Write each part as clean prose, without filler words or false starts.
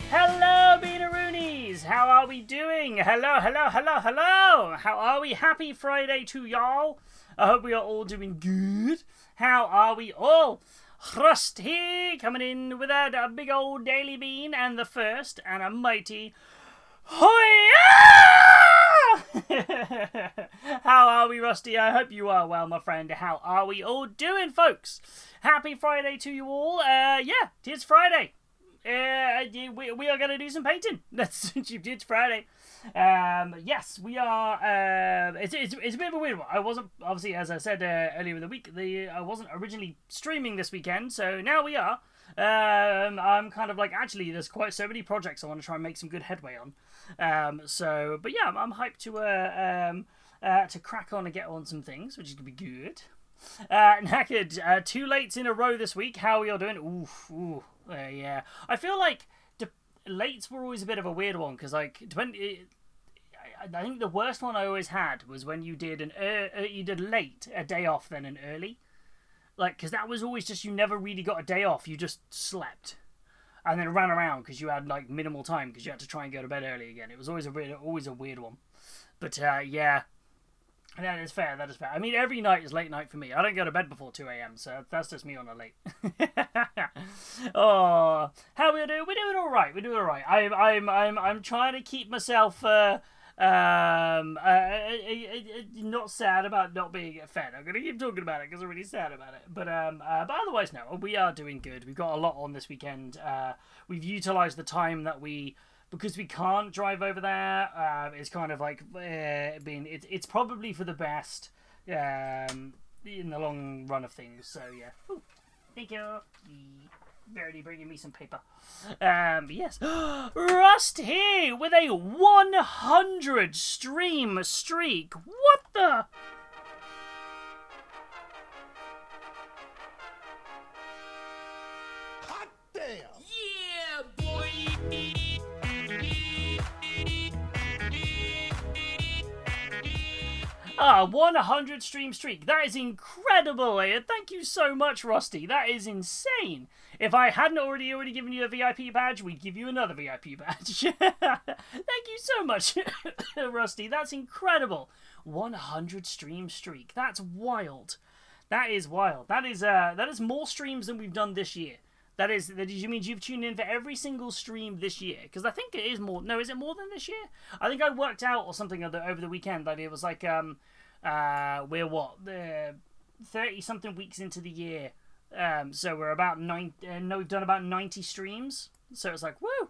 Hello, Beanaroonies! How are we doing? Hello. How are we? Happy Friday to y'all. I hope we are all doing good. How are we all? Rusty coming in with a big old daily bean and the first and a mighty Hoya! How are we, Rusty? I hope you are well, my friend. How are we all doing, folks? Happy Friday to you all. Yeah, it's Friday. We are going to do some painting. It's Friday. Yes, we are. It's a bit of a weird one. I wasn't, obviously, as I said earlier in the week, I wasn't originally streaming this weekend, so now we are. I'm kind of like, actually, there's quite so many projects I want to try and make some good headway on. But yeah, I'm hyped to crack on and get on some things, which is going to be good. Knackered, 2 lates in a row this week. How are you all doing? Yeah. I feel like lates were always a bit of a weird one, because like, I think the worst one I always had was when you did you did late, a day off, then an early. Like, because that was always just, you never really got a day off, you just slept. And then ran around because you had like minimal time because you had to try and go to bed early again. It was always a weird one. But yeah, that is fair. I mean, every night is late night for me. I don't go to bed before 2 a.m, so that's just me on a late. Oh, how we doing? We're doing all right. I'm trying to keep myself not sad about not being fed. I'm gonna keep talking about it because I'm really sad about it. But otherwise, no, we are doing good. We've got a lot on this weekend. We've utilised the time that because we can't drive over there. It's kind of like it's probably for the best in the long run of things. So yeah. Ooh, thank you. Barely bringing me some paper. Yes. Rust here with a 100 stream streak. What the? Hot damn! Yeah, boy! 100 stream streak. That is incredible. Thank you so much, Rusty. That is insane. If I hadn't already given you a VIP badge, we'd give you another VIP badge. Thank you so much, Rusty. That's incredible. 100 stream streak. That's wild. That is wild. That is more streams than we've done this year. That means you've tuned in for every single stream this year? Because I think it is more. No, is it more than this year? I think I worked out or something over the weekend that it was like we're what 30 something weeks into the year. So we're about we've done about 90 streams. So it's like, woo!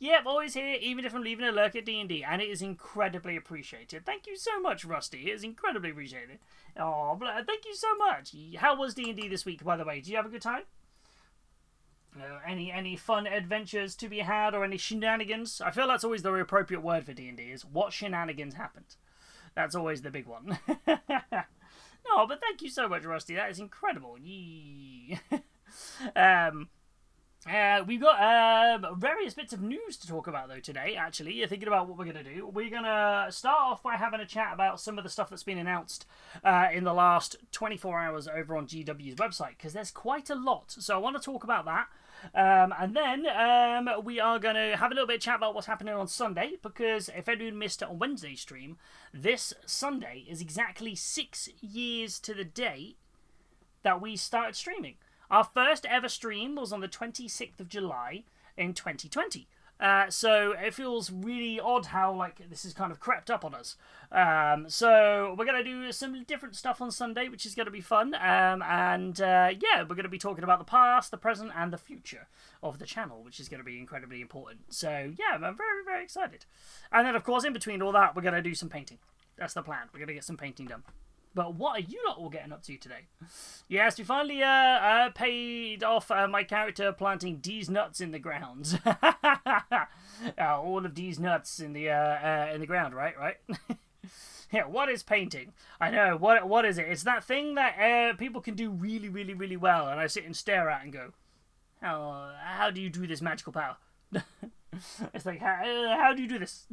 Yep, always here, even if I'm leaving a lurk at D&D, and it is incredibly appreciated. Thank you so much, Rusty. It is incredibly appreciated. Oh, thank you so much. How was D&D this week, by the way? Did you have a good time? Any fun adventures to be had, or any shenanigans? I feel that's always the appropriate word for D&D, is what shenanigans happened. That's always the big one. No, but thank you so much, Rusty. That is incredible. Yee. We've got various bits of news to talk about, though, today, actually. You're thinking about what we're going to do. We're going to start off by having a chat about some of the stuff that's been announced in the last 24 hours over on GW's website, because there's quite a lot. So I want to talk about that. And then we are going to have a little bit of chat about what's happening on Sunday, because if anyone missed it on Wednesday's stream, this Sunday is exactly 6 years to the day that we started streaming. Our first ever stream was on the 26th of July in 2020. So it feels really odd how this has kind of crept up on us. So we're going to do some different stuff on Sunday, which is going to be fun. Yeah, we're going to be talking about the past, the present, and the future of the channel, which is going to be incredibly important. So yeah, I'm very, very excited. And then, of course, in between all that, we're going to do some painting. That's the plan. We're going to get some painting done. But what are you lot all getting up to today? Yes, we finally paid off my character planting D's nuts in the ground. All of D's nuts in the ground, right? Yeah, what is painting? I know, what is it? It's that thing that people can do really, really, really well, and I sit and stare at and go, how do you do this magical power? It's like, how do you do this?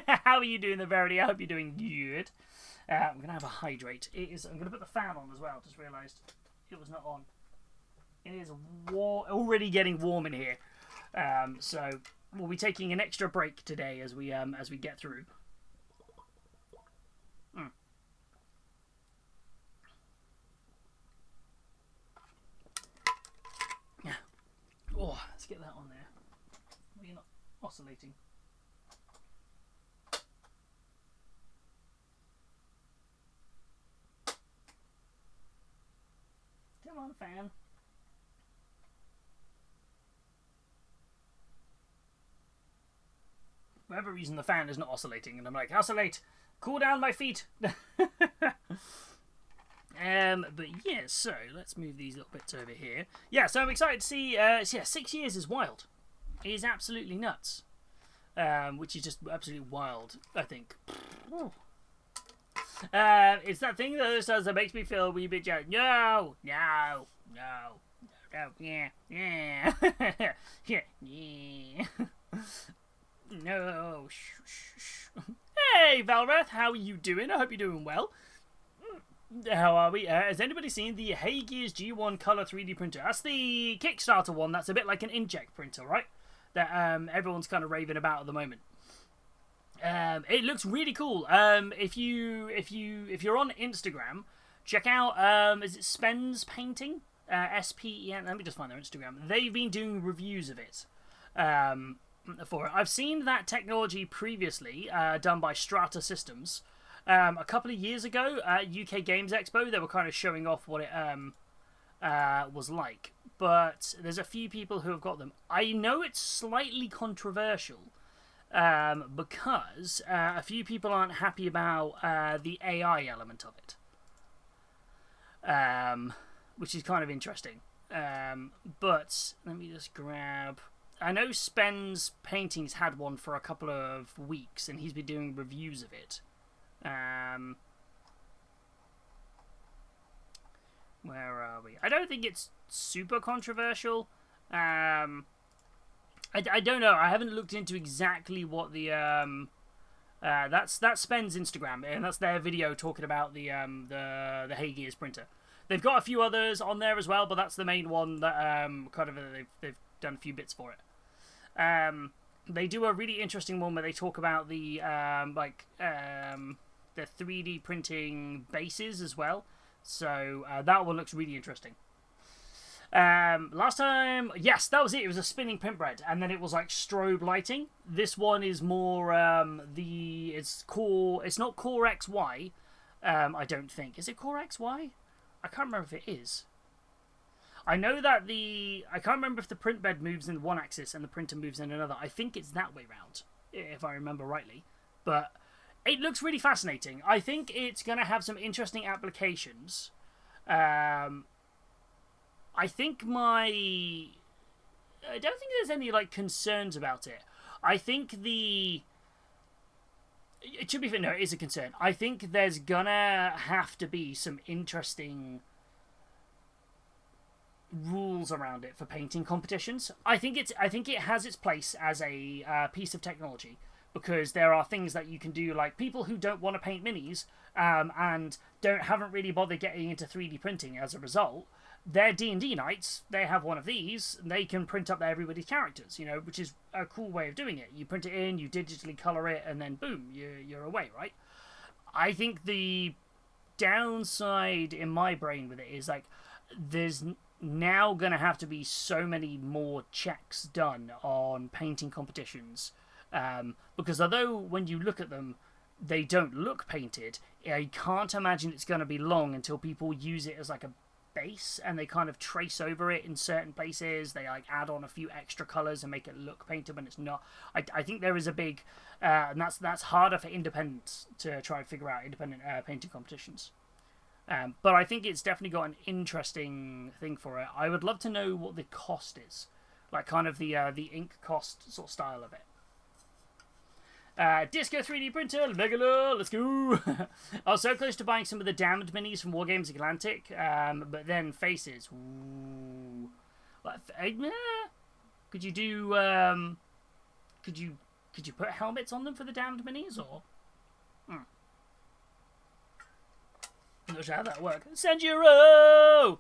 How are you doing there, Verity? I hope you're doing good. I'm going to have a hydrate. I'm going to put the fan on as well. Just realised it was not on. It is already getting warm in here. So we'll be taking an extra break today as we get through. Yeah. Oh, let's get that on there. You're not oscillating. Come on, fan. For whatever reason, the fan is not oscillating, and I'm like, oscillate, cool down my feet. But yeah, so let's move these little bits over here. Yeah, so I'm excited to see. 6 years is wild. It is absolutely nuts. Which is just absolutely wild, I think. It's that thing that makes me feel a wee bit jealous. No, yeah, yeah, yeah. No. Hey, Valrath, how are you doing? I hope you're doing well. How are we? Has anybody seen the Hey Gears G1 Color 3D printer? That's the Kickstarter one. That's a bit like an inkjet printer, right? That everyone's kind of raving about at the moment. It looks really cool. If you're on Instagram, check out is it Spen's Painting? SPEN. Let me just find their Instagram. They've been doing reviews of it. For it. I've seen that technology previously done by Strata Systems a couple of years ago at UK Games Expo. They were kind of showing off what it was like, but there's a few people who have got them. I know it's slightly controversial because a few people aren't happy about the AI element of it, which is kind of interesting. But let me just grab... I know Spen's Paintings had one for a couple of weeks, and he's been doing reviews of it. Where are we? I don't think it's super controversial. I don't know. I haven't looked into exactly what the that's Spen's Instagram, and that's their video talking about the Hey Gears printer. They've got a few others on there as well, but that's the main one that kind of they've done a few bits for it. They do a really interesting one where they talk about the 3D printing bases as well. So that one looks really interesting. Last time, yes, that was it. It was a spinning print bread, and then it was like strobe lighting. This one is more it's not Core XY. I don't think. Is it Core XY? I can't remember if it is. I know that I can't remember if the print bed moves in one axis and the printer moves in another. I think it's that way round, if I remember rightly. But it looks really fascinating. I think it's going to have some interesting applications. I don't think there's any like concerns about it. I think it should be no, it is a concern. I think there's gonna have to be some interesting rules around it for painting competitions. I think it has its place as a piece of technology, because there are things that you can do, like people who don't want to paint minis and haven't really bothered getting into 3D printing as a result. Their D&D nights, they have one of these, and they can print up everybody's characters, which is a cool way of doing it. You print it in, you digitally color it, and then boom, you're away, right? I think the downside in my brain with it is like there's now going to have to be so many more checks done on painting competitions, because although when you look at them they don't look painted, I can't imagine it's going to be long until people use it as like a base and they kind of trace over it in certain places. They like add on a few extra colors and make it look painted when it's not. I think there is a big and that's harder for independents to try and figure out, independent painting competitions. But I think it's definitely got an interesting thing for it. I would love to know what the cost is, like kind of the ink cost sort of style of it. Disco 3D printer, Megala, let's go! I was so close to buying some of the damned minis from Wargames Atlantic, but then faces. Ooh. Could you do? Could you put helmets on them for the damned minis, or? I'm not sure how that works. Sanjiro!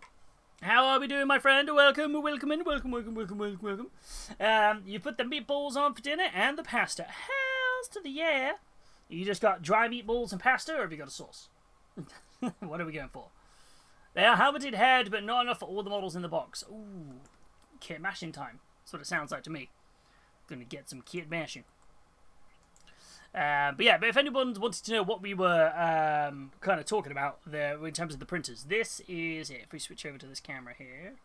How are we doing, my friend? Welcome. You put the meatballs on for dinner and the pasta. Hells to the yeah. You just got dry meatballs and pasta, or have you got a sauce? What are we going for? They are helmeted head, but not enough for all the models in the box. Ooh, kit mashing time. That's what it sounds like to me. Gonna get some kit mashing. But if anyone wanted to know what we were kind of talking about there in terms of the printers, this is it. If we switch over to this camera here.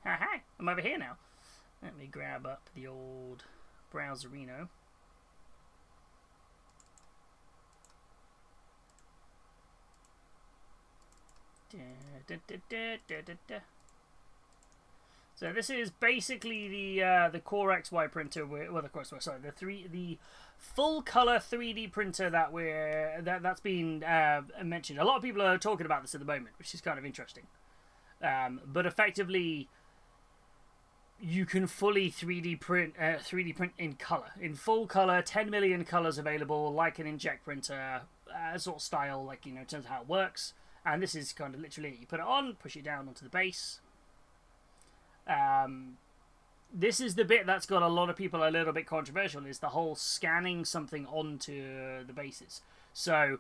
Hi, I'm over here now. Let me grab up the old browserino. So this is basically the Core XY printer. The full color 3D printer that's been mentioned. A lot of people are talking about this at the moment, which is kind of interesting. But effectively, you can fully 3D print in color, in full color, 10 million colors available, like an inkjet printer sort of style, like in terms of how it works. And this is kind of literally you put it on, push it down onto the base. This is the bit that's got a lot of people a little bit controversial, is the whole scanning something onto the bases. So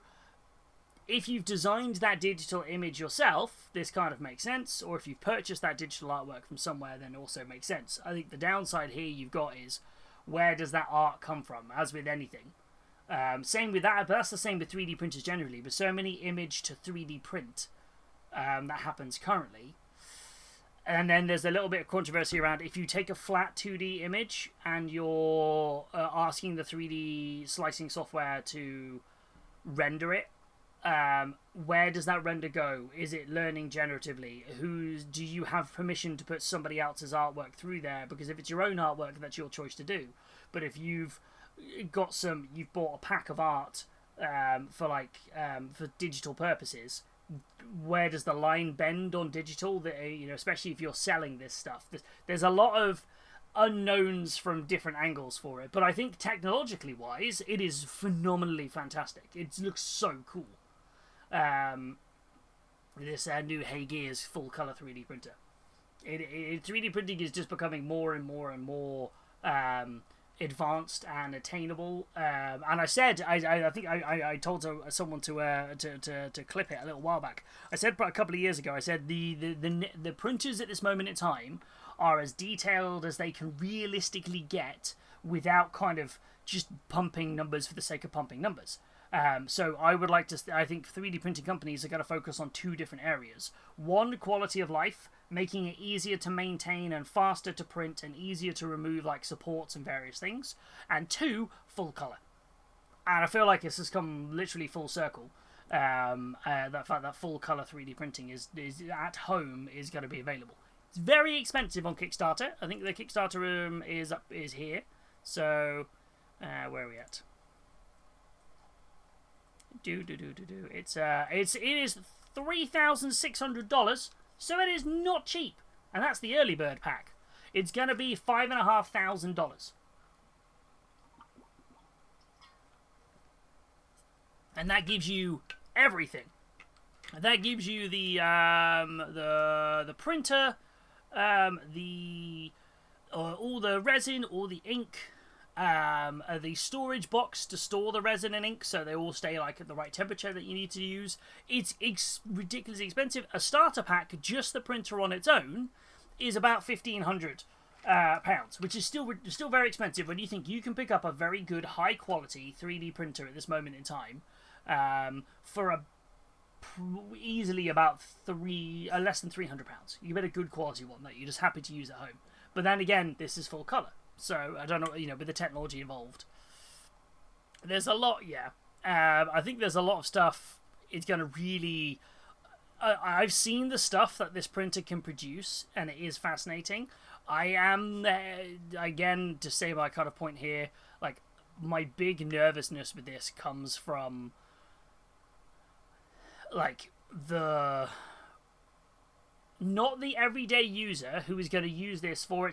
if you've designed that digital image yourself, this kind of makes sense, or if you've purchased that digital artwork from somewhere, then it also makes sense. I think the downside here you've got is, where does that art come from, as with anything. Same with that, but that's the same with 3D printers generally, but so many image to 3D print that happens currently. And then there's a little bit of controversy around if you take a flat 2D image and you're asking the 3D slicing software to render it, where does that render go? Is it learning generatively? Do you have permission to put somebody else's artwork through there? Because if it's your own artwork, that's your choice to do. But if you've bought a pack of art for digital purposes, where does the line bend on digital? That especially if you're selling this stuff, there's a lot of unknowns from different angles for it. But I think technologically wise, it is phenomenally fantastic. It looks so cool. This new Hey Gears full color 3D printer. 3D printing is just becoming more and more and more advanced and attainable. And I said, I think I told someone to clip it a little while back. I said a couple of years ago, I said the printers at this moment in time are as detailed as they can realistically get without kind of just pumping numbers for the sake of pumping numbers. So I think 3D printing companies are going to focus on two different areas. One, quality of life, making it easier to maintain and faster to print and easier to remove like supports and various things. And two, full color. And I feel like this has come literally full circle. That fact that full color 3D printing is at home is going to be available. It's very expensive on Kickstarter. I think the Kickstarter is here. So where are we at? It is $3,600, so it is not cheap, and that's the early bird pack. It's gonna be $5,500, and that gives you everything. That gives you the printer, all the resin, all the ink. The storage box to store the resin and ink, so they all stay like at the right temperature that you need to use. It's ridiculously expensive. A starter pack, just the printer on its own, is about £1,500, which is still very expensive when you think you can pick up a very good, high quality 3D printer at this moment in time for easily about less than £300. You get a good quality one that you're just happy to use at home. But then again, this is full color. So, I don't know, with the technology involved. There's a lot, yeah. I think there's a lot of stuff. It's going to really... I've seen the stuff that this printer can produce, and it is fascinating. I am, again, to say my kind of point here, like, my big nervousness with this comes from, like, not the everyday user who is going to use this for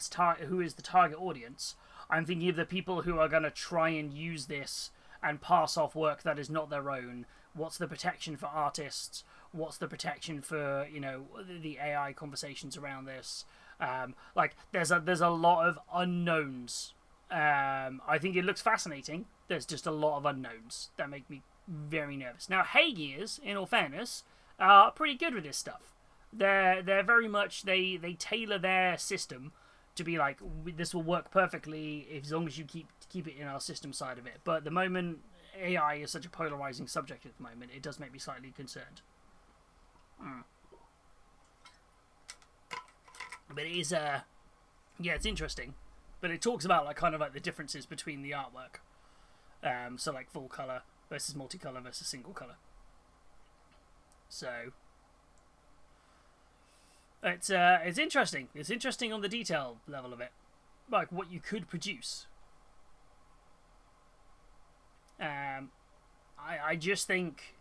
who is the target audience. I'm thinking of the people who are going to try and use this and pass off work that is not their own? What's the protection for artists? What's the protection for, you know, the AI conversations around this? Like, there's a lot of unknowns. I think it looks fascinating. There's just a lot of unknowns that make me very nervous. Now, Hey Gears, in all fairness, are pretty good with this stuff. They're very much, they tailor their system to be like, this will work perfectly as long as you keep it in our system side of it. But at the moment, AI is such a polarizing subject at the moment, it does make me slightly concerned. But it is, yeah, it's interesting. But it talks about like kind of like the differences between the artwork. So like full color versus multicolor versus single color. So it's interesting. It's interesting on the detail level of it, like what you could produce. I just think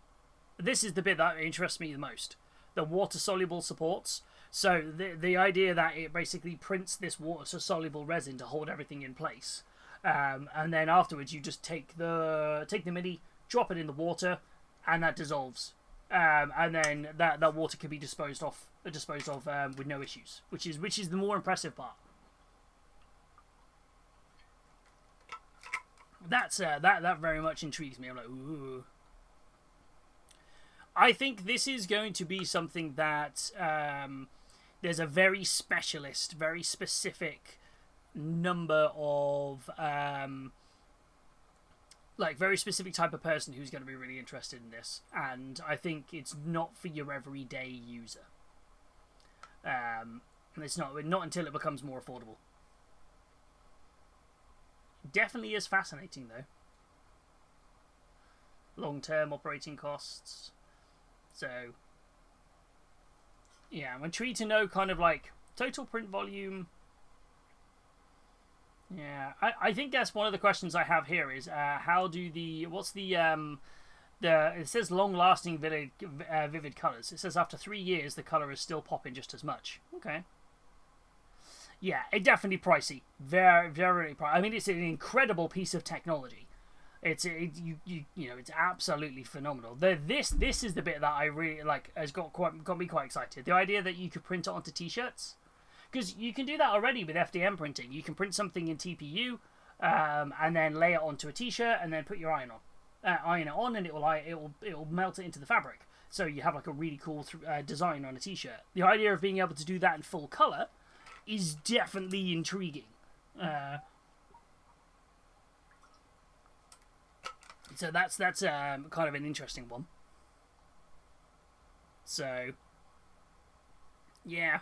this is the bit that interests me the most. The water soluble supports. So the idea that it basically prints this water soluble resin to hold everything in place, and then afterwards you just take the MIDI, drop it in the water, and that dissolves, and then that water can be disposed of with no issues, which is the more impressive part. That very much intrigues me. I'm like, ooh. I think this is going to be something that there's a very specialist, very specific number of like very specific type of person who's going to be really interested in this, and I think it's not for your everyday user. It's not until it becomes more affordable. Definitely is fascinating though. Long-term operating costs. So, yeah, I'm intrigued to know kind of like total print volume. Yeah, I think that's one of the questions I have here is how do it says long-lasting vivid colors. It says after 3 years the color is still popping just as much. Okay. Yeah, it definitely pricey. Very, very pricey. I mean, it's an incredible piece of technology. It's absolutely phenomenal. This is the bit that I really like, has got me quite excited. The idea that you could print it onto t-shirts, because you can do that already with FDM printing. You can print something in TPU, and then lay it onto a t-shirt, and then put your iron it on, and it will melt it into the fabric. So you have like a really cool design on a t-shirt. The idea of being able to do that in full color is definitely intriguing. So that's kind of an interesting one. So, yeah.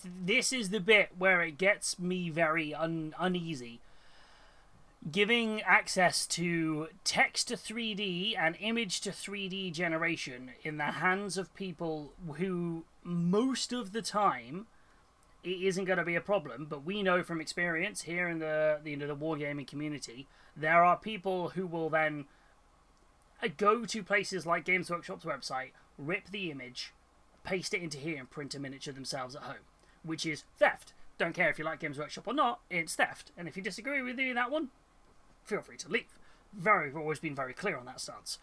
This is the bit where it gets me very uneasy. Giving access to text to 3D and image to 3D generation in the hands of people who most of the time it isn't going to be a problem, but we know from experience here in the wargaming community, there are people who will then go to places like Games Workshop's website, rip the image, paste it into here and print a miniature themselves at home, which is theft. Don't care if you like Games Workshop or not, it's theft. And if you disagree with me that one, feel free to leave. Always been very clear on that stance.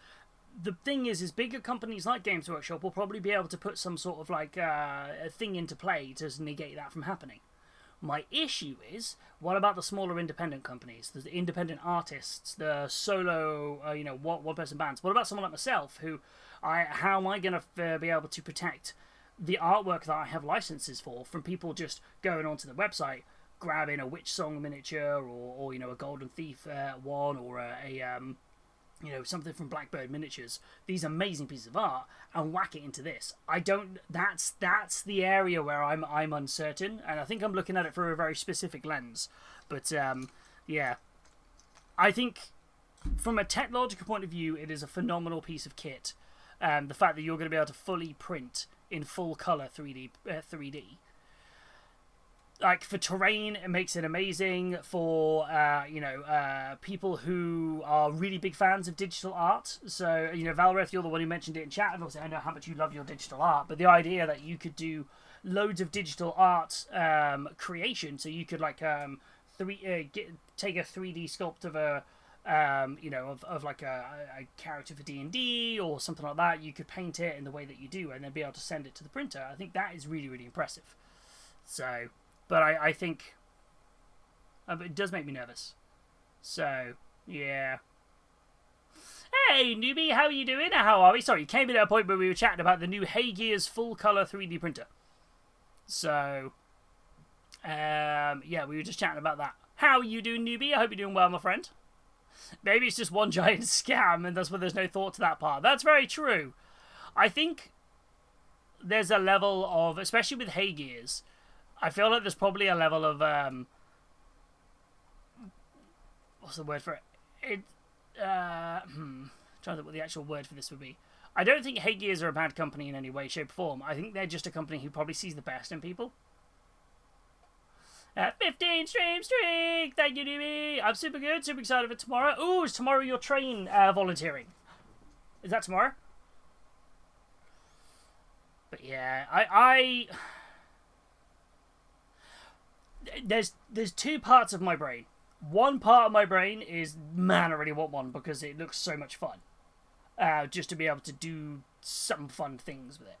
The thing is bigger companies like Games Workshop will probably be able to put some sort of like a thing into play to negate that from happening. My issue is, what about the smaller independent companies, the independent artists, the solo, one-person bands? What about someone like myself, how am I going to be able to protect the artwork that I have licenses for from people just going onto the website, grabbing a Witch Song miniature or a Golden Thief one or something from Blackbird Miniatures, these amazing pieces of art, and whack it into this? That's the area where I'm uncertain, and I think I'm looking at it through a very specific lens. But yeah, I think from a technological point of view, it is a phenomenal piece of kit. The fact that you're going to be able to fully print in full color 3D. Like, for terrain, it makes it amazing. For, people who are really big fans of digital art. So, Valreth, you're the one who mentioned it in chat. And obviously, I know how much you love your digital art. But the idea that you could do loads of digital art creation. So you could, take a 3D sculpt of a of like a character for D&D or something like that. You could paint it in the way that you do and then be able to send it to the printer. I think that is really, really impressive. So, but I think it does make me nervous. So, yeah. Hey, newbie, how are you doing? How are we? Sorry, you came in at a point where we were chatting about the new Hey Gears full color 3D printer. So, yeah, we were just chatting about that. How are you doing, newbie? I hope you're doing well, my friend. Maybe it's just one giant scam, and that's why there's no thought to that part. That's very true. I think there's a level of, especially with Hey Gears, I feel like there's probably a level of, what's the word for it? Trying to think what the actual word for this would be. I don't think Hey Gears are a bad company in any way, shape, or form. I think they're just a company who probably sees the best in people. 15 streak! Thank you, Newbie! I'm super good, super excited for tomorrow. Ooh, is tomorrow your train volunteering? Is that tomorrow? But yeah, there's two parts of my brain. One part of my brain is, man, I really want one because it looks so much fun. Just to be able to do some fun things with it.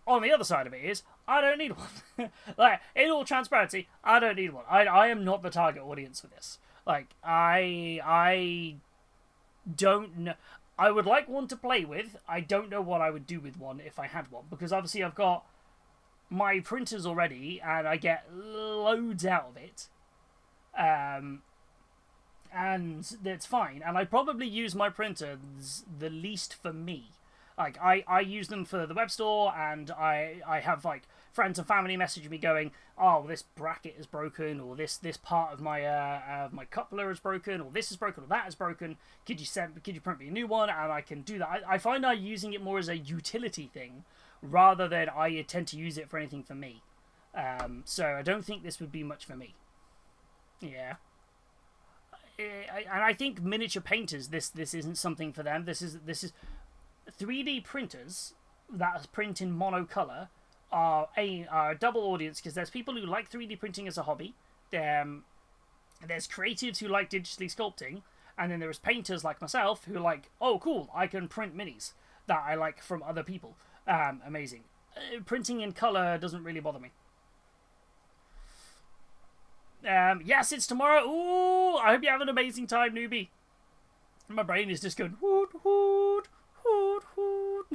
On the other side of it is, I don't need one. Like, in all transparency, I don't need one. I am not the target audience for this. Like, I don't know. I would like one to play with. I don't know what I would do with one if I had one. Because obviously I've got my printers already, and I get loads out of it. And that's fine. And I probably use my printers the least for me. Like, I use them for the web store, and I have, like, friends and family message me going, oh, this bracket is broken, or this part of my coupler is broken, or this is broken, or that is broken. Could you print me a new one? And I can do that. I find I'm using it more as a utility thing, rather than I tend to use it for anything for me. So I don't think this would be much for me. Yeah. And I think miniature painters, this isn't something for them. This is 3D printers that print in monocolor are a double audience, because there's people who like 3D printing as a hobby. There's creatives who like digitally sculpting, and then there's painters like myself who like, oh cool, I can print minis that I like from other people. Amazing. Printing in color doesn't really bother me. Yes, it's tomorrow. Ooh, I hope you have an amazing time, newbie. My brain is just going hoot hoot hoot hoot.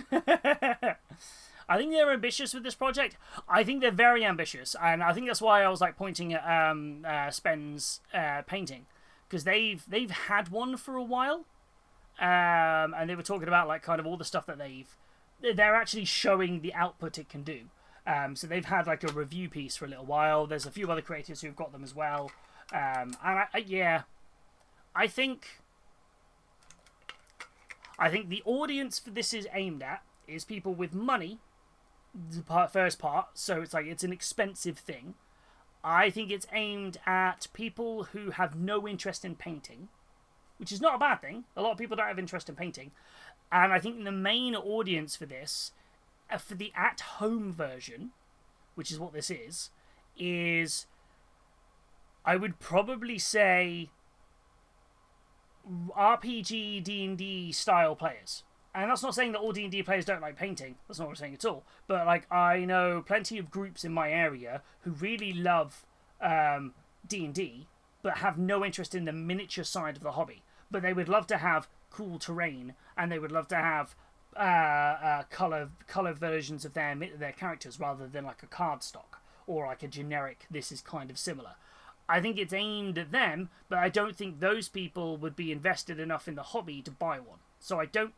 I think they're ambitious with this project. I think they're very ambitious, and I think that's why I was like pointing at Spen's painting, because they've had one for a while, and they were talking about like kind of all the stuff that they're actually showing the output it can do. So they've had like a review piece for a little while. There's a few other creators who've got them as well. And I think the audience for this is aimed at is people with money, the first part, so it's like it's an expensive thing. I think it's aimed at people who have no interest in painting, which is not a bad thing. A lot of people don't have interest in painting. And I think the main audience for this, for the at-home version, which is what this is I would probably say RPG D&D style players. And that's not saying that all D&D players don't like painting. That's not what I'm saying at all. But like, I know plenty of groups in my area who really love D&D, but have no interest in the miniature side of the hobby. But they would love to have cool terrain, and they would love to have color versions of their characters, rather than like a card stock or like a generic. This is kind of similar. I think it's aimed at them, but I don't think those people would be invested enough in the hobby to buy one. So I don't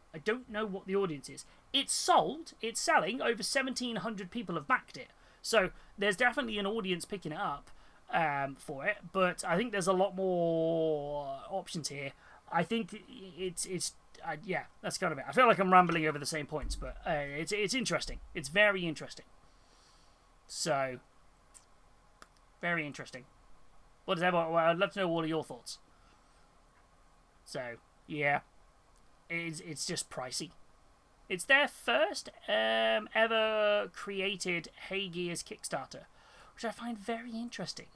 know what the audience is. It's sold, it's selling. Over 1,700 people have backed it. So there's definitely an audience picking it up for it. But I think there's a lot more options here. I think it's yeah, that's kind of it. I feel like I'm rambling over the same points, but it's interesting. It's very interesting. So, very interesting. What does everyone? Well, I'd love to know all of your thoughts. So, yeah, it's just pricey. It's their first ever created Hey Gears Kickstarter, which I find very interesting.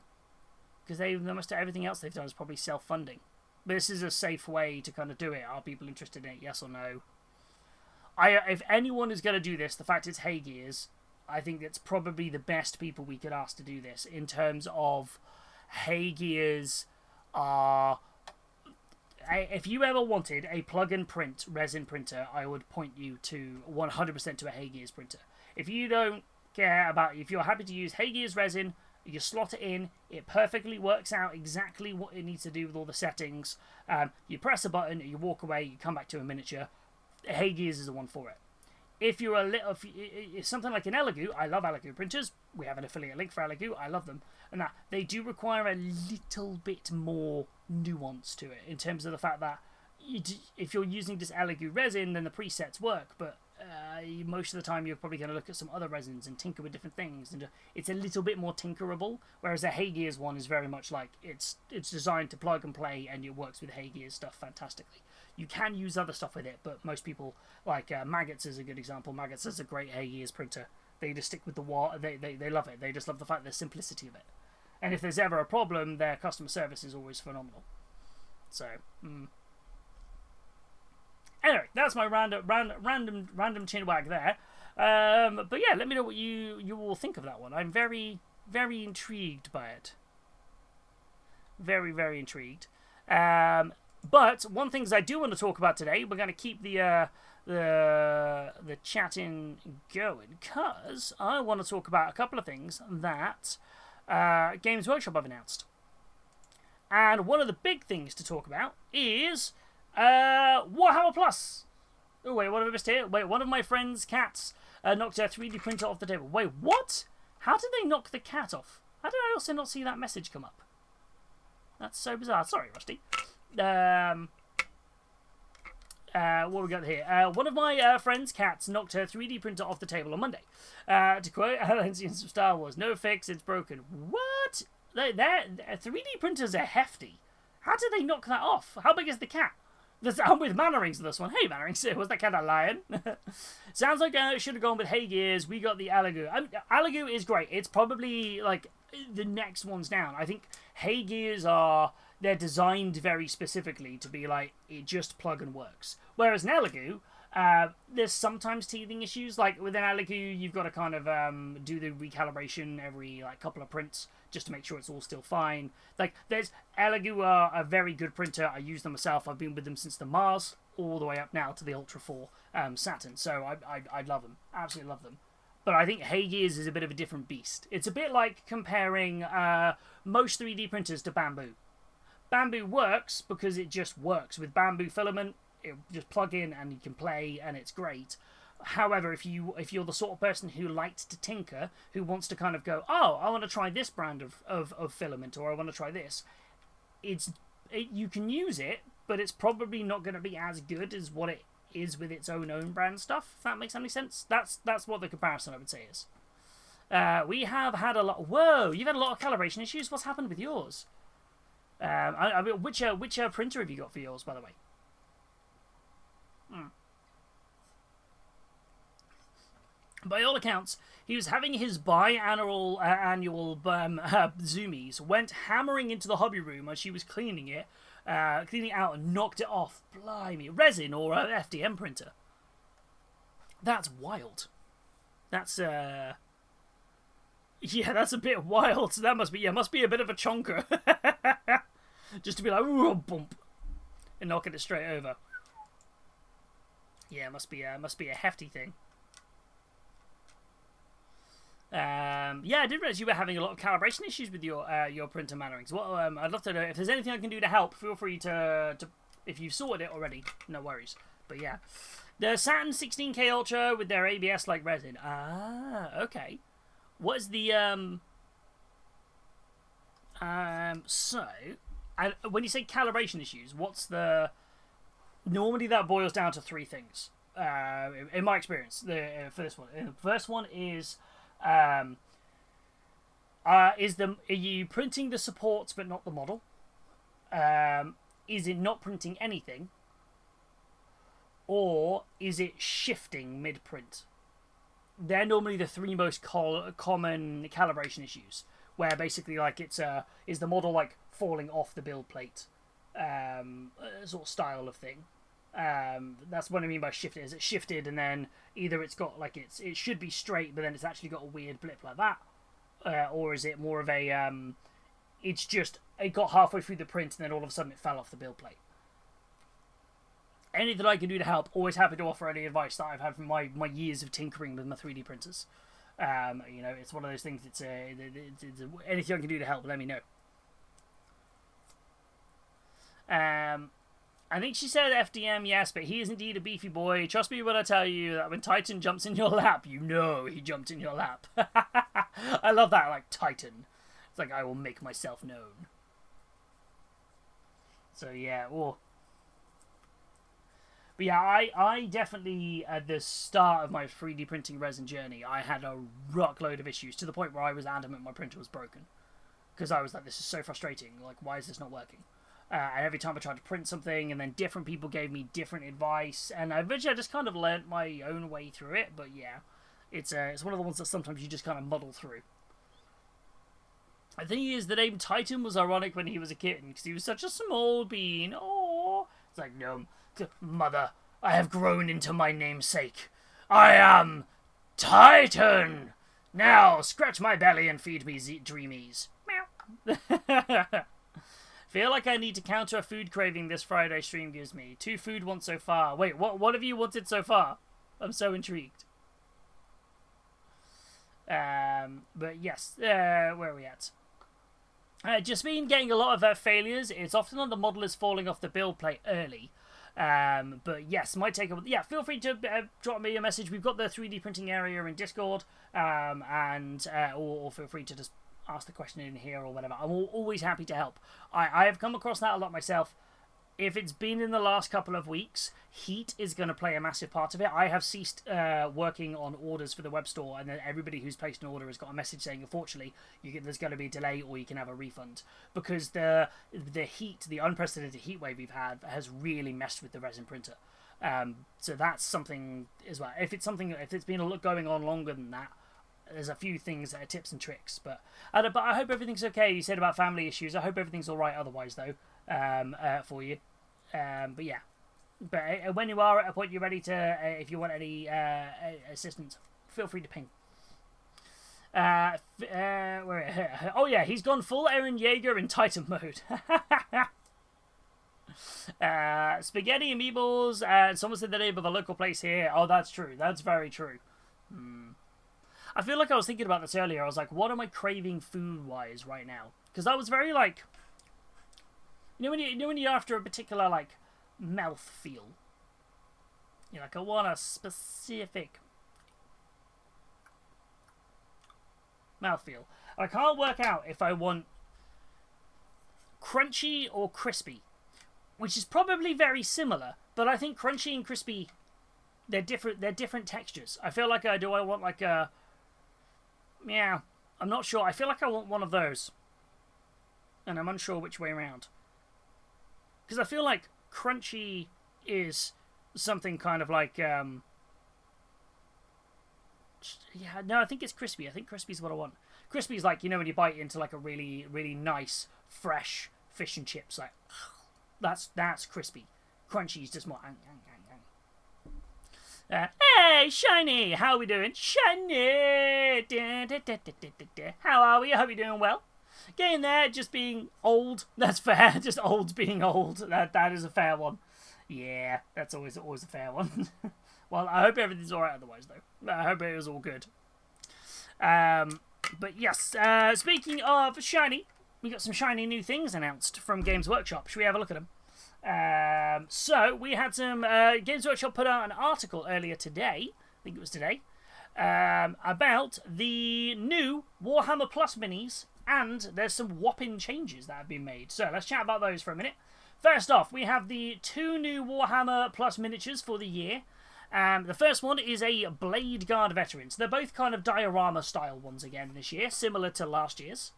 because almost everything else they've done is probably self-funding. But this is a safe way to kind of do it. Are people interested in it? Yes or no? If anyone is going to do this, the fact it's Hey Gears, I think it's probably the best people we could ask to do this in terms of Hey Gears are... If you ever wanted a plug-and-print resin printer, I would point you to 100% to a Hey Gears printer. If you don't care about... If you're happy to use Hey Gears resin, you slot it in, it perfectly works out exactly what it needs to do with all the settings. You press a button, you walk away, you come back to a miniature. Hey Gears is the one for it. If you're if something like an Elegoo, I love Elegoo printers. We have an affiliate link for Elegoo. I love them. And that they do require a little bit more nuance to it in terms of the fact that if you're using just Elegoo resin, then the presets work. But most of the time, you're probably going to look at some other resins and tinker with different things, and it's a little bit more tinkerable. Whereas the Hey Gears one is very much like it's designed to plug and play, and it works with Hey Gears stuff fantastically. You can use other stuff with it, but most people, like Maggots is a good example. Maggots is a great Hey Gears printer. They just stick with the wall. They love it. They just love the fact the simplicity of it. And if there's ever a problem, their customer service is always phenomenal. So, anyway, that's my random chin wag there. But yeah, let me know what you all think of that one. I'm very, very intrigued by it. Very, very intrigued. But one thing I do want to talk about today, we're going to keep the chatting going, because I want to talk about a couple of things that Games Workshop have announced. And one of the big things to talk about is Warhammer Plus. Oh, wait, what have I missed here? Wait, one of my friend's cats knocked her 3D printer off the table. Wait, what? How did they knock the cat off? How did I also not see that message come up? That's so bizarre. Sorry, Rusty. What we got here? One of my friend's cats knocked her 3D printer off the table on Monday. To quote Atlanteans from Star Wars, "No fix, it's broken." What? 3D printers are hefty. How did they knock that off? How big is the cat? I'm with Mannerings for this one. Hey, Mannerings, was that cat a lion? Sounds like I should have gone with Hey Gears. We got the Elegoo. Elegoo is great. It's probably like the next ones down. I think Hey Gears they're designed very specifically to be like, it just plug and works. Whereas an Elegoo, there's sometimes teething issues. Like with an Elegoo, you've got to kind of do the recalibration every like couple of prints just to make sure it's all still fine. Like Elegoo are a very good printer. I use them myself. I've been with them since the Mars all the way up now to the Ultra 4 Saturn. So I love them. Absolutely love them. But I think Hey Gears is a bit of a different beast. It's a bit like comparing most 3D printers to Bamboo. Bamboo works because it just works. With Bamboo filament, it just plug in and you can play and it's great. However, if you're the sort of person who likes to tinker, who wants to kind of go, oh, I want to try this brand of filament, or I want to try this, you can use it, but it's probably not going to be as good as what it is with its own brand stuff, if that makes any sense. That's what the comparison I would say is. We have had a lot... Whoa, you've had a lot of calibration issues? What's happened with yours? I mean, which printer have you got for yours, by the way? By all accounts, he was having his annual zoomies, went hammering into the hobby room as she was cleaning it out and knocked it off. Blimey, resin or FDM printer. That's wild. That's yeah, that's a bit wild. So that must be a bit of a chonker. Just to be like, ooh, bump, and knocking it straight over. Yeah, must be a hefty thing. Yeah, I didn't realize you were having a lot of calibration issues with your printer Mannerings. Well, I'd love to know if there's anything I can do to help. Feel free to if you've sorted it already, no worries. But yeah, the Saturn 16K Ultra with their ABS like resin. Ah, okay. What is the so, and when you say calibration issues, what's the... Normally that boils down to three things. In my experience, for this one, the first one is, are you printing the supports but not the model? Is it not printing anything? Or is it shifting mid-print? They're normally the three most common calibration issues. where basically like it's is the model like falling off the build plate, sort of style of thing. That's what I mean by shifted. Is it shifted and then either it's got like it should be straight, but then it's actually got a weird blip like that, or is it more of a it's just it got halfway through the print and then all of a sudden it fell off the build plate. Anything I can do to help, always happy to offer any advice that I've had from my years of tinkering with my 3D printers. You know, it's one of those things. It's anything I can do to help, let me know. I think she said FDM, yes, but he is indeed a beefy boy. Trust me when I tell you that when Titan jumps in your lap, you know he jumped in your lap. I love that, like Titan. It's like, I will make myself known. So yeah, But yeah, I definitely, at the start of my 3D printing resin journey, I had a ruckload of issues to the point where I was adamant my printer was broken. Because I was like, this is so frustrating. Like, why is this not working? And every time I tried to print something, and then different people gave me different advice, and eventually I just kind of learnt my own way through it. But yeah, it's one of the ones that sometimes you just kind of muddle through. The thing is, the name Titan was ironic when he was a kitten, because he was such a small bean. Oh, it's like, no, mother, I have grown into my namesake. I am Titan. Now scratch my belly and feed me dreamies. Meow. Feel like I need to counter a food craving this Friday stream gives me. 2 food wants so far. Wait, what have you wanted so far? I'm so intrigued. But yes, where are we at? Just been getting a lot of failures. It's often on the model is falling off the build plate early. But yes, my take on... Yeah, feel free to drop me a message. We've got the 3D printing area in Discord. Or feel free to just ask the question in here or whatever. I'm always happy to help. I have come across that a lot myself. If it's been in the last couple of weeks, heat is going to play a massive part of it. I have ceased working on orders for the web store, and then everybody who's placed an order has got a message saying, unfortunately, there's going to be a delay or you can have a refund. Because the heat, the unprecedented heat wave we've had has really messed with the resin printer. So that's something as well. If it's been going on longer than that, there's a few things that are tips and tricks. But I hope everything's okay. You said about family issues. I hope everything's all right otherwise, though, for you. But yeah, but when you are at a point you're ready to, if you want any assistance, feel free to ping. Oh yeah, he's gone full Eren Yeager in Titan mode. Spaghetti and meatballs. Someone said the name of a local place here. Oh, that's true. That's very true. I feel like I was thinking about this earlier. I was like, what am I craving food-wise right now? Because I was very like... You know when you're after a particular, like, mouth feel? You're like, I want a specific mouth feel. I can't work out if I want crunchy or crispy, which is probably very similar, but I think crunchy and crispy, they're different textures. I feel like I want like a... Yeah, I'm not sure. I feel like I want one of those, and I'm unsure which way around. Because I feel like crunchy is something kind of like... Yeah, no, I think it's crispy. I think crispy is what I want. Crispy is like, you know, when you bite into like a really, really nice, fresh fish and chips. Like, that's crispy. Crunchy is just more... hey, Shiny! How are we doing? Shiny! How are we? I hope you're doing well. Getting there, just being old. That's fair. Just old being old. That is a fair one. Yeah, that's always a fair one. Well, I hope everything's alright otherwise, though. I hope it was all good. But yes, speaking of shiny, we got some shiny new things announced from Games Workshop. Should we have a look at them? So, we had some... Games Workshop put out an article earlier today, I think it was today, about the new Warhammer Plus minis, and there's some whopping changes that have been made. So, let's chat about those for a minute. First off, we have the 2 new Warhammer Plus miniatures for the year. The first one is a Blade Guard Veteran. So they're both kind of diorama style ones again this year, similar to last year's.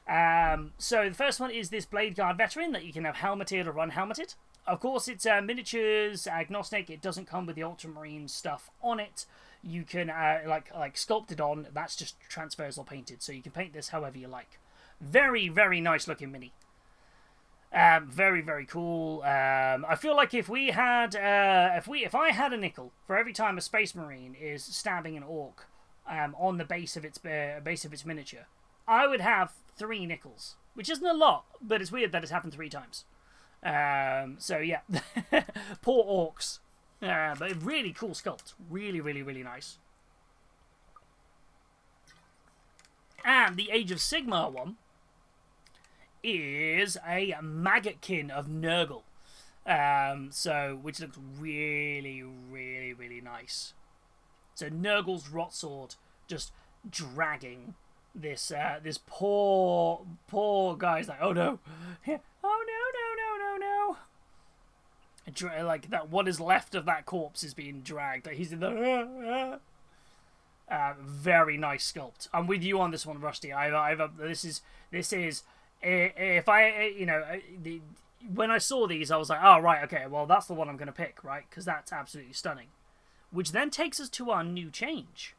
So the first one is this Blade Guard Veteran that you can have helmeted or unhelmeted. Of course, it's miniatures, agnostic. It doesn't come with the Ultramarine stuff on it. you can like sculpted on. That's just transfers or painted, so you can paint this however you like. Very, very nice looking mini. Very, very cool. I feel like if we had, if I had a nickel for every time a Space Marine is stabbing an orc, on the base of its miniature, I would have 3 nickels, which isn't a lot, but it's weird that it's happened 3 times. So yeah, poor orcs. But a really cool sculpt. Really, really, really nice. And the Age of Sigmar one is a Maggotkin of Nurgle. Which looks really, really, really nice. So Nurgle's Rot Sword just dragging this poor guy's like, oh no, oh no. Like that, what is left of that corpse is being dragged. Like he's in the very nice sculpt. I'm with you on this one, Rusty. This is if I when I saw these, I was like, oh right, okay, well that's the one I'm gonna pick, right? Because that's absolutely stunning. Which then takes us to our new change.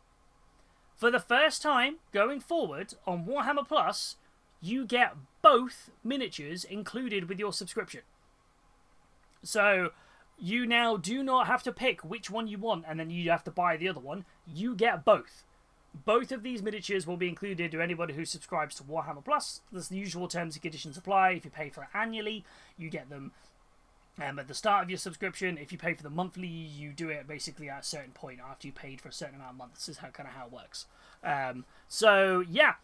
For the first time going forward on Warhammer Plus, you get both miniatures included with your subscription. So you now do not have to pick which one you want and then you have to buy the other one. You get both. Both of these miniatures will be included to anybody who subscribes to Warhammer Plus. There's the usual terms and conditions apply. If you pay for it annually, you get them at the start of your subscription. If you pay for the monthly, you do it basically at a certain point after you paid for a certain amount of months. This is how it works. So yeah,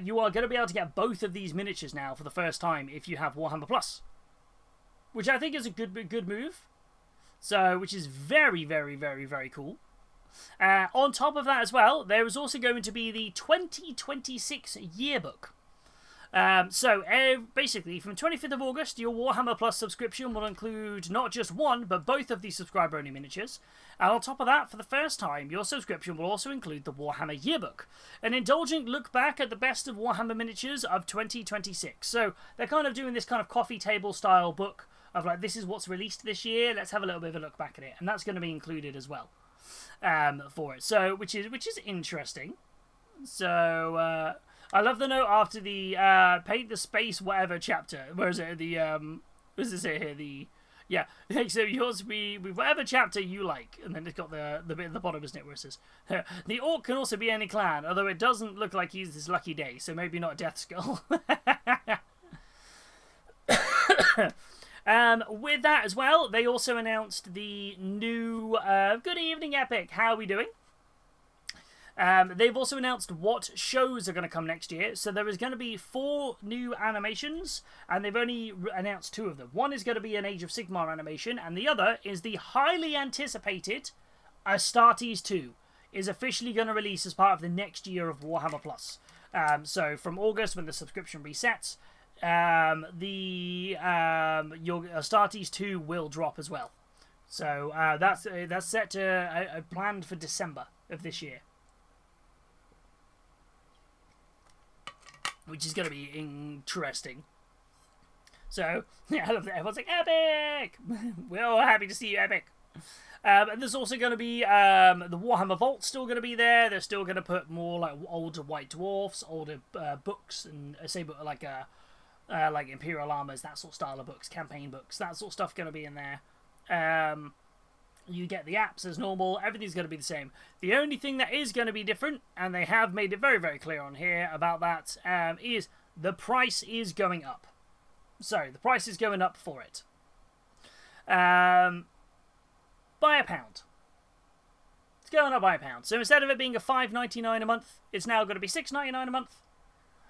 you are going to be able to get both of these miniatures now for the first time if you have Warhammer Plus, which I think is a good move. So, which is very, very, very, very cool. On top of that as well, there is also going to be the 2026 yearbook. Basically, from 25th of August, your Warhammer Plus subscription will include not just one, but both of these subscriber-only miniatures. And on top of that, for the first time, your subscription will also include the Warhammer Yearbook, an indulgent look back at the best of Warhammer miniatures of 2026. So they're kind of doing this kind of coffee table style book of like, this is what's released this year, let's have a little bit of a look back at it. And that's going to be included as well for it. So, which is interesting. So, I love the note after the paint the space whatever chapter. Where is it? The what does it say here? So yours be whatever chapter you like, and then it's got the bit at the bottom, isn't it, where it says the orc can also be any clan, although it doesn't look like he's this lucky day, so maybe not Death Skull. With that as well, they also announced the new Good Evening Epic. How are we doing? They've also announced what shows are going to come next year. So there is going to be 4 new animations, and they've only announced 2 of them. One is going to be an Age of Sigmar animation, and the other is the highly anticipated Astartes 2 is officially going to release as part of the next year of Warhammer Plus. So from August, when the subscription resets, your Astartes 2 will drop as well. So that's set to planned for December of this year. Which is going to be interesting. So, yeah, I love that. Everyone's like, Epic! We're all happy to see you, Epic. And there's also going to be the Warhammer Vault still going to be there. They're still going to put more like older White Dwarfs, older books, and like Imperial Armors, that sort of style of books, campaign books, that sort of stuff going to be in there. You get the apps as normal. Everything's going to be the same. The only thing that is going to be different, and they have made it very, very clear on here about that, is the price is going up. So, the price is going up for it. By £1. It's going up by £1. So, instead of it being a $5.99 a month, it's now going to be $6.99 a month.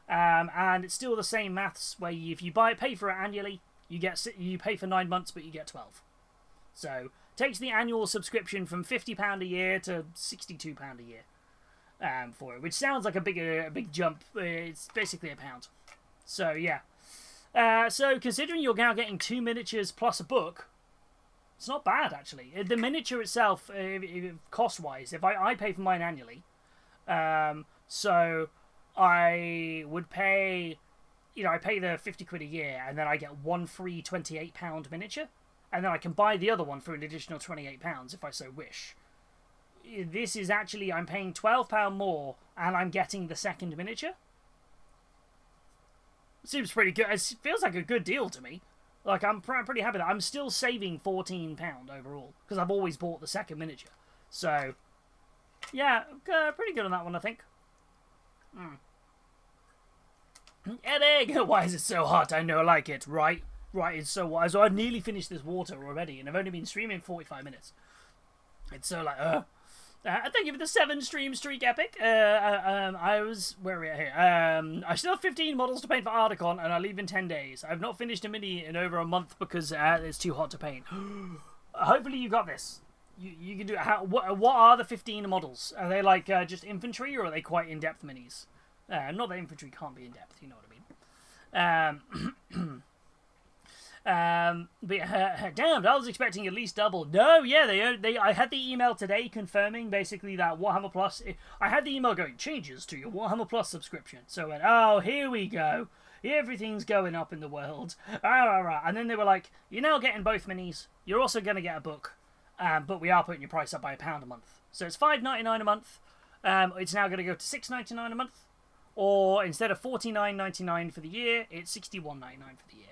And it's still the same maths, where if you pay for it annually, you pay for 9 months, but you get 12. So, takes the annual subscription from £50 a year to £62 a year for it, which sounds like a big jump. It's basically £1. So yeah. So considering you're now getting 2 miniatures plus a book, it's not bad actually. The miniature itself, cost-wise, if I pay for mine annually, so I would pay, I pay the £50 a year, and then I get one free £28 miniature. And then I can buy the other one for an additional £28 if I so wish. this is actually, I'm paying £12 more and I'm getting the second miniature. Seems pretty good. It feels like a good deal to me. Like, I'm pretty happy that I'm still saving £14 overall because I've always bought the second miniature. So, yeah, pretty good on that one, I think. Headache! Why is it so hot? I know I like it, right? Right, it's so hot. So I've nearly finished this water already, and I've only been streaming 45 minutes. It's so like, thank you for the 7 stream streak, Epic. I was... Where are we at here? I still have 15 models to paint for Articon, and I leave in 10 days. I've not finished a mini in over a month because it's too hot to paint. Hopefully you got this. You can do it. What are the 15 models? Are they like just infantry, or are they quite in-depth minis? Not that infantry can't be in-depth, you know what I mean. But damn, I was expecting at least double. No, yeah, I had the email today confirming basically that Warhammer Plus. I had the email going changes to your Warhammer Plus subscription. So I went, oh, here we go. Everything's going up in the world. And then they were like, you're now getting both minis. You're also going to get a book, but we are putting your price up by £1 a month. So it's $5.99 a month. It's now going to go to $6.99 a month, or instead of $49.99 for the year, it's $61.99 for the year.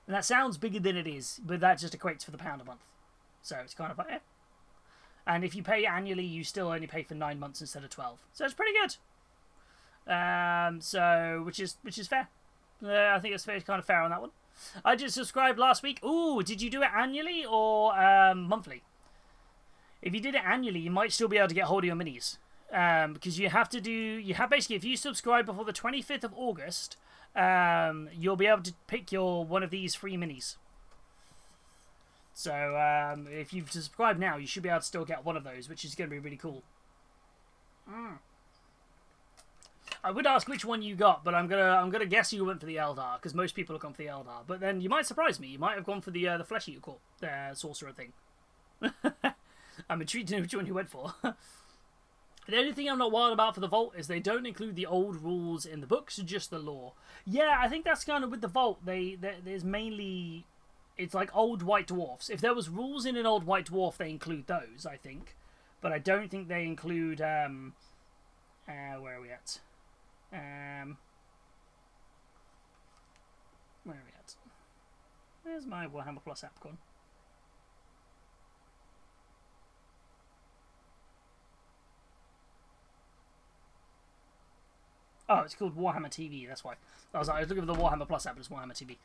And that sounds bigger than it is, but that just equates for the £1 a month. So it's kind of like, eh. And if you pay annually, you still only pay for 9 months instead of 12. So it's pretty good. So which is fair. I think it's kind of fair on that one. I just subscribed last week. Ooh, did you do it annually or monthly? If you did it annually, you might still be able to get hold of your minis. Because you have basically, if you subscribe before the 25th of August, you'll be able to pick one of these free minis. So if you've subscribed now, you should be able to still get one of those, which is going to be really cool. I would ask which one you got, but I'm gonna guess you went for the Eldar, because most people have gone for the Eldar. But then you might surprise me. You might have gone for the Flesh Eater Corps, sorcerer thing. I'm intrigued to know which one you went for. The only thing I'm not wild about for the Vault is they don't include the old rules in the books, just the lore. Yeah, I think that's kind of with the Vault. There's mainly... It's like old White Dwarfs. If there was rules in an old White Dwarf, they include those, I think. But I don't think they include... where are we at? Where are we at? Where's my Warhammer Plus app gone? Oh, it's called Warhammer TV, that's why. I was looking for the Warhammer Plus app, but it's Warhammer TV.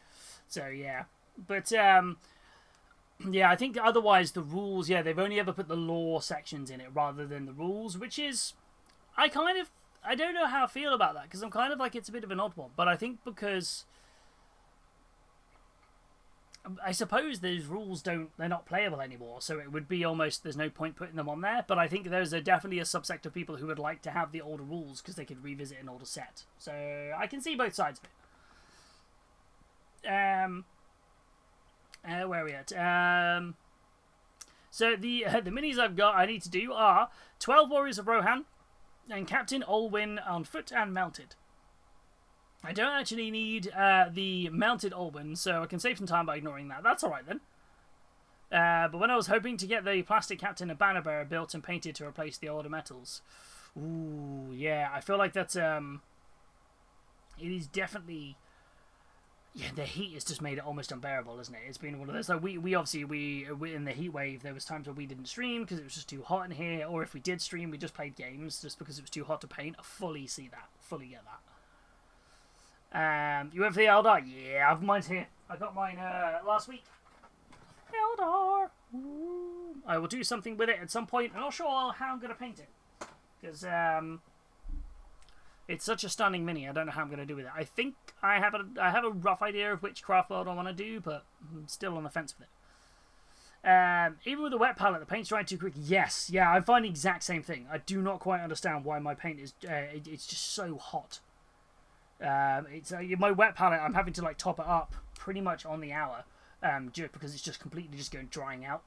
So, yeah. But, yeah, I think otherwise the rules, yeah, they've only ever put the lore sections in it rather than the rules, which is... I don't know how I feel about that, because I'm kind of like, it's a bit of an odd one. But I think because... I suppose those rules they're not playable anymore, so it would be almost, there's no point putting them on there, but I think there's definitely a subsect of people who would like to have the older rules because they could revisit an older set. So I can see both sides of it. Where are we at? So the minis I need to do are 12 Warriors of Rohan and Captain Olwyn on foot and mounted. I don't actually need the mounted Olwyn, so I can save some time by ignoring that. That's alright then. But when I was hoping to get the plastic captain and banner bearer built and painted to replace the older metals. Ooh, yeah, I feel like that's... it is definitely... Yeah, the heat has just made it almost unbearable, isn't it? It's been one of those... Like we obviously, in the heat wave, there was times where we didn't stream because it was just too hot in here, or if we did stream, we just played games just because it was too hot to paint. I fully see that. Fully get that. You went for the Eldar? Yeah, I've mine's here. I got mine last week. Eldar! Ooh. I will do something with it at some point. I'm not sure how I'm going to paint it. Because it's such a stunning mini. I don't know how I'm going to do with it. I think I have a rough idea of which craft world I want to do, but I'm still on the fence with it. Even with the wet palette, the paint's drying too quick. Yes, yeah, I find the exact same thing. I do not quite understand why my paint is... it's just so hot. It's my wet palette. I'm having to like top it up pretty much on the hour, just because it's just completely just drying out.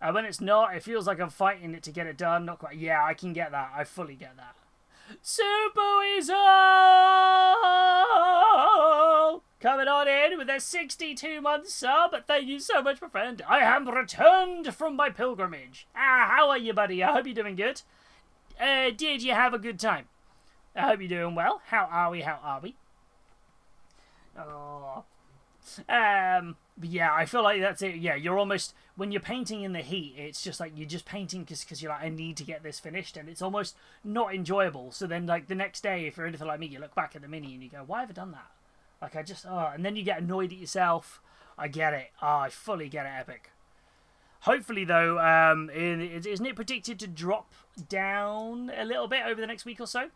When it's not, it feels like I'm fighting it to get it done. Not quite. Yeah, I can get that. I fully get that. Super Weasel! coming on in with a 62-month sub. Thank you so much, my friend. I am returned from my pilgrimage. How are you, buddy? I hope you're doing good. Did you have a good time? I hope you're doing well. How are we? Oh. But yeah, I feel like that's it. Yeah, you're almost, when you're painting in the heat, it's just like you're just painting because you're like, I need to get this finished, and it's almost not enjoyable. So then, like, the next day, if you're anything like me, you look back at the mini and you go, why have I done that? Like, and then you get annoyed at yourself. I get it. I fully get it, Epic. Hopefully, though, isn't it predicted to drop down a little bit over the next week or so?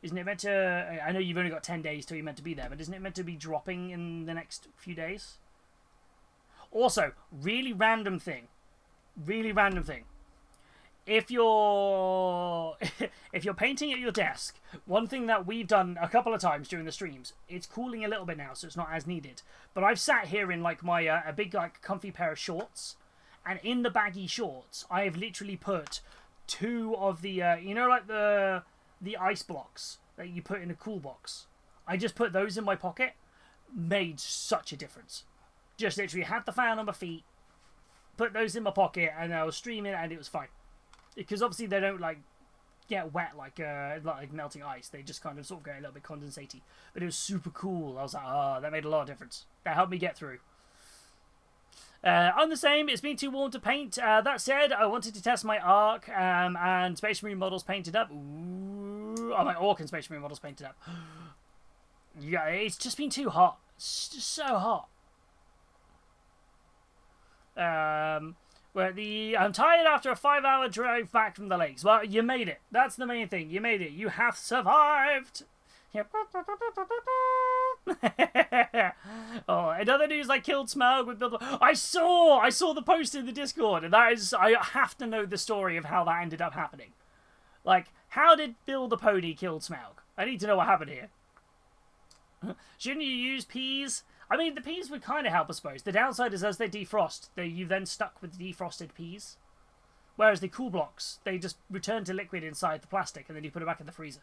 Isn't it meant to... I know you've only got 10 days till you're meant to be there, but isn't it meant to be dropping in the next few days? Also, really random thing. If you're painting at your desk, one thing that we've done a couple of times during the streams, it's cooling a little bit now, so it's not as needed. But I've sat here in like my a big like comfy pair of shorts, and in the baggy shorts, I have literally put 2 of the you know, like the ice blocks that you put in a cool box. I just put those in my pocket. Made such a difference. Just literally had the fan on my feet, put those in my pocket, and I was streaming, and it was fine. Because obviously they don't like get wet like melting ice. They just kind of sort of get a little bit condensatey. But it was super cool. I was like, that made a lot of difference. That helped me get through. I'm the same. It's been too warm to paint. That said, I wanted to test my Ark and Space Marine models painted up. Ooh, my Orc and Space Marine models painted up. Yeah, it's just been too hot. It's just so hot. I'm tired after a 5-hour drive back from the lakes. Well, you made it. That's the main thing. You made it. You have survived. Oh, another news, I killed Smaug with Build. I saw the post in the Discord, and that is, I have to know the story of how that ended up happening. Like, how did Bill the Pony kill Smaug? I need to know what happened here. Shouldn't you use peas? I mean, the peas would kind of help, I suppose. The downside is as they defrost, you then stuck with defrosted peas. Whereas the cool blocks, they just return to liquid inside the plastic, and then you put it back in the freezer.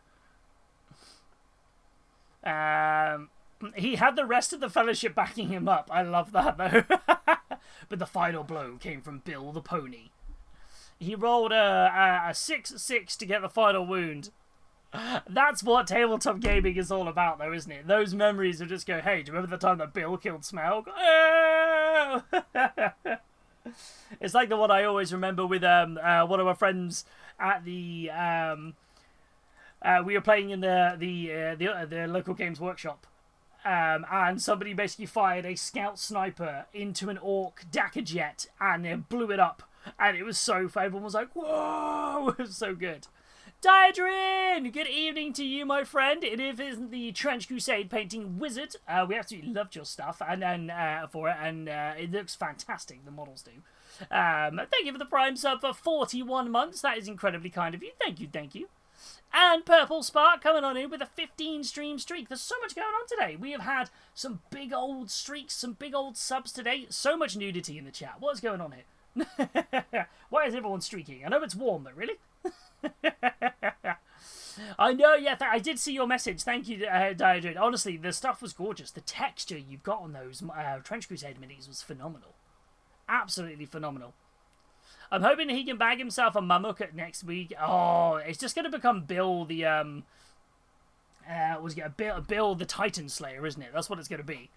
He had the rest of the Fellowship backing him up. I love that, though. But the final blow came from Bill the Pony. He rolled a 6-6 to get the final wound. That's what tabletop gaming is all about, though, isn't it? Those memories of just go, hey, do you remember the time that Bill killed Smaug? Oh! It's like the one I always remember with one of my friends at the... we were playing in the local games workshop, and somebody basically fired a scout sniper into an orc Dakka jet and it blew it up, and it was so fun. Everyone was like, whoa! It was so good. Diadrin! Good evening to you, my friend. It is the Trench Crusade painting wizard. We absolutely loved your stuff and for it, and it looks fantastic, the models do. Thank you for the Prime sub for 41 months. That is incredibly kind of you. Thank you. And Purple Spark coming on in with a 15 stream streak. There's so much going on today. We have had some big old streaks, some big old subs today. So much nudity in the chat. What's going on here? Why is everyone streaking? I know it's warm, but really? I know, yeah, I did see your message. Thank you, Diadrin. Honestly, the stuff was gorgeous. The texture you've got on those Trench Crusade minis was phenomenal. Absolutely phenomenal. I'm hoping he can bag himself a Mammoth next week. Oh, it's just going to become Bill the Bill the Titan Slayer, isn't it? That's what it's going to be.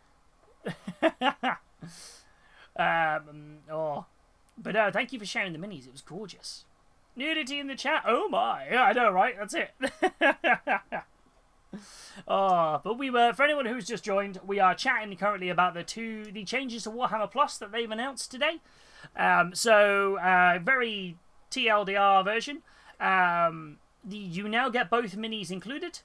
But no, thank you for sharing the minis. It was gorgeous. Nudity in the chat. Oh my. Yeah, I know, right? That's it. But we were, for anyone who's just joined, we are chatting currently about the changes to Warhammer Plus that they've announced today. Very TLDR version. You now get both minis included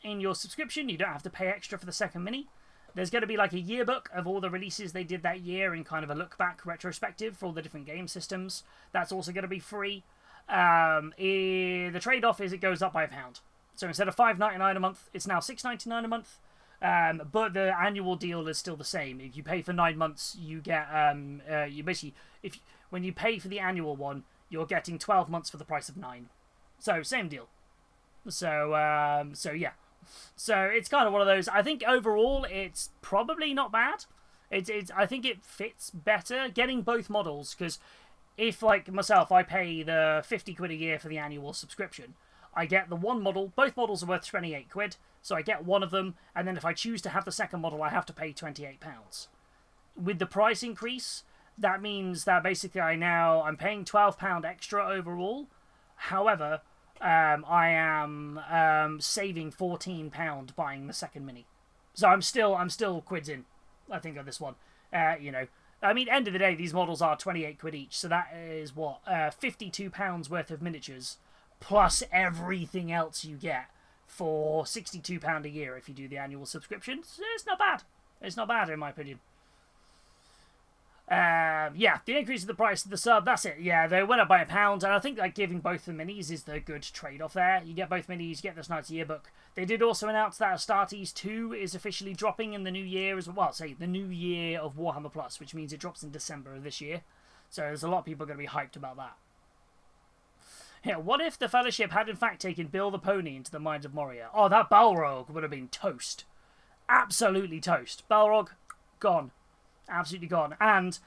in your subscription. You don't have to pay extra for the second mini. There's going to be like a yearbook of all the releases they did that year in kind of a look back retrospective for all the different game systems. That's also going to be free. The trade-off is it goes up by £1. So instead of $5.99 a month, it's now $6.99 a month. But the annual deal is still the same. If you pay for 9 months, you get you basically when you pay for the annual one, you're getting 12 months for the price of 9. So same deal. So yeah, So it's kind of one of those. I think overall it's probably not bad. I think it fits better getting both models, because if, like myself, I pay the 50 quid a year for the annual subscription, I get the one model. Both models are worth 28 quid, so I get one of them, and then if I choose to have the second model, I have to pay £28. With the price increase, that means that basically I'm paying £12 extra overall. However, I am saving £14 buying the second mini, so I'm still quids in, I think, on this one. I mean, end of the day, these models are 28 quid each, so that is what, £52 worth of miniatures plus everything else you get for £62 a year if you do the annual subscription. It's not bad. It's not bad in my opinion. Yeah, the increase of the price of the sub, that's it. Yeah, they went up by £1, and I think like giving both the minis is the good trade-off there. You get both minis, you get this nice yearbook. They did also announce that Astartes 2 is officially dropping in the new year as well. Say, the new year of Warhammer Plus, which means it drops in December of this year. So there's a lot of people going to be hyped about that. Yeah, what if the Fellowship had in fact taken Bill the Pony into the Mines of Moria? Oh, that Balrog would have been toast. Absolutely toast. Balrog, gone. Absolutely gone. And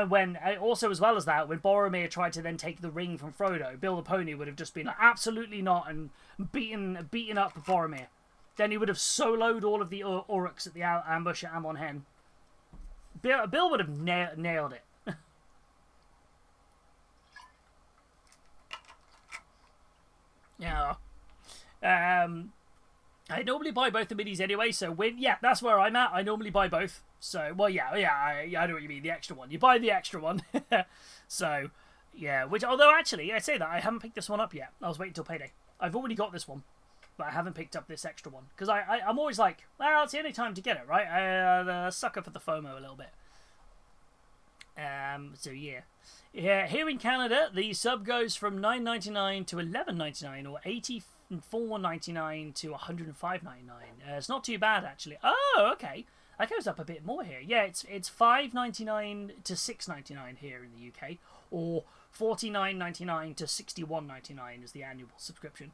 when also, as well as that, when Boromir tried to then take the ring from Frodo, Bill the Pony would have just been like, absolutely not, and beaten up Boromir. Then he would have soloed all of the Uruks at the ambush at Amon Hen. Bill would have nailed it. Yeah. I normally buy both the minis anyway, so that's where I'm at. I normally buy both. So, well, I know what you mean, the extra one. You buy the extra one. So, yeah, although actually, I say that, I haven't picked this one up yet. I was waiting till payday. I've already got this one, but I haven't picked up this extra one. Because I'm always like, well, it's the only time to get it, right? The sucker for the FOMO a little bit. So, yeah. Yeah, here in Canada, the sub goes from $9.99 to $11.99, or $84.99 to $105.99. It's not too bad, actually. Oh, okay. That goes up a bit more here. Yeah, it's $5.99 to $6.99 here in the UK, or $49.99 to $61.99 is the annual subscription.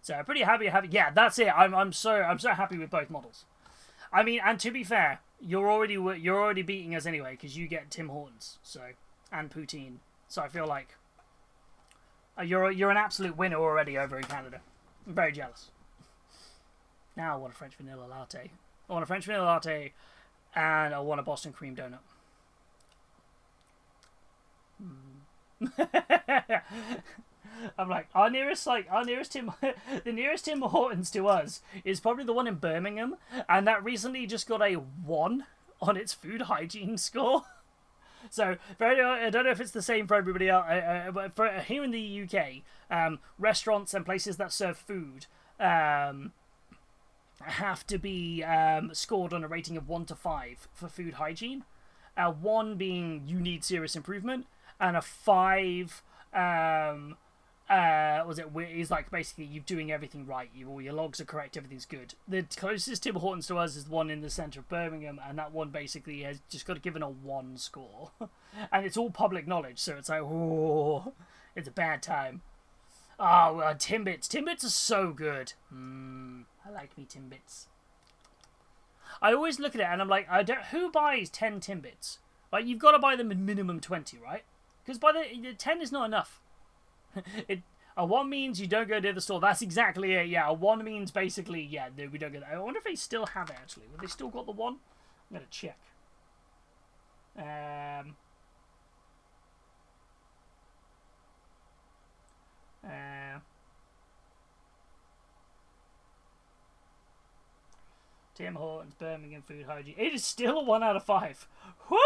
So I'm pretty happy. Yeah, that's it. I'm so happy with both models. I mean, and to be fair, you're already beating us anyway, because you get Tim Hortons, and poutine. So I feel like you're an absolute winner already over in Canada. I'm very jealous. Now I want a French vanilla latte. I want a French vanilla latte, and I want a Boston cream donut. I'm like, the nearest Tim Hortons to us is probably the one in Birmingham, and that recently just got a 1 on its food hygiene score. So, I don't know if it's the same for everybody else, but for here in the UK, restaurants and places that serve food have to be scored on a rating of 1 to 5 for food hygiene. 1 being you need serious improvement, and a 5 is like basically you're doing everything right. All your logs are correct, everything's good. The closest Tim Hortons to us is the one in the centre of Birmingham, and that one basically has just got given a 1 score. And it's all public knowledge, so it's like, oh, it's a bad time. Oh, Timbits. Timbits are so good. I like me Timbits. I always look at it and I'm like, who buys 10 Timbits? Like, you've got to buy them a minimum 20, right? Because the 10 is not enough. A 1 means you don't go to the store. That's exactly it. Yeah, a 1 means basically, we don't go there. I wonder if they still have it, actually. Have they still got the 1? I'm going to check. Tim Hortons, Birmingham food hygiene. It is still a 1 out of 5. Woo!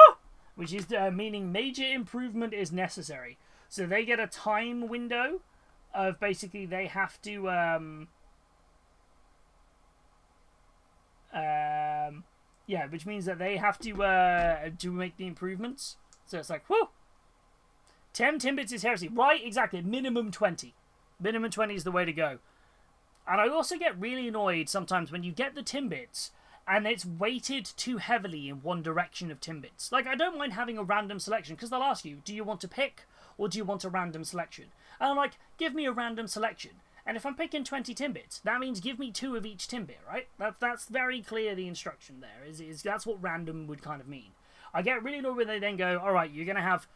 Which is meaning major improvement is necessary. So they get a time window of basically they have to which means that they have to make the improvements. So it's like, whoo! 10 Timbits is heresy. Right, exactly. Minimum 20. Minimum 20 is the way to go. And I also get really annoyed sometimes when you get the Timbits and it's weighted too heavily in one direction of Timbits. Like, I don't mind having a random selection, because they'll ask you, do you want to pick or do you want a random selection? And I'm like, give me a random selection. And if I'm picking 20 Timbits, that means give me 2 of each Timbit, right? That's very clear, the instruction there. That's what random would kind of mean. I get really annoyed when they then go, alright, you're going to have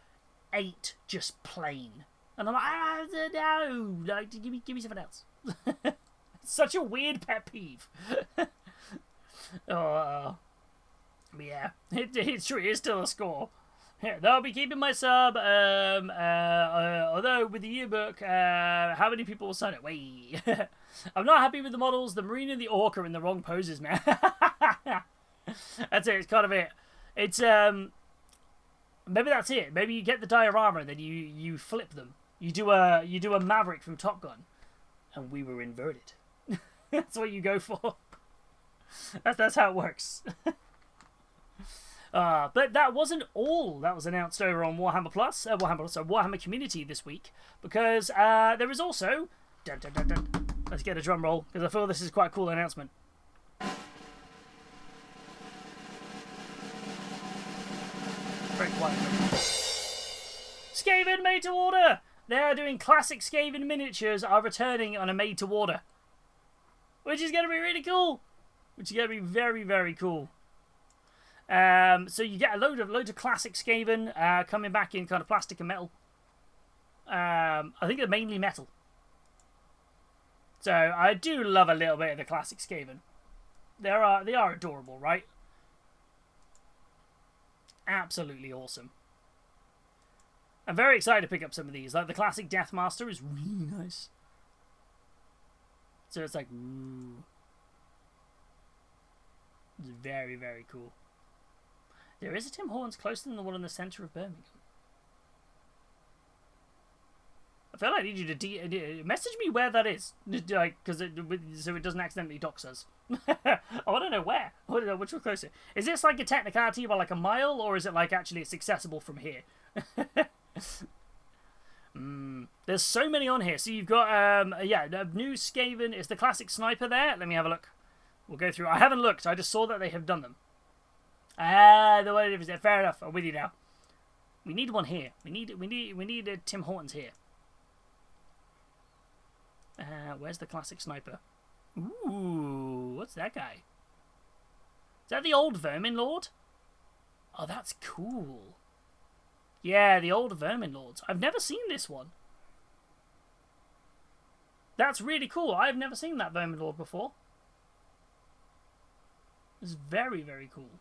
8 just plain. And I'm like, no, like, give me something else. Such a weird pet peeve. Oh, yeah, it's true, it's still a score. Yeah, they'll be keeping my sub, although with the yearbook, how many people will sign it? Wait. I'm not happy with the models. The Marine and the Orc are in the wrong poses, man. That's it, it's kind of it. It's, maybe that's it. Maybe you get the diorama and then you flip them. You do a Maverick from Top Gun. And we were inverted. That's what you go for. That's how it works. But that wasn't all that was announced over on Warhammer Community this week, because there is also... Dun, dun, dun, dun. Let's get a drum roll, because I feel this is quite a cool announcement. Very quiet. Skaven made to order! They are doing classic Skaven miniatures are returning on a made to order. Which is going to be really cool. Which is going to be very, very cool. So you get a load of classic Skaven coming back in kind of plastic and metal. I think they're mainly metal. So I do love a little bit of the classic Skaven. They are adorable, right? Absolutely awesome. I'm very excited to pick up some of these. Like the classic Deathmaster is really nice. So it's like, ooh. It's very, very cool. There is a Tim Hortons closer than the one in the centre of Birmingham. I feel like I need you to message me where that is, like, so it doesn't accidentally dox us. I want to know where. I want to know which one's closer. Is this like a technicality by like a mile, or is it like actually it's accessible from here? There's so many on here. So you've got the new Skaven is the classic sniper there. Let me have a look. We'll go through. I haven't looked. I just saw that they have done them. The way it is. Fair enough. I'm with you now. We need one here. We need a Tim Hortons here. Where's the classic sniper? Ooh, what's that guy? Is that the old Vermin Lord? Oh, that's cool. Yeah, the old Vermin Lords. I've never seen this one. That's really cool. I've never seen that Vermin Lord before. It's very, very cool.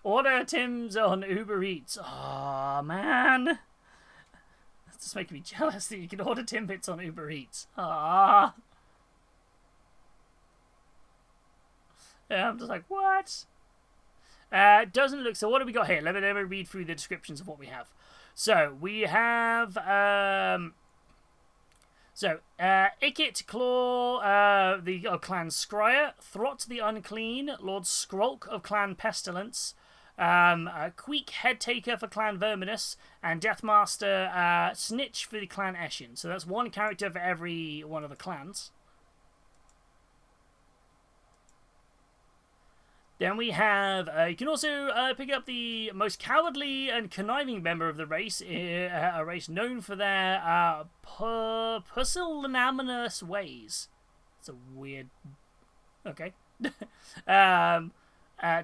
Order Tim's on Uber Eats. Oh, man. That's just making me jealous that you can order Timbits on Uber Eats. Ah. Yeah, I'm just like, what? Doesn't look... So what do we got here? Let me read through the descriptions of what we have. So, we have... Ikit Claw, of Clan Scryer, Throt the Unclean, Lord Skrulk of Clan Pestilence, Queek Headtaker for Clan Verminus, and Deathmaster Snitch for the Clan Eshin. So that's one character for every one of the clans. Then we have, you can also pick up the most cowardly and conniving member of the race, a race known for their pusillanimous ways. It's a weird... Okay.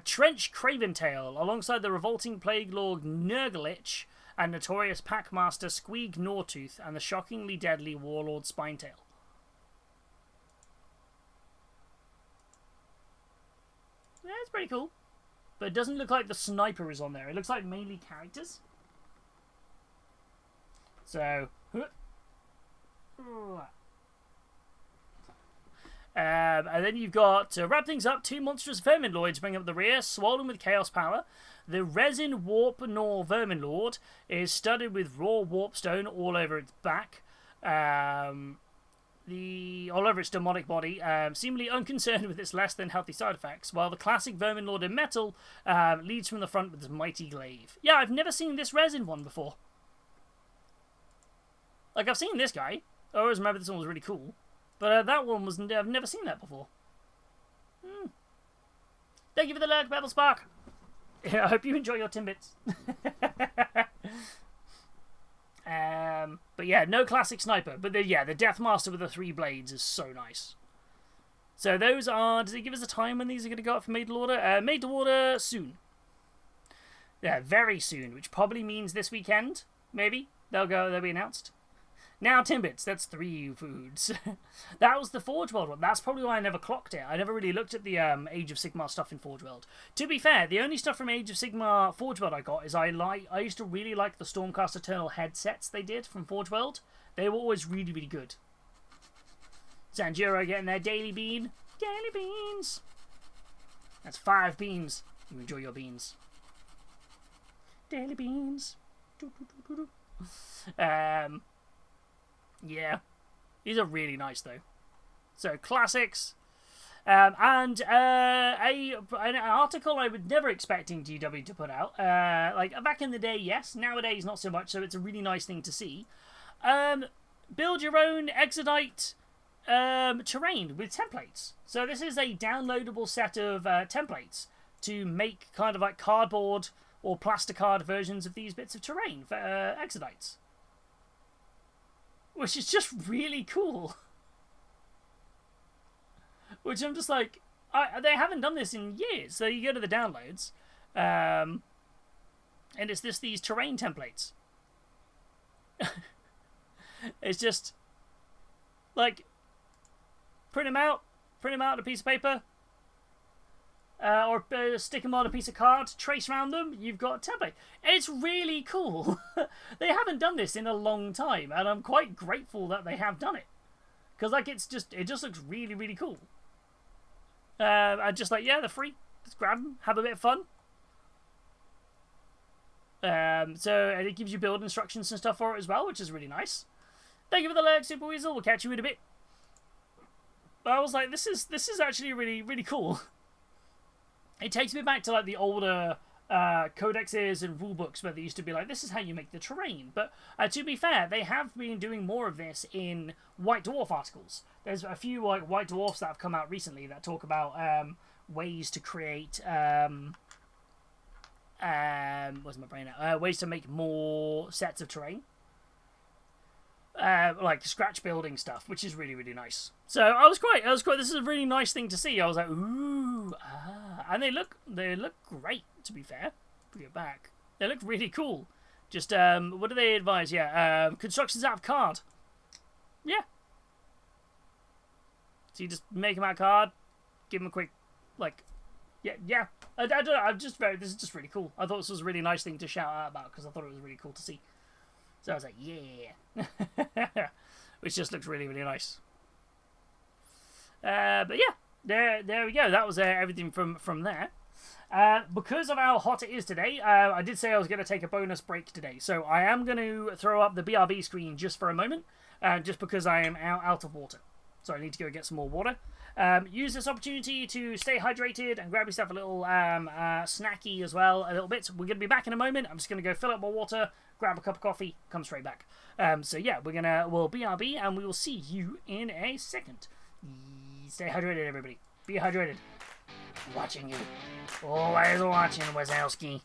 Trench Craventail, alongside the revolting Plague Lord Nurglich and notorious Packmaster Squeeg Gnawtooth and the shockingly deadly Warlord Spinetail. Yeah, it's pretty cool. But it doesn't look like the sniper is on there. It looks like mainly characters. So... and then you've got, to wrap things up, 2 monstrous Vermin Lords bring up the rear, swollen with chaos power. The Resin Warp Nor Vermin Lord is studded with raw warpstone all over its back. All over its demonic body, seemingly unconcerned with its less than healthy side effects, while the classic Vermin Lord in metal leads from the front with his mighty glaive. Yeah, I've never seen this resin one before. Like, I've seen this guy. I always remember this one was really cool. But that one was... I've never seen that before. Thank you for the lurk, Battle Spark. I hope you enjoy your Timbits. But yeah, no classic sniper. But the Deathmaster with the 3 blades is so nice. So those are... Does it give us a time when these are going to go up for made to order? Made to order soon. Yeah, very soon, which probably means this weekend, maybe. They'll be announced. Now, Timbits, that's 3 foods. That was the Forge World one. That's probably why I never clocked it. I never really looked at the Age of Sigmar stuff in Forge World. To be fair, the only stuff from Age of Sigmar Forge World I got is I used to really like the Stormcast Eternal headsets they did from Forge World. They were always really, really good. Zanjiro getting their daily bean. Daily beans. That's 5 beans. You enjoy your beans. Daily beans. Yeah, these are really nice though. So classics, and an article I was never expecting GW to put out. Like back in the day, yes. Nowadays, not so much. So it's a really nice thing to see. Build your own Exodite terrain with templates. So this is a downloadable set of templates to make kind of like cardboard or plasticard versions of these bits of terrain for Exodites. Which is just really cool. Which I'm just like... they haven't done this in years. So you go to the downloads. And it's these terrain templates. It's just... like... print them out on a piece of paper. Or stick them on a piece of card, trace around them, you've got a template. It's really cool. They haven't done this in a long time, and I'm quite grateful that they have done it. Because like it just looks really, really cool. And just like, yeah, they're free. Just grab them, have a bit of fun. And it gives you build instructions and stuff for it as well, which is really nice. Thank you for the lurk, Super Weasel. We'll catch you in a bit. But I was like, this is actually really, really cool. It takes me back to like the older codexes and rulebooks where they used to be like, this is how you make the terrain. But to be fair, they have been doing more of this in White Dwarf articles. There's a few like White Dwarfs that have come out recently that talk about ways to create where's my brain at? Ways to make more sets of terrain. Like scratch building stuff, which is really, really nice. So I was quite. This is a really nice thing to see. I was like, ooh, and they look great. To be fair, bring it back. They look really cool. Just what do they advise? Yeah, constructions out of card. Yeah. So you just make them out of card, give them a quick, like, yeah. I don't know. This is just really cool. I thought this was a really nice thing to shout out about because I thought it was really cool to see. So I was like, yeah. Which just looks really, really nice. But yeah, there we go. That was everything from there. Because of how hot it is today, I did say I was going to take a bonus break today. So I am going to throw up the BRB screen just for a moment, just because I am out of water. So I need to go get some more water. Use this opportunity to stay hydrated and grab yourself a little snacky as well, a little bit. We're going to be back in a moment. I'm just going to go fill up my water, grab a cup of coffee, come straight back. So yeah, we'll BRB and we will see you in a second. Stay hydrated, everybody. Be hydrated. Watching you. Always watching, Wazowski.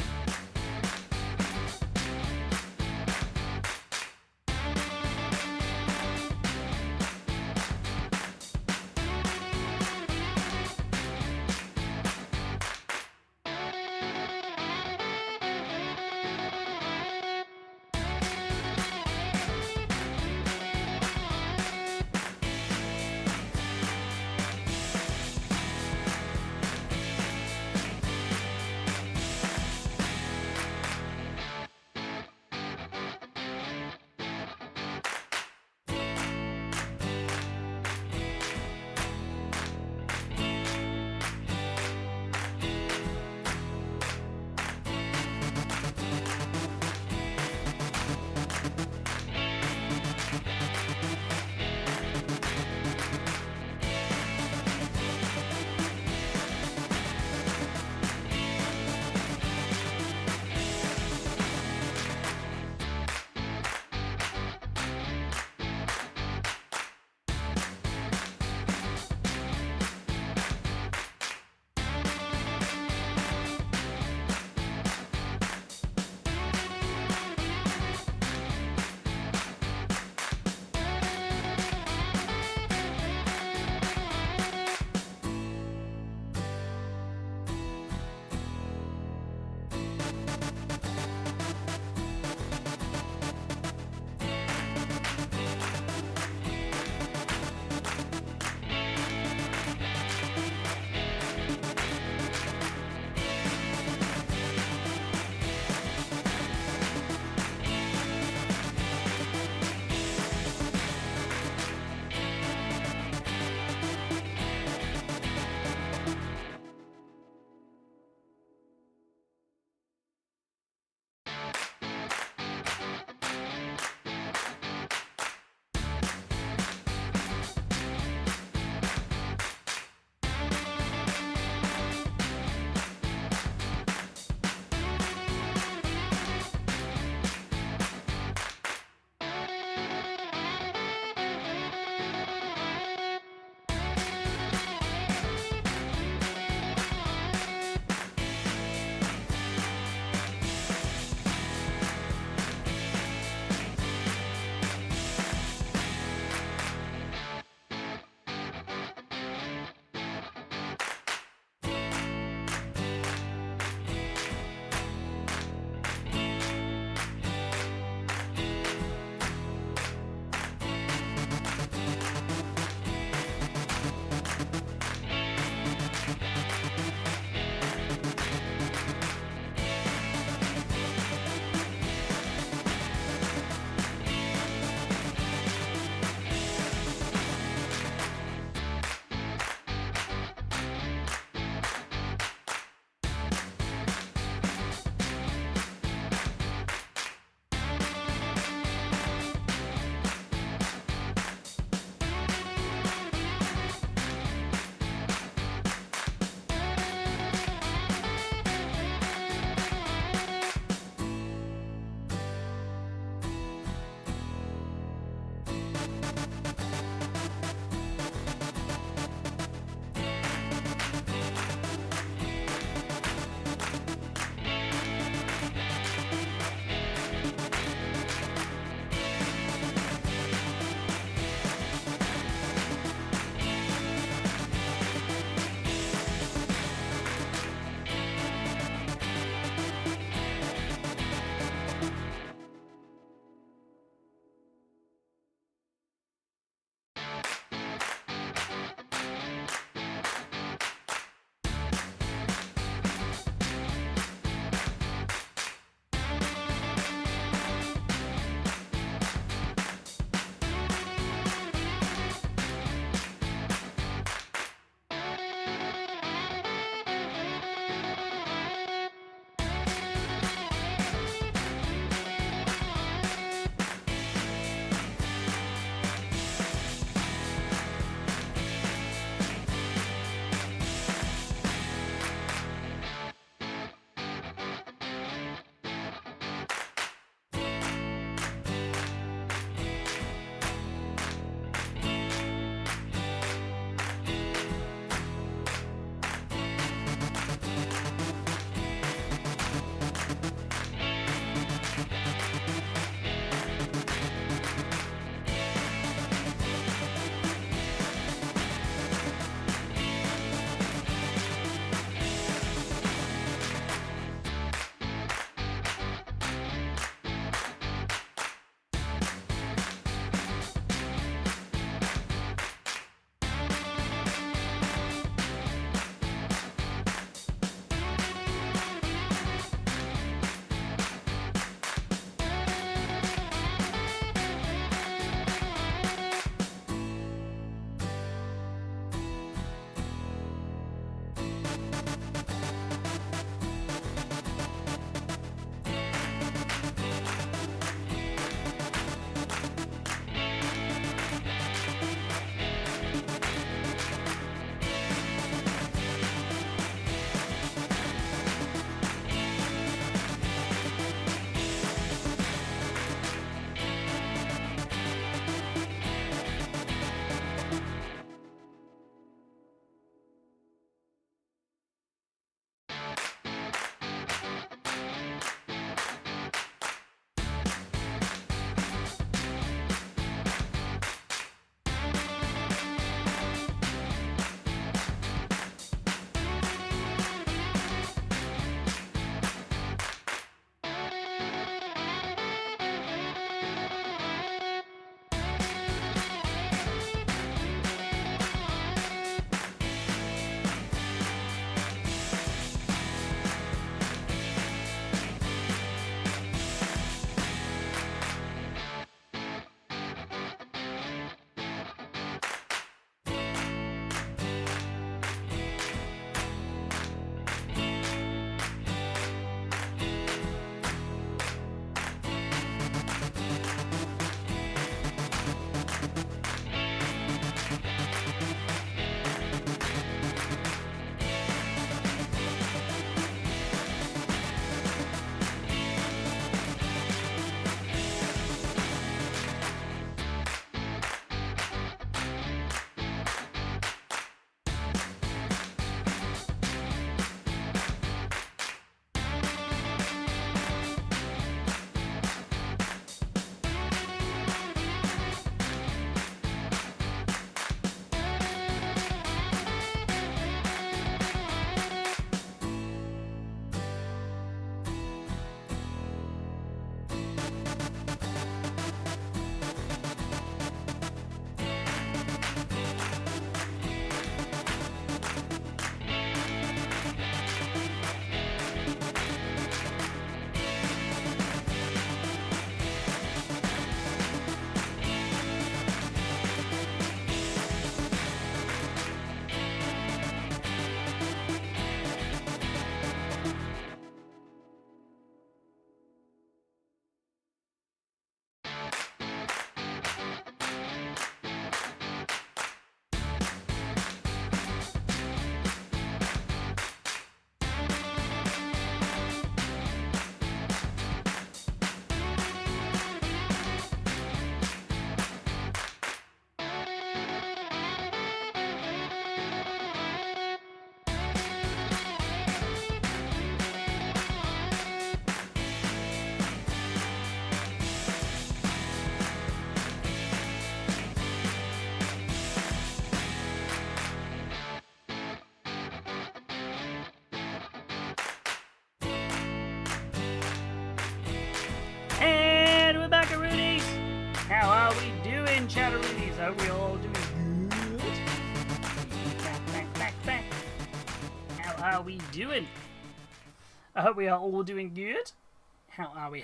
doing, chatteroonies? Hope we all doing good. Back. How are we doing? I hope we are all doing good. How are we?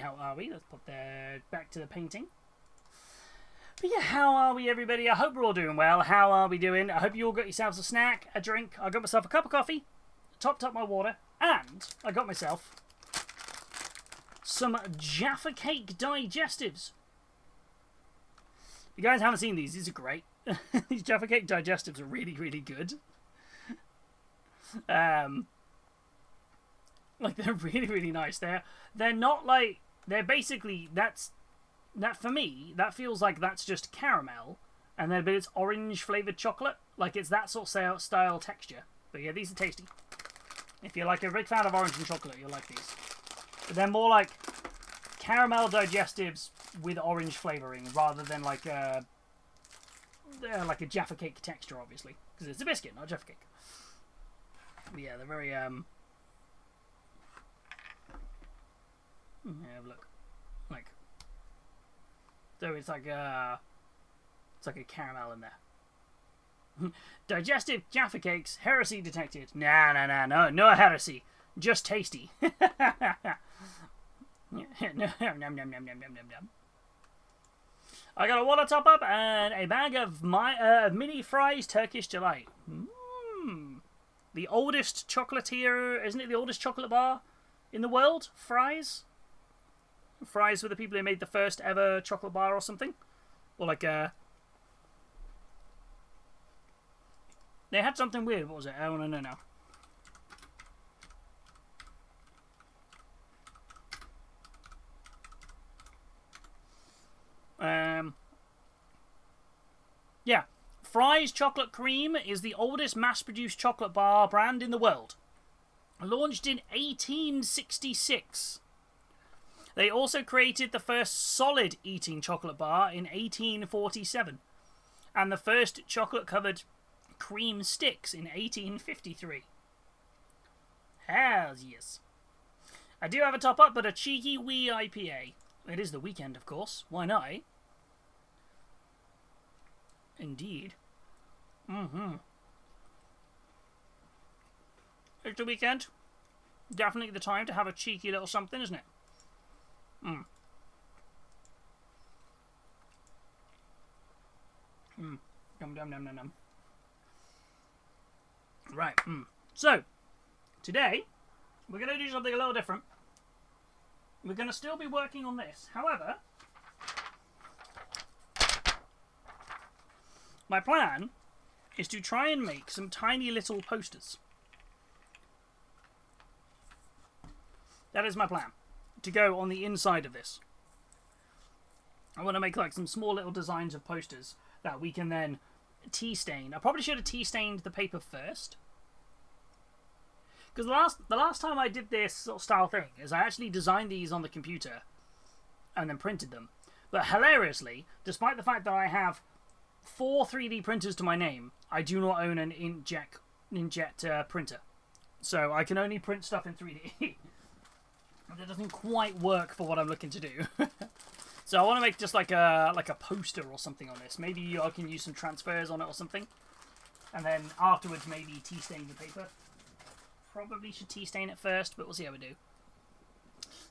Let's put that back to the painting. But yeah, how are we, everybody? I hope we're all doing well. How are we doing? I hope you all got yourselves a snack, a drink. I got myself a cup of coffee, topped up my water, and I got myself some Jaffa Cake digestives. If you guys haven't seen these are great. These Jaffa Cake digestives are really, really good. Like, they're really, really nice. They're not like, they're basically, that for me, that feels like that's just caramel, and then but it's orange flavored chocolate. Like, it's that sort of style texture. But yeah, these are tasty. If you're like a big fan of orange and chocolate, you'll like these. But they're more like caramel digestives with orange flavoring, rather than like a Jaffa Cake texture, obviously, because it's a biscuit, not a Jaffa Cake. But yeah, they're very yeah, look, like, so it's like a caramel in there. Digestive Jaffa Cakes, heresy detected. No heresy, just tasty. Nom. I got a water top up and a bag of my mini fries Turkish delight. The oldest chocolatier, isn't it? The oldest chocolate bar in the world. Fries were the people who made the first ever chocolate bar or something, or like they had something weird. What was it? Oh no. Yeah, Fry's Chocolate Cream is the oldest mass-produced chocolate bar brand in the world. Launched in 1866. They also created the first solid eating chocolate bar in 1847. And the first chocolate-covered cream sticks in 1853. Hells yes. I do have a top-up, but a cheeky wee IPA. It is the weekend, of course. Why not, eh? Indeed. It's the weekend. Definitely the time to have a cheeky little something, isn't it? Yum. Right. So, today, we're going to do something a little different. We're going to still be working on this. However, my plan is to try and make some tiny little posters. That is my plan, to go on the inside of this. I want to make like some small little designs of posters that we can then tea stain. I probably should have tea stained the paper first. Because the last time I did this sort of style thing is I actually designed these on the computer and then printed them. But hilariously, despite the fact that I have 4 3D printers to my name, I do not own an inkjet printer. So I can only print stuff in 3D. That doesn't quite work for what I'm looking to do. So I want to make just like a poster or something on this. Maybe I can use some transfers on it or something. And then afterwards maybe tea stain the paper. Probably should tea stain it first, but we'll see how we do.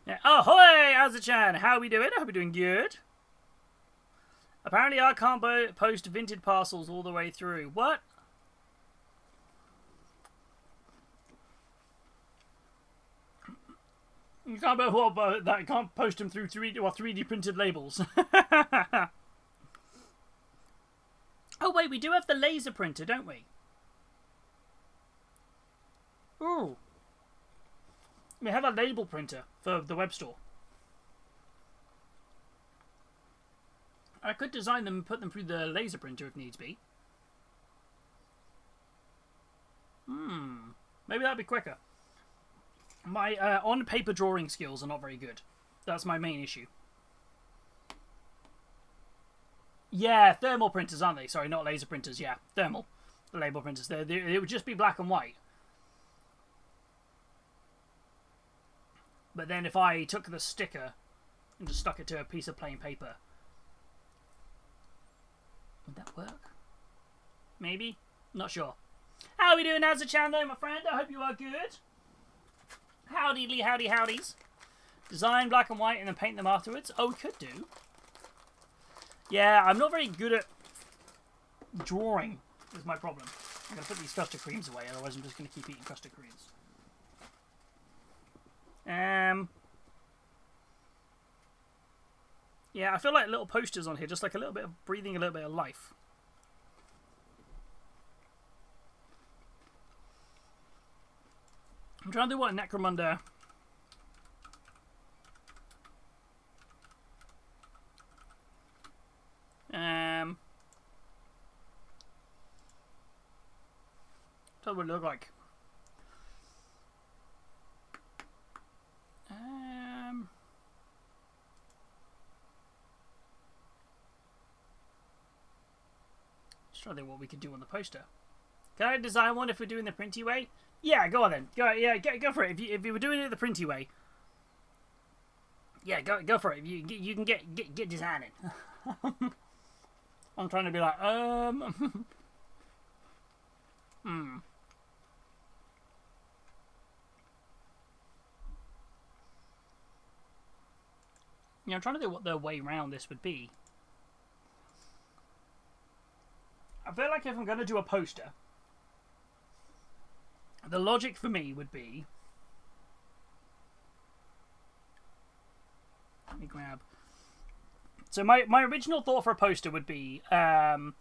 Yeah. Ahoy, Azzachan! How are we doing? I hope we're doing good. Apparently I can't post vinted parcels all the way through. What? You can't that you can't post them through 3D printed labels. Oh wait, we do have the laser printer, don't we? Ooh. We have a label printer for the web store. I could design them and put them through the laser printer if needs be. Maybe that'd be quicker. My on-paper drawing skills are not very good. That's my main issue. Yeah, thermal printers, aren't they? Sorry, not laser printers. Yeah, thermal. The label printers. It would just be black and white. But then if I took the sticker and just stuck it to a piece of plain paper, Would that work? Maybe? Not sure. How are we doing as a channel, my friend? I hope you are good. Howdy, howdy, howdies. Design black and white and then paint them afterwards. Oh, we could do. Yeah, I'm not very good at drawing, is my problem. I'm going to put these custard creams away, otherwise I'm just going to keep eating custard creams. Yeah, I feel like little posters on here, just like a little bit of breathing a little bit of life. I'm trying to do what a Necromunda. What would it look like? Just trying to think what we could do on the poster. Can I design one if we're doing the printy way? Yeah, go on then. Go for it. If you were doing it the printy way, yeah, go for it. You can get designing. I'm trying to be like Yeah, I'm trying to think what the way around this would be. I feel like if I'm going to do a poster, the logic for me would be... Let me grab... So my original thought for a poster would be... because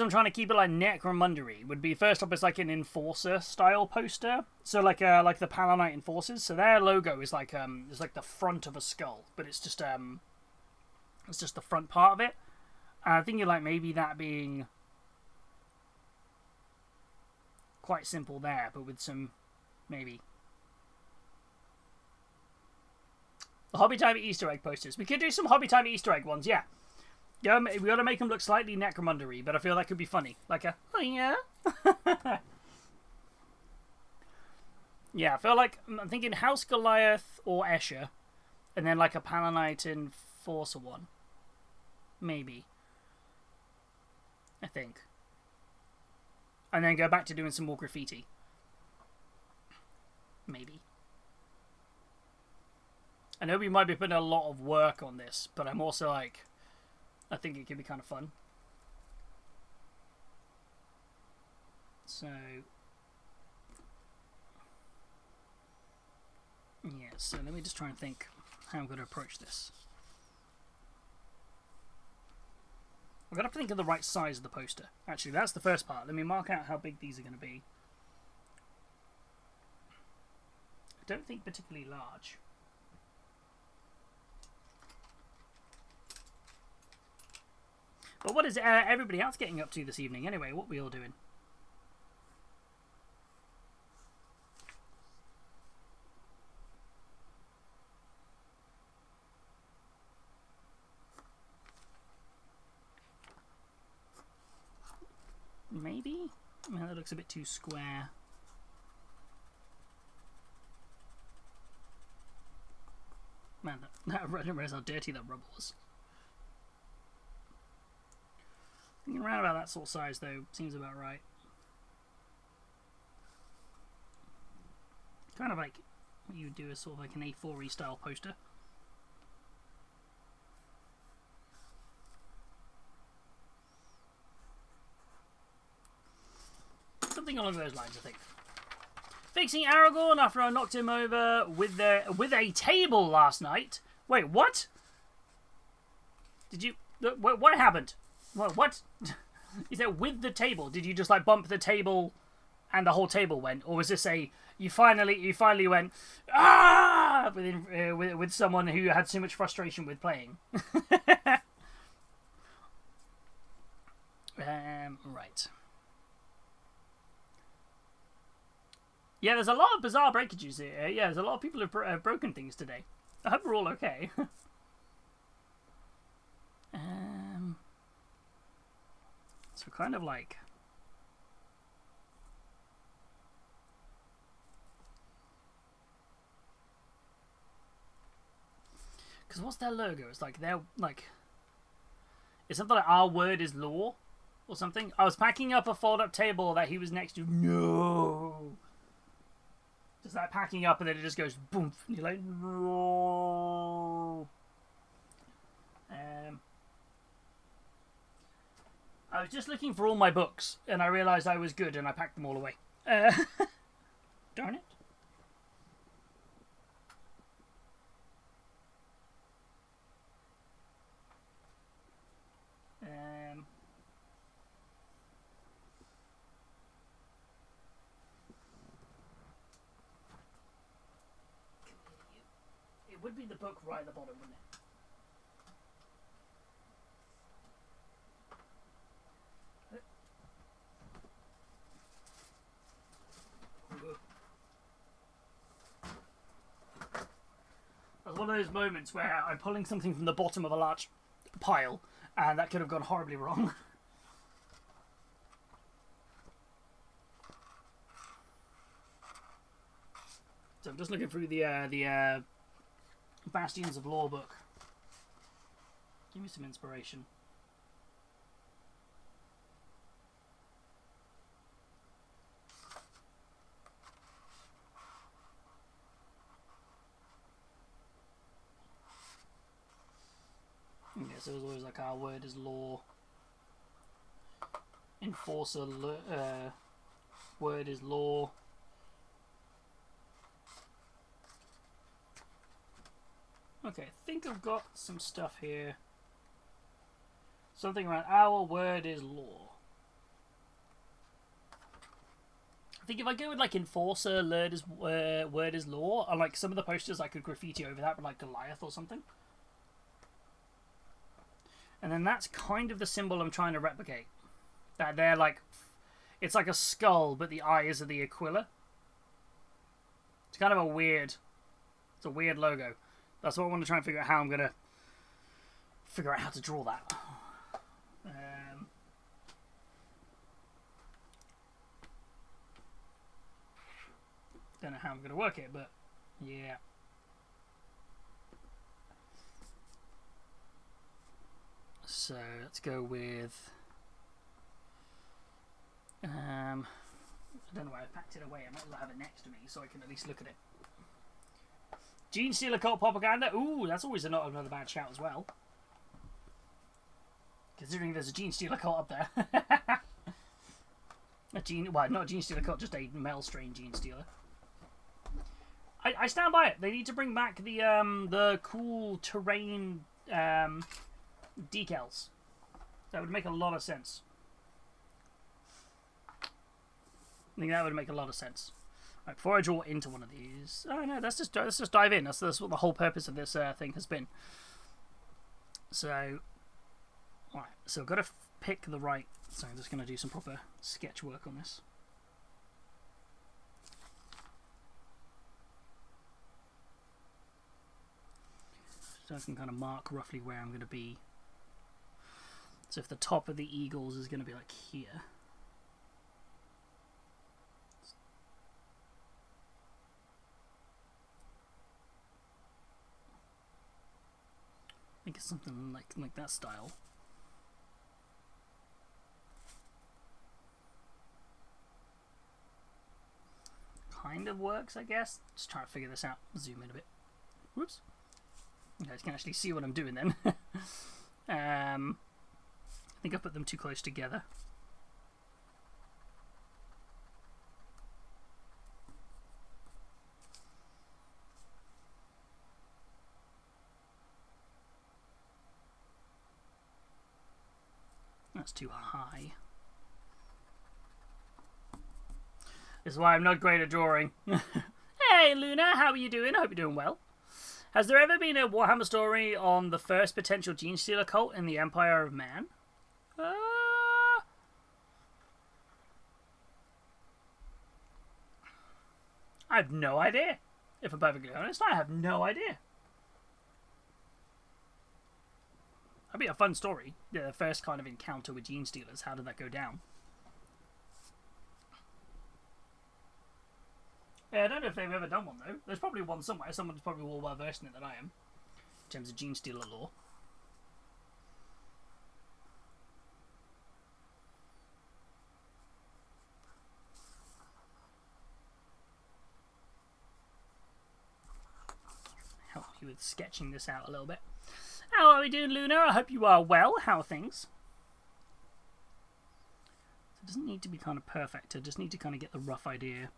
I'm trying to keep it like Necromunda-y, would be first up as like an Enforcer style poster. So like the Palanite Enforcers. So their logo is like the front of a skull, but it's just the front part of it. And I think like maybe that being quite simple there, but with some maybe the Hobby Time Easter egg posters. We could do some Hobby Time Easter egg ones, yeah. Yeah, we gotta make them look slightly Necromunda-y, but I feel that could be funny. Like a, oh yeah. Yeah, I feel like, I'm thinking House Goliath or Escher, and then like a Palanite Enforcer one. Maybe. I think. And then go back to doing some more graffiti. Maybe. I know we might be putting a lot of work on this, but I'm also like... I think it could be kind of fun. So... yeah, so let me just try and think how I'm going to approach this. I've got to think of the right size of the poster. Actually, that's the first part. Let me mark out how big these are going to be. I don't think particularly large. But what is everybody else getting up to this evening anyway? What are we all doing? Maybe? I mean, that looks a bit too square. Man, I didn't realize how dirty that rubber was. Thinking around about that sort of size, though, seems about right. Kind of like what you would do as sort of like an A4-y style poster. Something along those lines, I think. Fixing Aragorn after I knocked him over with a table last night. Wait, what? Did you... What happened? What? Is that with the table? Did you just like bump the table and the whole table went? Or was this a... You finally went... Ah! With someone who had so much frustration with playing. Right. Yeah, there's a lot of bizarre breakages here. Yeah, there's a lot of people who have broken things today. I hope we're all okay. So kind of like... Because what's their logo? It's like they're like... It's something like our word is law or something. I was packing up a fold-up table that he was next to. No. Just like packing up, and then it just goes boom. And you're like, no. I was just looking for all my books, and I realised I was good, and I packed them all away. Darn it. It would be the book right at the bottom, wouldn't it? That's one of those moments where I'm pulling something from the bottom of a large pile, and that could have gone horribly wrong. So I'm just looking through the Bastions of Law book. Give me some inspiration. Yeah, so it was always like our word is law. Enforcer, word is law. Okay, I think I've got some stuff here. Something around our word is law. I think if I go with like enforcer, word is law, and like some of the posters I could graffiti over that with like Goliath or something. And then that's kind of the symbol I'm trying to replicate. That they're like, it's like a skull, but the eyes are the Aquila. It's kind of a weird logo. That's what I want to try and figure out how I'm going to figure out how to draw that. Don't know how I'm going to work it, but yeah. So let's go with. I don't know where I packed it away. I might as well have it next to me so I can at least look at it. Gene Stealer cult propaganda. Ooh, that's always not another bad shout as well. Considering there's a Gene Stealer cult up there. Not a Gene Stealer cult, just a male strain Gene Stealer. I stand by it. They need to bring back the cool terrain decals. That would make a lot of sense. I think that would make a lot of sense. Right, before I draw into one of these, oh no, let's just dive in. That's what the whole purpose of this thing has been. So, right, so I've got to pick the right. So I'm just going to do some proper sketch work on this. So I can kind of mark roughly where I'm going to be. So if the top of the eagles is going to be like here. I think it's something like that style. Kind of works, I guess. Just trying to figure this out. Zoom in a bit. Whoops. You guys can actually see what I'm doing then. I think I put them too close together. That's too high. This is why I'm not great at drawing. Hey Luna, how are you doing? I hope you're doing well. Has there ever been a Warhammer story on the first potential Gene Stealer cult in the Empire of Man? I have no idea. If I'm perfectly honest, I have no idea. That'd be a fun story. Yeah, the first kind of encounter with Gene Stealers. How did that go down? Yeah, I don't know if they've ever done one though. There's probably one somewhere. Someone's probably more well versed in it than I am, in terms of Gene Stealer lore. you with sketching this out a little bit. How are we doing, Luna? I hope you are well. How are things? It doesn't need to be kind of perfect. I just need to kind of get the rough idea.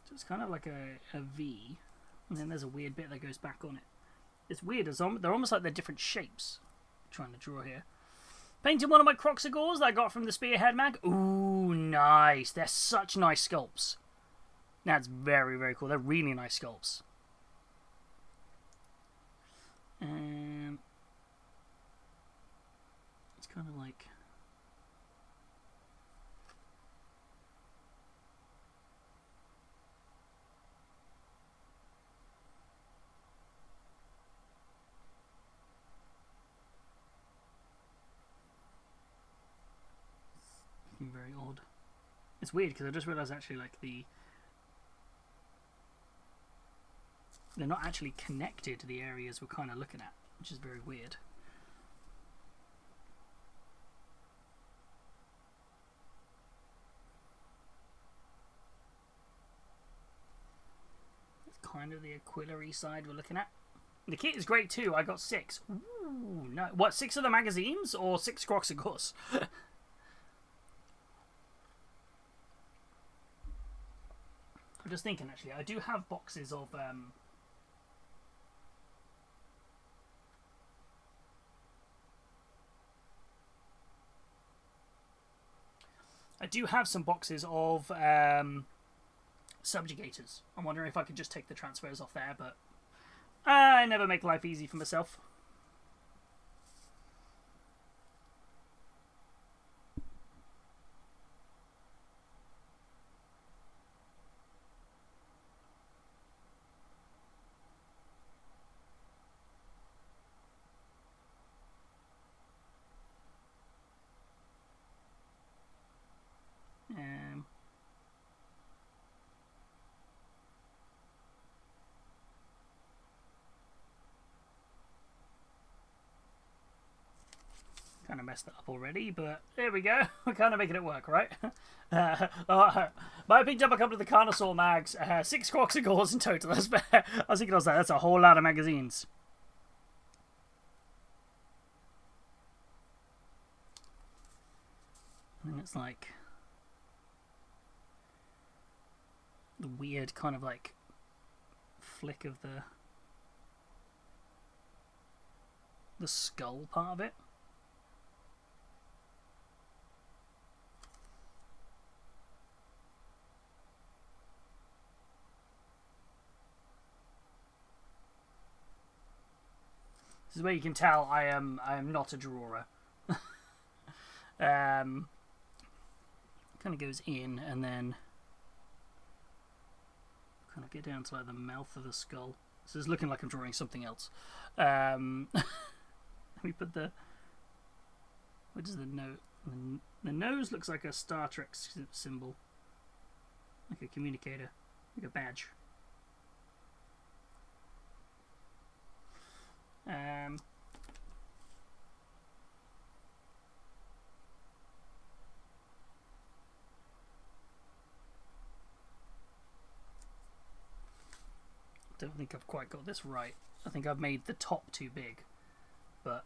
So it's kind of like a V, and then there's a weird bit that goes back on it. It's weird. They're almost like they're different shapes. I'm trying to draw here. Painted one of my Croxagores that I got from the Spearhead mag. Ooh, nice. They're such nice sculpts. That's very, very cool. They're really nice sculpts. It's kind of like... very odd. It's weird because I just realised actually like they're not actually connected to the areas we're kind of looking at, which is very weird. It's kind of the Aquilary side we're looking at. The kit is great too. I got 6. Ooh, no. What, 6 of the magazines or 6 Croxagores? I'm just thinking, actually, I do have boxes of I do have some boxes of subjugators. I'm wondering if I could just take the transfers off there, but I never make life easy for myself. Kind of messed that up already, but there we go. We're kind of making it work, right? But I picked up a couple of the Carnosaur mags. 6 Croxagores in total. That's I was thinking, that's a whole lot of magazines. And it's like the weird kind of like flick of the skull part of it. This is where you can tell I am not a drawer. Kind of goes in and then kind of get down to like the mouth of the skull. This is looking like I'm drawing something else. Let me put the... What is the nose? The nose looks like a Star Trek symbol. Like a communicator. Like a badge. Don't think I've quite got this right. I think I've made the top too big, but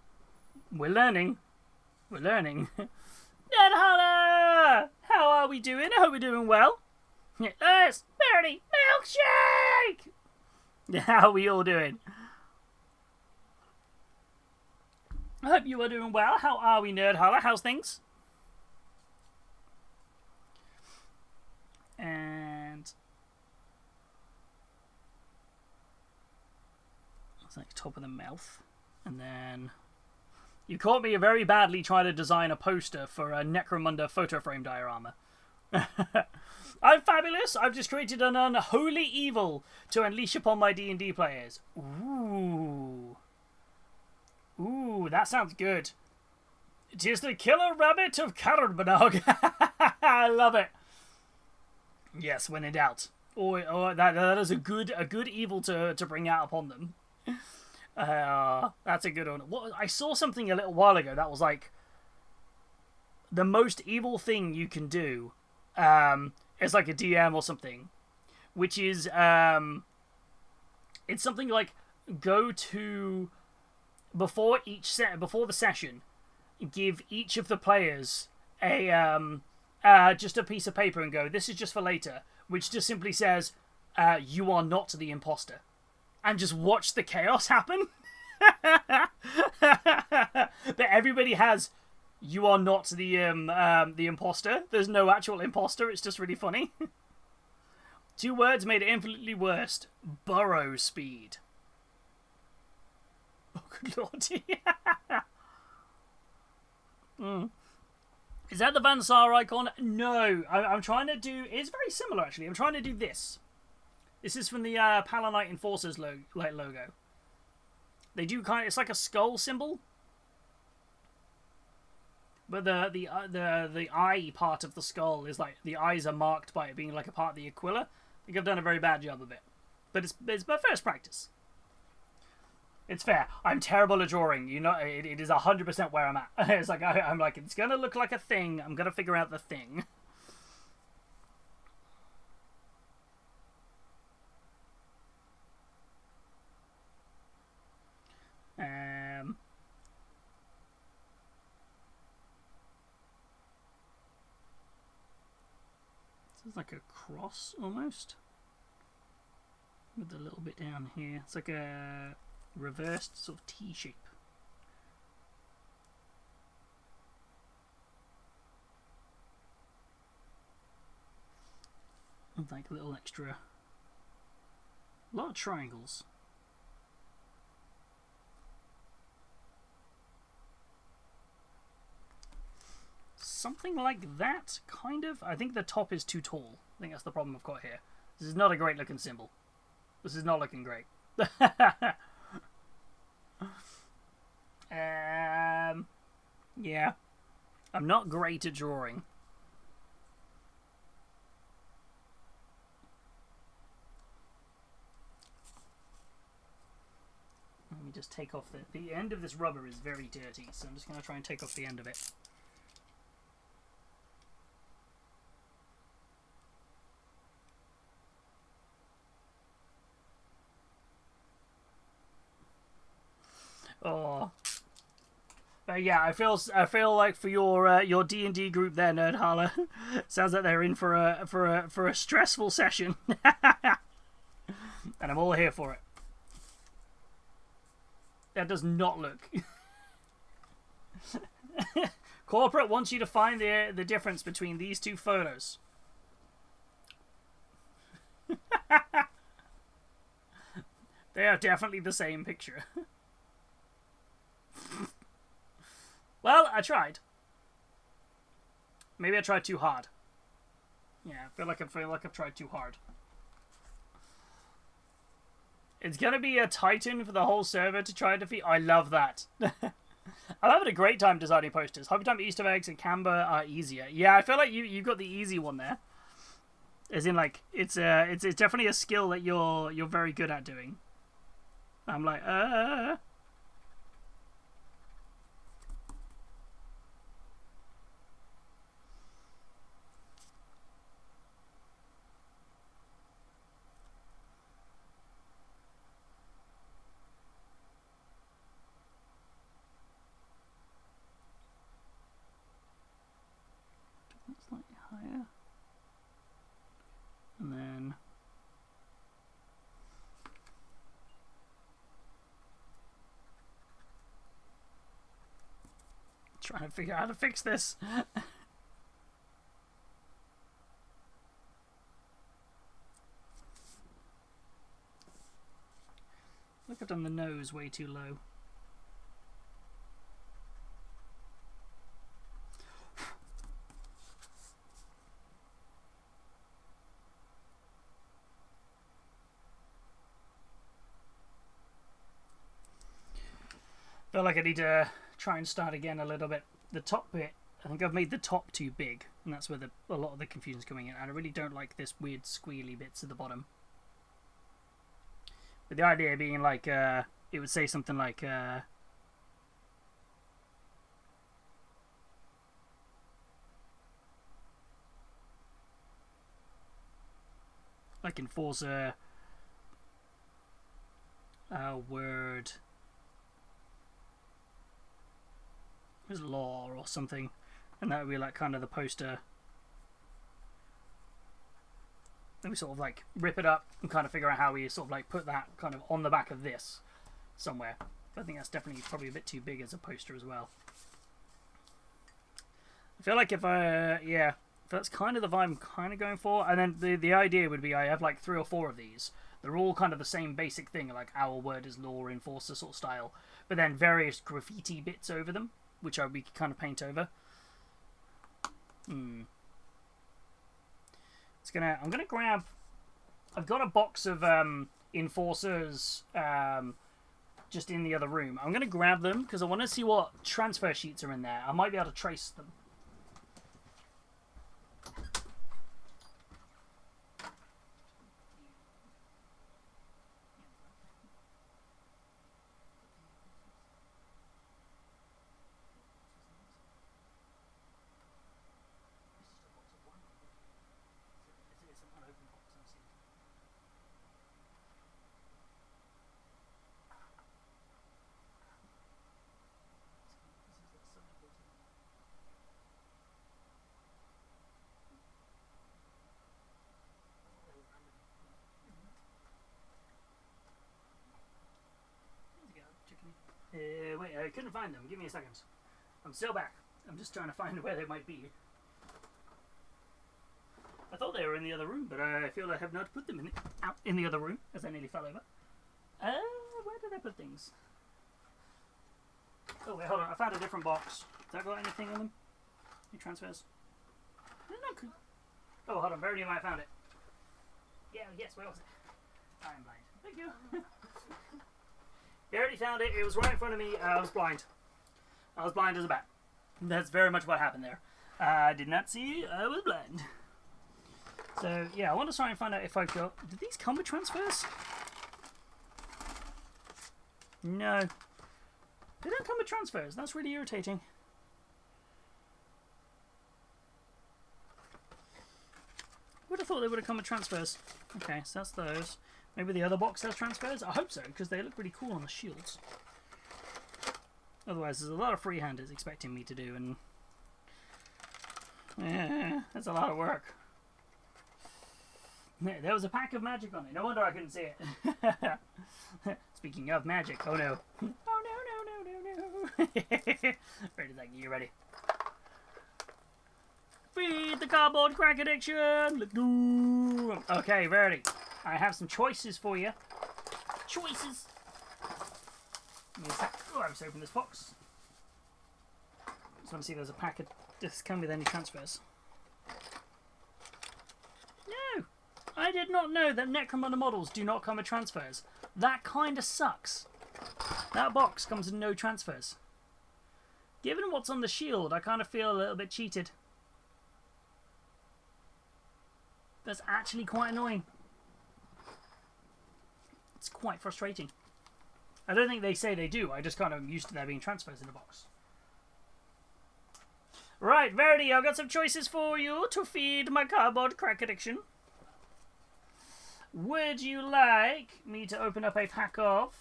we're learning. We're learning. Nerdholler! How are we doing? I hope we're doing well. Yes, Birdie Milkshake! How are we all doing? I hope you are doing well. How are we, Nerdholler? How's things? And it's like top of the mouth. And then you caught me very badly trying to design a poster for a Necromunda photo frame diorama. I'm fabulous. I've just created an unholy evil to unleash upon my D&D players. Ooh. Ooh, that sounds good. It is the killer rabbit of Carbanog. I love it. Yes, when in doubt. Oh, that is a good evil to bring out upon them. That's a good one. I saw something a little while ago that was like the most evil thing you can do as like a DM or something, which is it's something like go to before the session, give each of the players a just a piece of paper and go, this is just for later, which just simply says, you are not the imposter, and just watch the chaos happen. But everybody has, you are not the imposter. There's no actual imposter. It's just really funny. 2 words made it infinitely worse. Burrow speed. Oh, good lord. Is that the Van Sar icon? No. I'm trying to do... It's very similar, actually. I'm trying to do this. This is from the Palanite Enforcers logo. They do kind of... It's like a skull symbol. But the eye part of the skull is like... The eyes are marked by it being like a part of the Aquila. I think I've done a very bad job of it. But it's my first practice. It's fair. I'm terrible at drawing. You know, it is 100% where I'm at. It's like, I'm like, it's going to look like a thing. I'm going to figure out the thing. This is like a cross, almost. With a little bit down here. It's like a reversed sort of T-shape. With like a little extra... A lot of triangles. Something like that, kind of. I think the top is too tall. I think that's the problem I've got here. This is not a great looking symbol. This is not looking great. Yeah. I'm not great at drawing. Let me just take off the end of this rubber is very dirty, so I'm just going to try and take off the end of it. Oh, but yeah, I feel like for your D&D group there, Nerd Harler, sounds like they're in for a stressful session, and I'm all here for it. That does not look. Corporate wants you to find the difference between these 2 photos. They are definitely the same picture. Well, I tried. Maybe I tried too hard. Yeah, I feel like I've tried too hard. It's gonna be a titan for the whole server to try and defeat. I love that. I'm having a great time designing posters. Hobby Time Easter eggs and Canva are easier. Yeah, I feel like you got the easy one there. As in, like, it's definitely a skill that you're very good at doing. I'm like, slightly higher. And then trying to figure out how to fix this. Look, I've done the nose way too low. Feel like I need to try and start again a little bit. The top bit, I think I've made the top too big, and that's where a lot of the confusion's coming in. And I really don't like this weird squealy bits at the bottom. But the idea being like, it would say something like, like Enforcer word. There's law or something, and that would be like kind of the poster. Then we sort of like rip it up and kind of figure out how we sort of like put that kind of on the back of this somewhere. But I think that's definitely probably a bit too big as a poster as well. I feel like if that's kind of the vibe I'm kind of going for. And then the idea would be I have like 3 or 4 of these. They're all kind of the same basic thing, like our word is law, Enforcer sort of style, but then various graffiti bits over them, which we could kind of paint over. I'm gonna grab. I've got a box of Enforcers just in the other room. I'm gonna grab them because I want to see what transfer sheets are in there. I might be able to trace them. Wait, I couldn't find them. Give me a second. I'm still back. I'm just trying to find where they might be. I thought they were in the other room, but I feel I have not put them out in the other room, as I nearly fell over. Where did I put things? Oh, wait, hold on. I found a different box. Has that got anything in them? Any transfers? No. Oh, hold on. Verity might have found it. Yeah, yes, where was it? I am blind. Thank you. You already found it. It was right in front of me. I was blind. I was blind as a bat. That's very much what happened there. I did not see. I was blind. So, yeah, I want to try and find out if I've got... Did these come with transfers? No. They don't come with transfers. That's really irritating. I would have thought they would have come with transfers. Okay, so that's those. Maybe the other box has transfers? I hope so, because they look really cool on the shields. Otherwise, there's a lot of freehanders expecting me to do, and... yeah, that's a lot of work. There was a pack of magic on it. No wonder I couldn't see it. Speaking of magic, oh no. Oh no. Ready, like, you ready? Feed the cardboard crack addiction! Let's go! Okay, ready. I have some choices for you. Choices! Give me a sec. Oh, I just opened this box. Just want to see if there's a pack of... Does this come with any transfers? No! I did not know that Necromunda models do not come with transfers. That kind of sucks. That box comes with no transfers. Given what's on the shield, I kind of feel a little bit cheated. That's actually quite annoying. It's quite frustrating. I don't think they say they do. I just kind of used to there being transfers in the box. Right, Verity, I've got some choices for you to feed my cardboard crack addiction. Would you like me to open up a pack of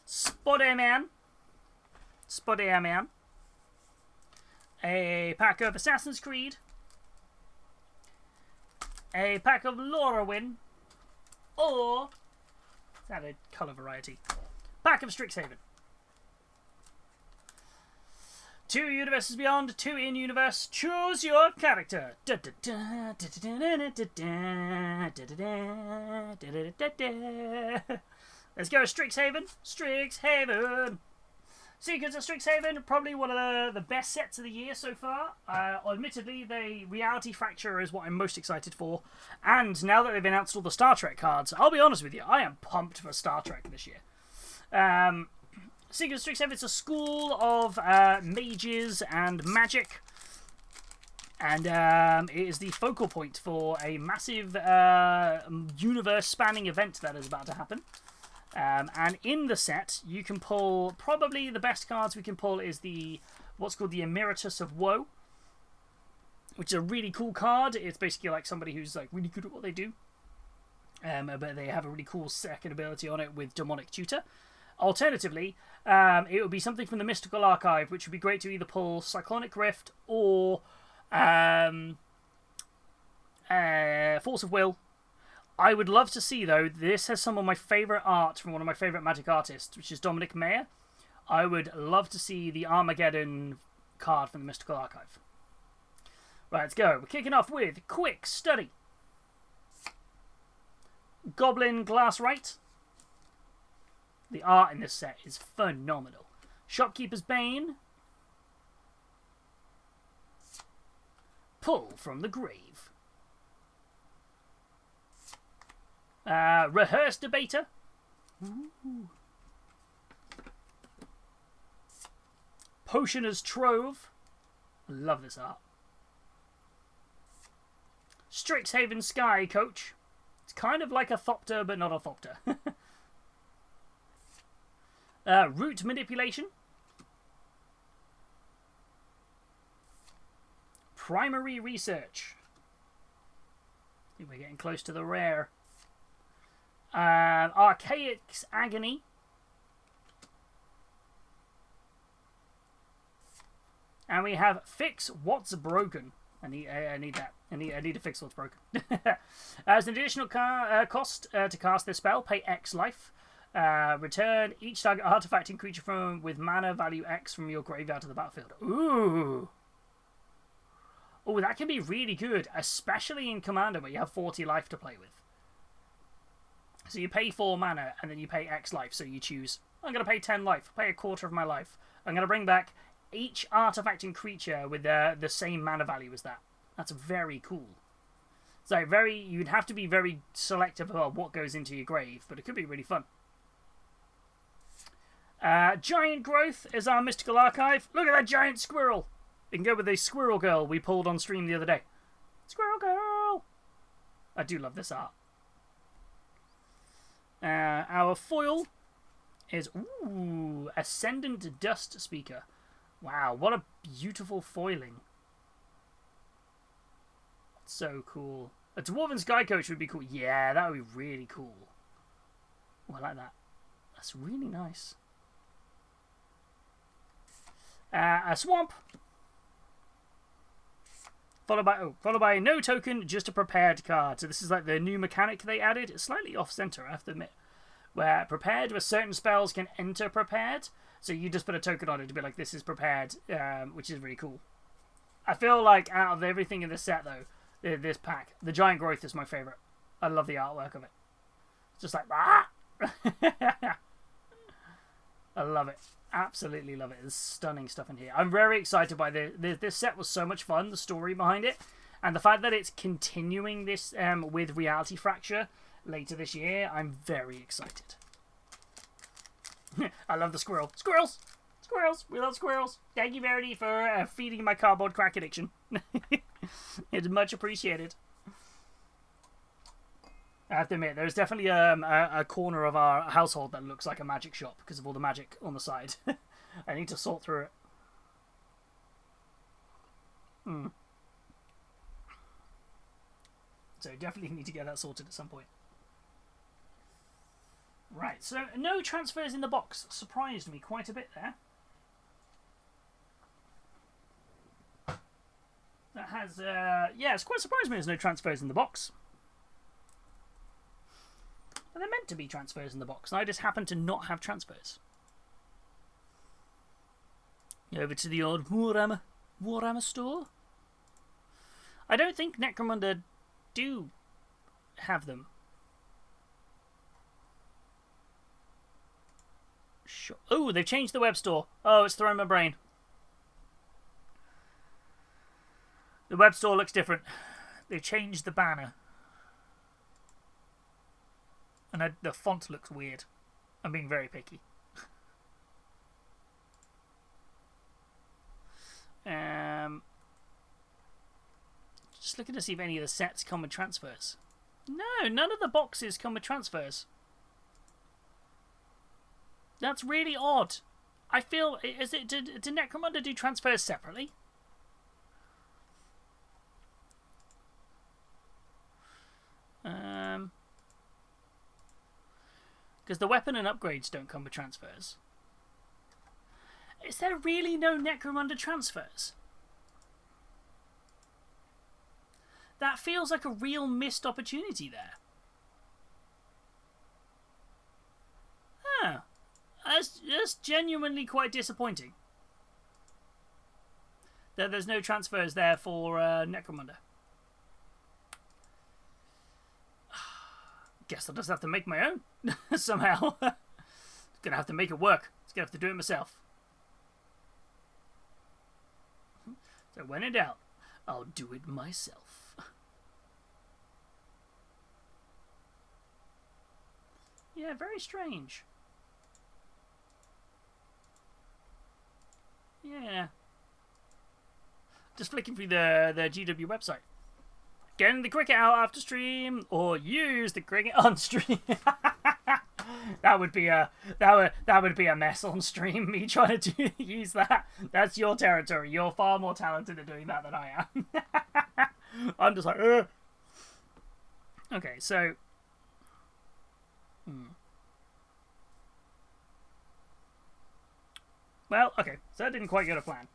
Spider-Man, a pack of Assassin's Creed, a pack of Lorwyn, or is that a colour variety? Pack of Strixhaven. 2 universes beyond, 2 in universe. Choose your character. Let's go Strixhaven. Strixhaven. Secrets of Strixhaven, probably one of the best sets of the year so far. Admittedly, the Reality Fracture is what I'm most excited for. And now that they've announced all the Star Trek cards, I'll be honest with you, I am pumped for Star Trek this year. Secrets of Strixhaven, it's a school of mages and magic. And it is the focal point for a massive universe-spanning event that is about to happen. And in the set, you can pull, probably the best cards we can pull is what's called the Emeritus of Woe, which is a really cool card. It's basically like somebody who's like really good at what they do, but they have a really cool second ability on it with Demonic Tutor. Alternatively, it would be something from the Mystical Archive, which would be great to either pull Cyclonic Rift or Force of Will. I would love to see, though, this has some of my favourite art from one of my favourite Magic artists, which is Dominic Mayer. I would love to see the Armageddon card from the Mystical Archive. Right, let's go. We're kicking off with Quick Study. Goblin Glasswright. The art in this set is phenomenal. Shopkeeper's Bane. Pull from the Grave. Rehearse Debater. Ooh. Potioner's Trove. Love this art. Strixhaven Sky Coach. It's kind of like a Thopter, but not a Thopter. Route Manipulation. Primary Research. I think we're getting close to the rare. Archaic's Agony. And we have Fix What's Broken. I need that. I need to fix what's broken. As an additional cost to cast this spell, pay X life. Return each target artifact and creature with mana value X from your graveyard to the battlefield. Ooh. Oh, that can be really good, especially in Commander where you have 40 life to play with. So you pay 4 mana and then you pay X life. So you choose, I'm going to pay 10 life, pay a quarter of my life. I'm going to bring back each artifact and creature with the same mana value as that. That's very cool. So you'd have to be very selective about what goes into your grave, but it could be really fun. Giant Growth is our Mystical Archive. Look at that giant squirrel. You can go with the Squirrel Girl we pulled on stream the other day. Squirrel Girl. I do love this art. Our foil is Ascendant Dust Speaker. Wow, what a beautiful foiling. So cool. A Dwarven Sky Coach would be cool. Yeah, that would be really cool. Oh, I like that. That's really nice. A Swamp. Followed by no token, just a prepared card. So this is like the new mechanic they added. It's slightly off-center, I have to admit. Where prepared, where certain spells can enter prepared. So you just put a token on it to be like, this is prepared, which is really cool. I feel like out of everything in this set, though, this pack, the Giant Growth is my favourite. I love the artwork of it. It's just like, ah! I love it. Absolutely love it. There's stunning stuff in here. I'm very excited by this set. Was so much fun, the story behind it. And the fact that it's continuing this with Reality Fracture later this year, I'm very excited. I love the squirrel. Squirrels! Squirrels! We love squirrels. Thank you, Verity, for feeding my cardboard crack addiction. It's much appreciated. I have to admit, there's definitely a corner of our household that looks like a magic shop because of all the magic on the side. I need to sort through it. So definitely need to get that sorted at some point. Right, so no transfers in the box. Surprised me quite a bit there. That has, yeah, it's quite surprised me there's no transfers in the box. But they're meant to be transfers in the box, and I just happen to not have transfers. Over to the old Warhammer store. I don't think Necromunda do have them. Sure. Oh, they've changed the web store. Oh, it's throwing my brain. The web store looks different. They've changed the banner. And the font looks weird. I'm being very picky. Just looking to see if any of the sets come with transfers. No, none of the boxes come with transfers. That's really odd. I feel... Did Necromunda do transfers separately? Because the weapon and upgrades don't come with transfers. Is there really no Necromunda transfers? That feels like a real missed opportunity there. Oh, that's genuinely quite disappointing. That there's no transfers there for Necromunda. Guess I'll just have to make my own somehow. Gonna have to make it work. Just gonna have to do it myself. So when in doubt, I'll do it myself. Yeah, very strange. Yeah. Just flicking through the GW website. Getting the cricket out after stream, or use the cricket on stream. That would be a mess on stream. Me trying to use that. That's your territory. You're far more talented at doing that than I am. I'm just like, ugh. Okay, so. Well, okay, so that didn't quite go to plan.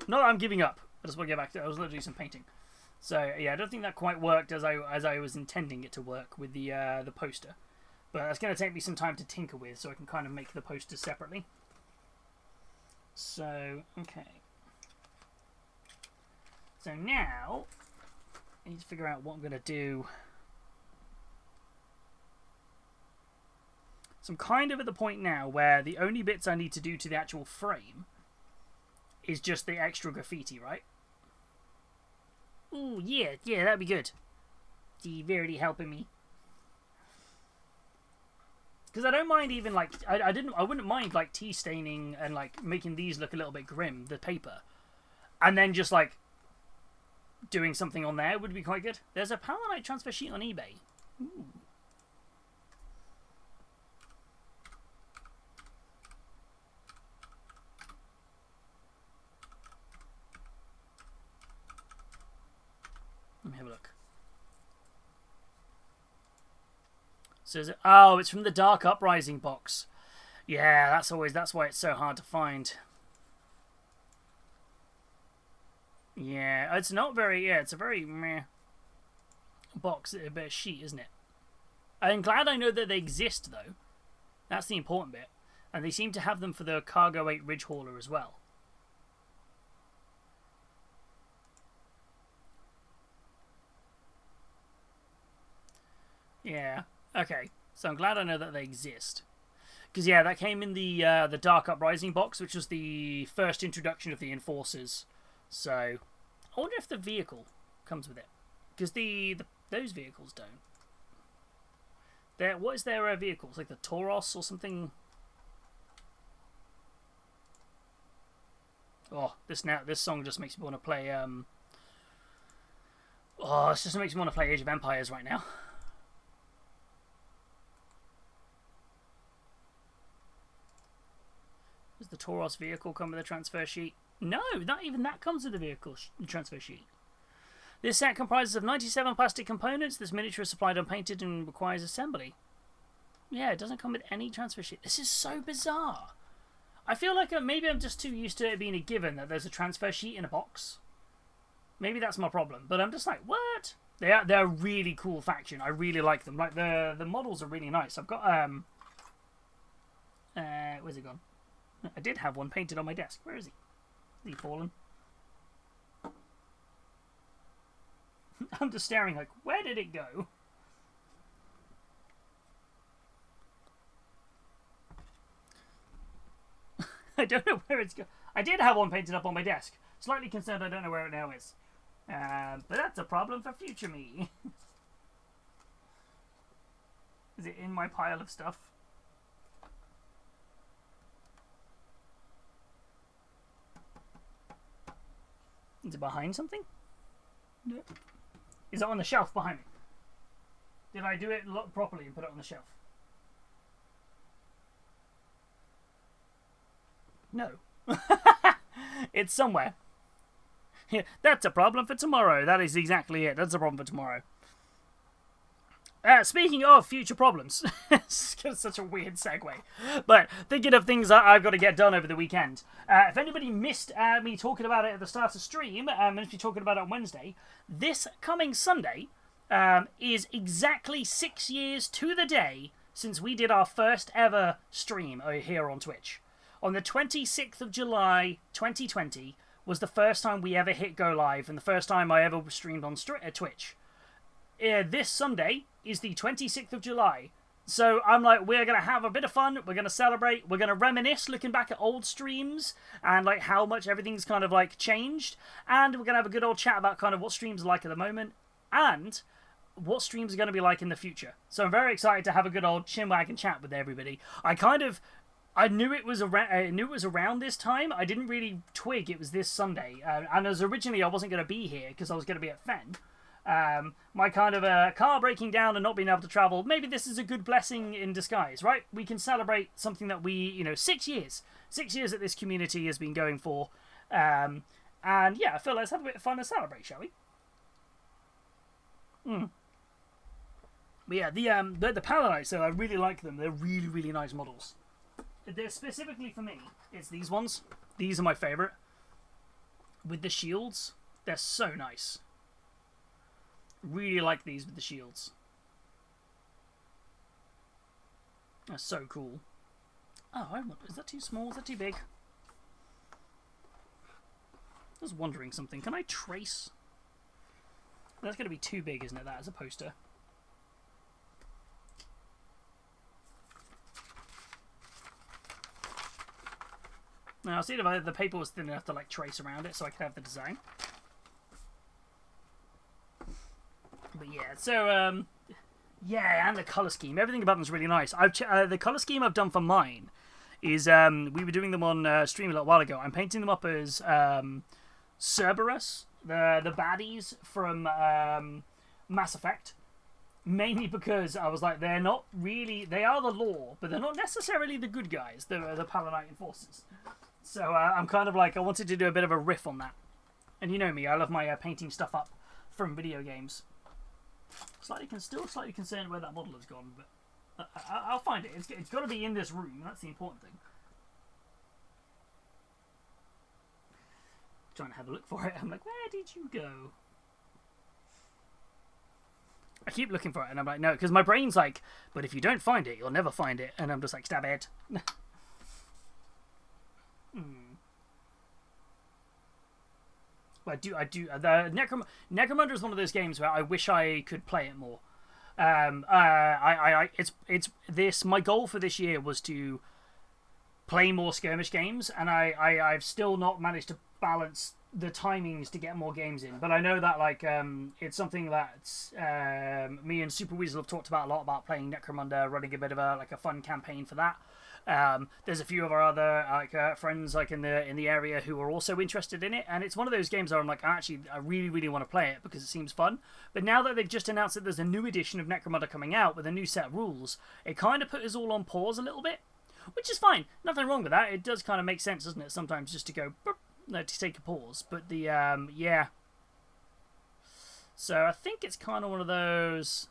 Not that I'm giving up. I just want to get back to. I was going to do some painting. So yeah, I don't think that quite worked as I was intending it to work with the poster. But it's going to take me some time to tinker with, so I can kind of make the posters separately. So, okay. So now, I need to figure out what I'm going to do. So I'm kind of at the point now where the only bits I need to do to the actual frame is just the extra graffiti, right? Ooh, yeah, that'd be good. You're really helping me. Because I don't mind even like I wouldn't mind like tea staining and like making these look a little bit grim, the paper, and then just like doing something on there would be quite good. There's a Palanite transfer sheet on eBay. Ooh. Let me have a look. So is it, oh, it's from the Dark Uprising box. Yeah, that's why it's so hard to find. Yeah, it's not very, it's a very meh box, a bit of sheet, isn't it? I'm glad I know that they exist, though. That's the important bit. And they seem to have them for the Cargo 8 Ridge Hauler as well. Yeah. Okay, so I'm glad I know that they exist. Because, yeah, that came in the Dark Uprising box, which was the first introduction of the Enforcers. So, I wonder if the vehicle comes with it. Because those vehicles don't. What is their vehicles? Like the Tauros or something? Oh, this song just makes me want to play, oh, it just makes me want to play Age of Empires right now. Does the Tauros vehicle come with a transfer sheet? No, not even that comes with a vehicle transfer sheet. This set comprises of 97 plastic components. This miniature is supplied unpainted and requires assembly. Yeah, it doesn't come with any transfer sheet. This is so bizarre. I feel like maybe I'm just too used to it being a given that there's a transfer sheet in a box. Maybe that's my problem. But I'm just like, what? They're a really cool faction. I really like them. Like the models are really nice. I've got where's it gone? I did have one painted on my desk. Where is he? Is he fallen? I'm just staring like, where did it go? I don't know where it's going. I did have one painted up on my desk. Slightly concerned I don't know where it now is. But that's a problem for future me. Is it in my pile of stuff? Is it behind something? No. Is it on the shelf behind me? Did I do it properly and put it on the shelf? No. It's somewhere. Yeah, that's a problem for tomorrow. That is exactly it. That's a problem for tomorrow. Speaking of future problems, it's such a weird segue, but thinking of things that I've got to get done over the weekend. If anybody missed me talking about it at the start of stream, I'm going to be talking about it on Wednesday. This coming Sunday is exactly 6 years to the day since we did our first ever stream here on Twitch. On the 26th of July 2020 was the first time we ever hit go live and the first time I ever streamed on Twitch. This Sunday is the 26th of July. So I'm like, we're going to have a bit of fun. We're going to celebrate. We're going to reminisce looking back at old streams and like how much everything's kind of like changed. And we're going to have a good old chat about kind of what streams are like at the moment and what streams are going to be like in the future. So I'm very excited to have a good old chinwag and chat with everybody. I knew it was around this time. I didn't really twig it was this Sunday. And as originally I wasn't going to be here because I was going to be at Fen. My kind of car breaking down and not being able to travel, maybe this is a good blessing in disguise, right? We can celebrate something that 6 years that this community has been going for. And yeah, I feel let's have a bit of fun and celebrate, shall we? But yeah, the Paladites, though, I really like them. They're really, really nice models. They're specifically for me, it's these ones. These are my favourite. With the shields, they're so nice. Really like these with the shields. That's so cool. Oh, is that too small? Is that too big? I was wondering something. Can I trace? That's going to be too big, isn't it, that as a poster? Now, I'll see if the paper was thin enough to like trace around it so I could have the design. But yeah, so, yeah, and the colour scheme. Everything about them is really nice. The colour scheme I've done for mine is, we were doing them on stream a little while ago. I'm painting them up as Cerberus, the baddies from Mass Effect. Mainly because I was like, they are the law, but they're not necessarily the good guys, the Paladin Enforcers. So I'm kind of like, I wanted to do a bit of a riff on that. And you know me, I love my painting stuff up from video games. Still slightly concerned where that model has gone, but I'll find it. It's got to be in this room. That's the important thing. Trying to have a look for it. I'm like, where did you go? I keep looking for it, and I'm like, no, because my brain's like, but if you don't find it, you'll never find it, and I'm just like, stab it. I do. The Necromunda is one of those games where I wish I could play it more. It's this. My goal for this year was to play more skirmish games, and I've still not managed to balance the timings to get more games in. But I know that like it's something that me and Super Weasel have talked about a lot about playing Necromunda, running a bit of a fun campaign for that. There's a few of our other friends like in the area who are also interested in it, and it's one of those games where I'm like, I really, really want to play it because it seems fun. But now that they've just announced that there's a new edition of Necromunda coming out with a new set of rules, it kind of put us all on pause a little bit, which is fine. Nothing wrong with that. It does kind of make sense, doesn't it? Sometimes just to go, to take a pause. But yeah. So I think it's kind of one of those.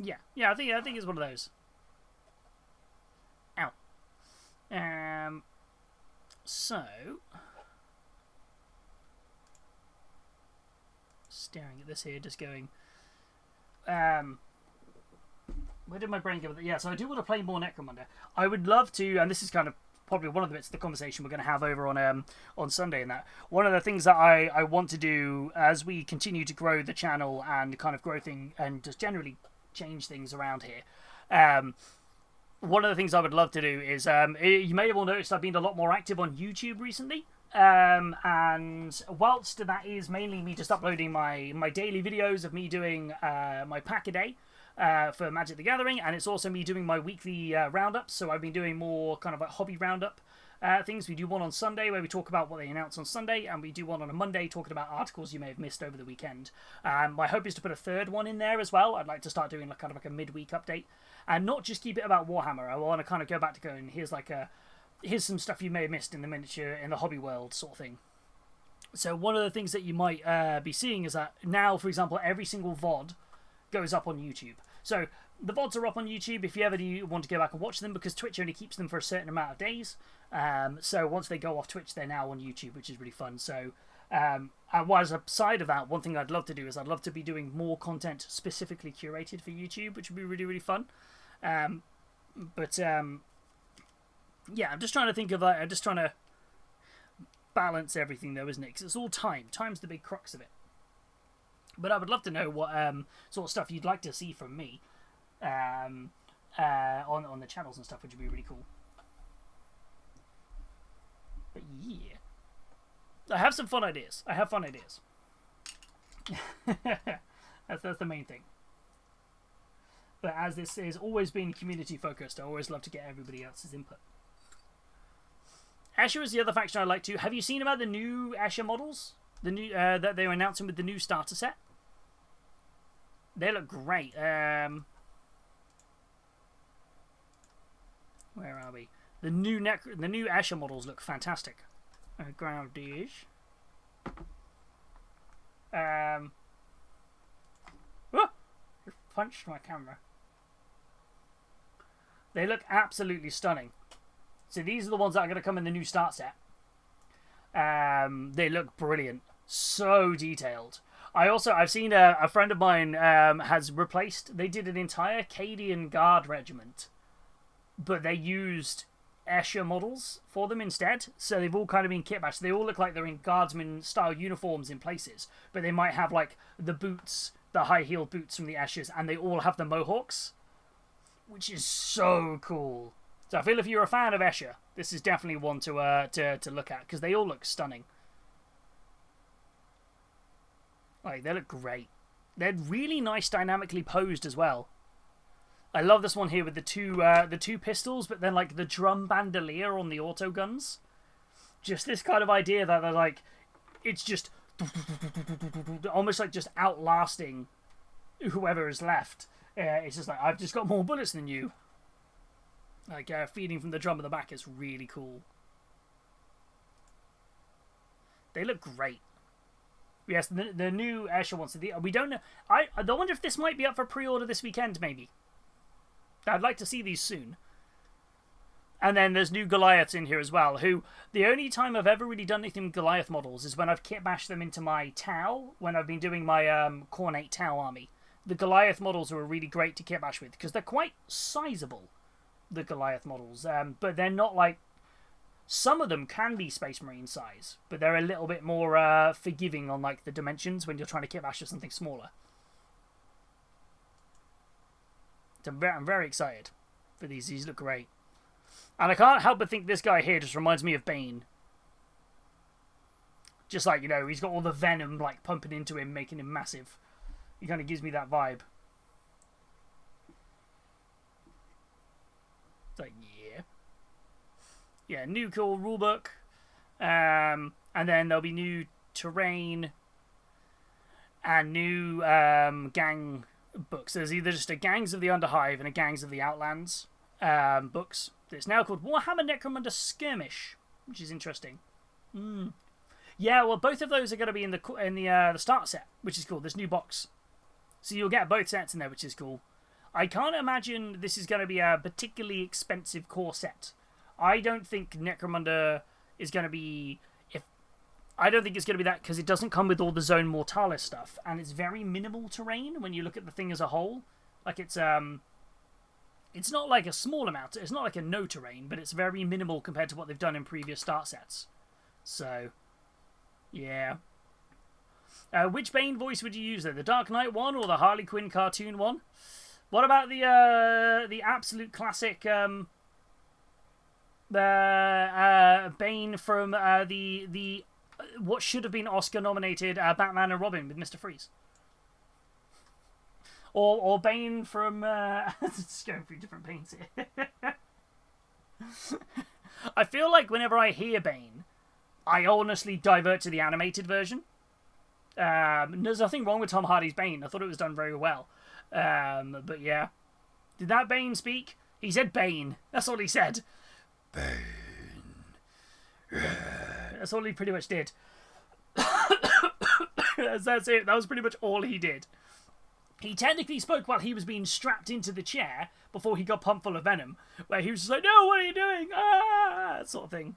Yeah, I think it's one of those. Ow. So staring at this here, just going. Where did my brain go with it? Yeah, so I do want to play more Necromunda. I would love to, and this is kind of probably one of the bits of the conversation we're going to have over on Sunday and that. One of the things that I want to do as we continue to grow the channel and kind of grow things and just generally change things around here. One of the things I would love to do is, you may have all noticed I've been a lot more active on YouTube recently. And whilst that is mainly me just uploading my daily videos of me doing my pack a day for Magic the Gathering, and it's also me doing my weekly roundups. So I've been doing more kind of like hobby roundup things. We do one on Sunday where we talk about what they announce on Sunday, and we do one on a Monday talking about articles you may have missed over the weekend. My hope is to put a third one in there as well. I'd like to start doing kind of like a midweek update, and not just keep it about Warhammer. I want to kind of go back to going, here's some stuff you may have missed in the miniature, in the hobby world sort of thing. So one of the things that you might be seeing is that now, for example, every single VOD goes up on YouTube. So the VODs are up on YouTube if you ever do want to go back and watch them, because Twitch only keeps them for a certain amount of days. So once they go off Twitch, they're now on YouTube, which is really fun. So and as a side of that, one thing I'd love to do is I'd love to be doing more content specifically curated for YouTube, which would be really, really fun. Yeah, I'm just trying to think of I'm just trying to balance everything though, isn't it? Because it's all time. Time's the big crux of it. But I would love to know what sort of stuff you'd like to see from me on the channels and stuff, which would be really cool. But yeah, I have some fun ideas. I have fun ideas. that's the main thing. But as this has always been community focused, I always love to get everybody else's input. Asher is the other faction I like to. Have you seen about the new Asher models? The new that they were announcing with the new starter set? They look great. Where are we? The new Asher models look fantastic. Grab these. Oh, just punched my camera. They look absolutely stunning. So these are the ones that are going to come in the new start set. They look brilliant. So detailed. I've seen a friend of mine has replaced. They did an entire Cadian Guard regiment, but they used Escher models for them instead. So they've all kind of been kitbashed. They all look like they're in guardsman style uniforms in places, but they might have like the boots, the high heel boots from the Eschers, and they all have the mohawks, which is so cool. So I feel if you're a fan of Escher, this is definitely one to look at, because they all look stunning. Like, they look great. They're really nice, dynamically posed as well. I love this one here with the two pistols, but then like the drum bandolier on the auto guns. Just this kind of idea that they're like, it's just almost like just outlasting whoever is left. It's just like, I've just got more bullets than you. Like feeding from the drum at the back is really cool. They look great. Yes, the new Escher ones. We don't know. I wonder if this might be up for pre-order this weekend, maybe. I'd like to see these soon. And then there's new Goliaths in here as well, who the only time I've ever really done anything with Goliath models is when I've kit-bashed them into my Tau, when I've been doing my Cornate Tau army. The Goliath models are really great to kit-bash with, because they're quite sizable, the Goliath models. But they're not like... Some of them can be Space Marine size, but they're a little bit more forgiving on like the dimensions when you're trying to kit-bash with something smaller. So I'm very excited for these. These look great. And I can't help but think this guy here just reminds me of Bane. Just like, you know, he's got all the venom like pumping into him, making him massive. He kind of gives me that vibe. It's like, yeah. Yeah, new cool rulebook. And then there'll be new terrain and new gang books. There's either just a Gangs of the Underhive and a Gangs of the Outlands books. It's now called Warhammer Necromunda Skirmish, which is interesting. Yeah, well, both of those are going to be in the start set, which is cool. This new box, so you'll get both sets in there, which is cool. I can't imagine this is going to be a particularly expensive core set. I don't think Necromunda is going to be... I don't think it's going to be that, because it doesn't come with all the Zone Mortalis stuff, and it's very minimal terrain when you look at the thing as a whole. Like, it's not like a small amount. It's not like a no terrain, but it's very minimal compared to what they've done in previous start sets. So, yeah. Which Bane voice would you use there? The Dark Knight one or the Harley Quinn cartoon one? What about the absolute classic... Bane from the what should have been Oscar-nominated Batman and Robin with Mr. Freeze, or Bane from just going through different Banes here. I feel like whenever I hear Bane, I honestly divert to the animated version. There's nothing wrong with Tom Hardy's Bane. I thought it was done very well. But yeah, did that Bane speak? He said Bane. That's all he said. Bane. That's all he pretty much did. That's it. That was pretty much all he did. He technically spoke while he was being strapped into the chair before he got pumped full of venom, where he was just like, "No, what are you doing?" Ah, sort of thing.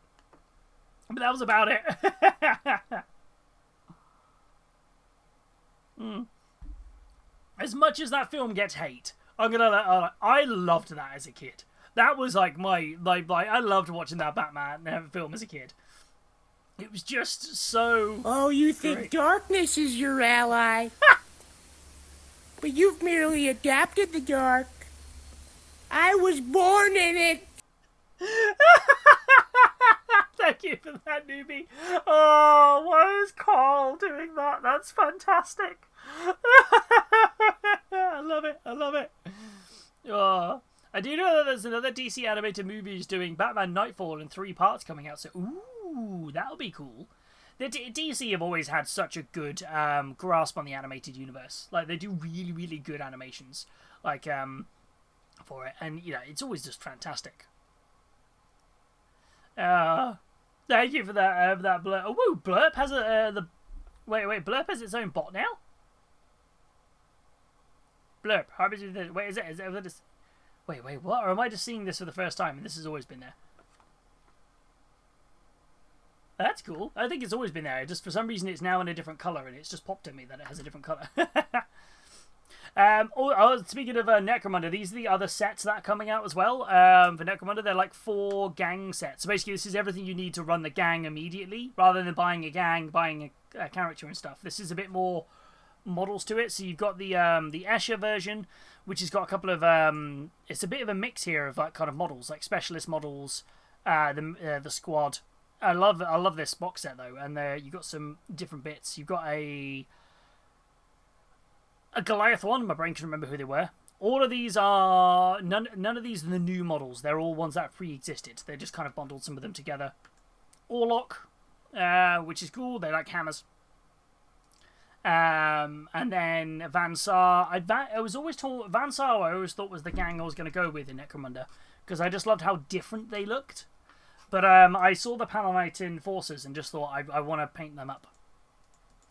But that was about it. As much as that film gets hate, I loved that as a kid. That was like I loved watching that Batman film as a kid. It was just so. Oh, you think great. darkness is your ally? But you've merely adapted the dark. I was born in it. Thank you for that, newbie. Oh, why is Carl doing that? That's fantastic. I love it. I love it. Oh, I do know that there's another DC animated movie doing Batman Nightfall in 3 parts coming out. So, ooh, that'll be cool. The DC have always had such a good grasp on the animated universe. Like, they do really, really good animations, like for it, and you know, it's always just fantastic. Thank you for that. That Blurp. Oh, whoa, Blurp has wait. Blurp has its own bot now. Blurp. How is it? Wait, is it? Wait. What? Or am I just seeing this for the first time? And this has always been there. That's cool. I think it's always been there. Just for some reason, it's now in a different color, and it's just popped at me that it has a different color. Speaking of Necromunda, these are the other sets that are coming out as well. For Necromunda, they're like 4 gang sets. So basically, this is everything you need to run the gang immediately, rather than buying a gang, buying a character and stuff. This is a bit more models to it. So you've got the Escher version, which has got a couple of it's a bit of a mix here of like kind of models, like specialist models, the squad. I love this box set though, and you got some different bits. You've got a Goliath one. My brain can remember who they were. All of these are none of these are the new models. They're all ones that pre-existed. They just kind of bundled some of them together. Orlok, which is cool. They like hammers. And then Vansar. I was always told Vansar. I always thought was the gang I was going to go with in Necromunda because I just loved how different they looked. But I saw the Panelite Forces and just thought I want to paint them up.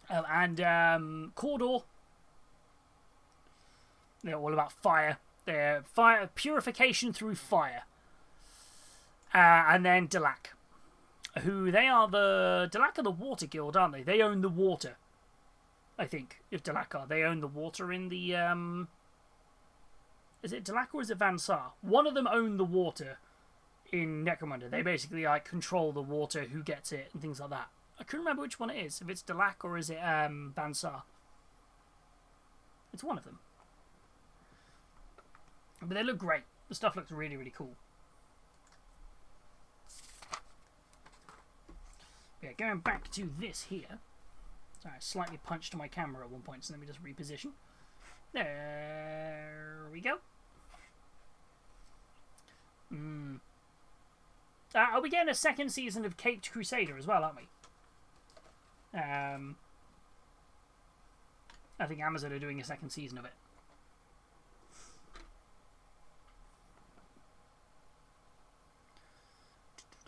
And Cawdor. They're all about fire. They're fire purification through fire. And then Delac. Delac are the Water Guild, aren't they? They own the water. I think, if Delac are. They own the water in the... Is it Delac or is it Vansar? One of them own the water in Necromunda. They basically like control the water, who gets it, and things like that. I couldn't remember which one it is. If it's Delac or is it Vansar. It's one of them. But they look great. The stuff looks really, really cool. Yeah, going back to this here. Sorry, I slightly punched my camera at one point, so let me just reposition. There we go. Are we getting a second season of Caped Crusader as well, aren't we? I think Amazon are doing a second season of it.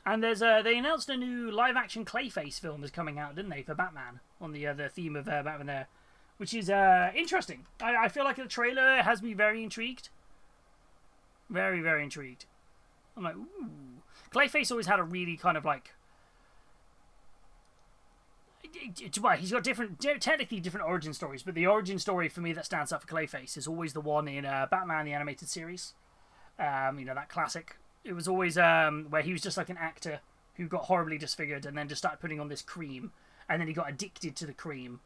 And there's they announced a new live-action Clayface film is coming out, didn't they, for Batman, on the theme of Batman there, which is interesting. I feel like the trailer has me very intrigued. Very, very intrigued. I'm like, ooh. Clayface always had a really kind of like... Well, he's got technically different origin stories, but the origin story for me that stands out for Clayface is always the one in Batman the Animated Series. You know, that classic. It was always where he was just like an actor who got horribly disfigured and then just started putting on this cream, and then he got addicted to the cream,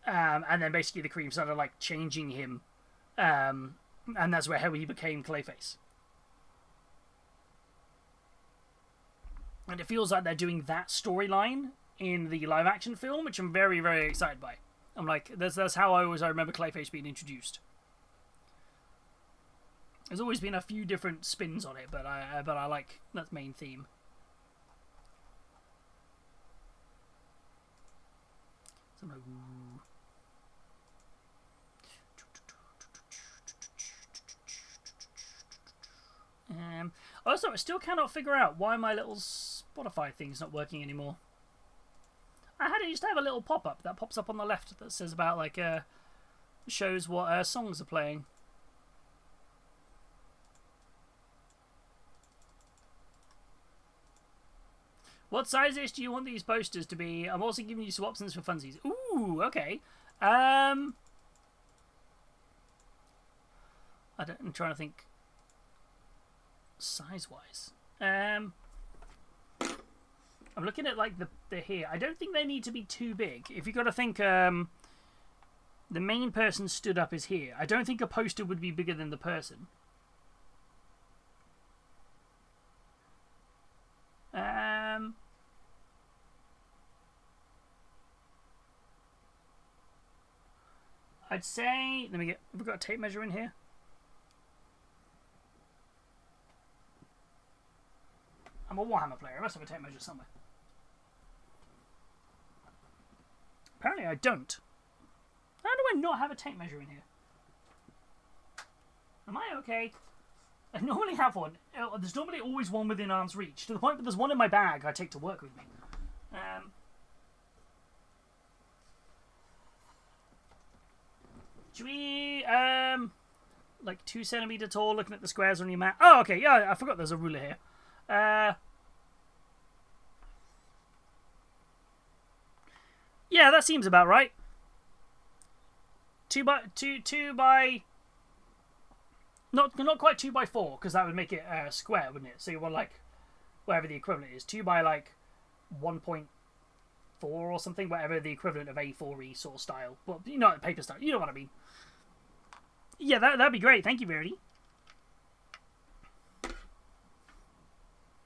and then basically the cream started like changing him, and that's how he became Clayface. And it feels like they're doing that storyline in the live-action film, which I'm very, very excited by. I'm like, that's how I remember Clayface being introduced. There's always been a few different spins on it, but I like that main theme. So I'm like, also, I still cannot figure out why my little Spotify thing's not working anymore. I had it used to have a little pop-up that pops up on the left that says about like shows what songs are playing. What sizes do you want these posters to be? I'm also giving you some options for funsies. Ooh, okay. I'm trying to think size-wise. I'm looking at like the here. I don't think they need to be too big. If you got to think, the main person stood up is here. I don't think a poster would be bigger than the person. I'd say. Let me get. Have we got a tape measure in here? I'm a Warhammer player. I must have a tape measure somewhere. Apparently, I don't. How do I not have a tape measure in here? Am I okay? I normally have one. There's normally always one within arm's reach. To the point that there's one in my bag I take to work with me. Should we, like 2 centimeter tall, looking at the squares on your map? Oh, okay, yeah, I forgot there's a ruler here. Yeah, that seems about right. 2 by... Not quite 2 by 4, because that would make it square, wouldn't it? So you want, like, whatever the equivalent is. 2 by, like, 1.4 or something, whatever the equivalent of A4E sort of style. Well, you know, paper style. You know what I mean. Yeah, that'd be great. Thank you, Verity.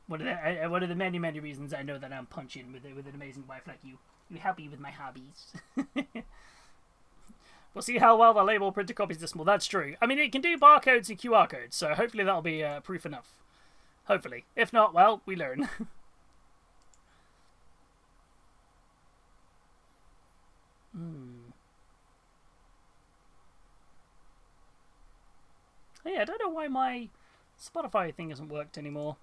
One of the many, many reasons I know that I'm punching with an amazing wife like you. You help me with my hobbies. We'll see how well the label printer copies this more. That's true. I mean, it can do barcodes and QR codes, so hopefully that'll be proof enough. Hopefully. If not, well, we learn. Oh, yeah, I don't know why my Spotify thing hasn't worked anymore.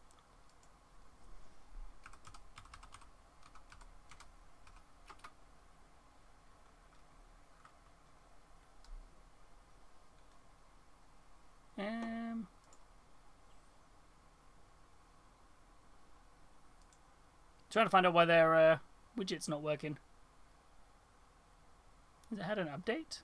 Trying to find out why their widget's not working. Has it had an update?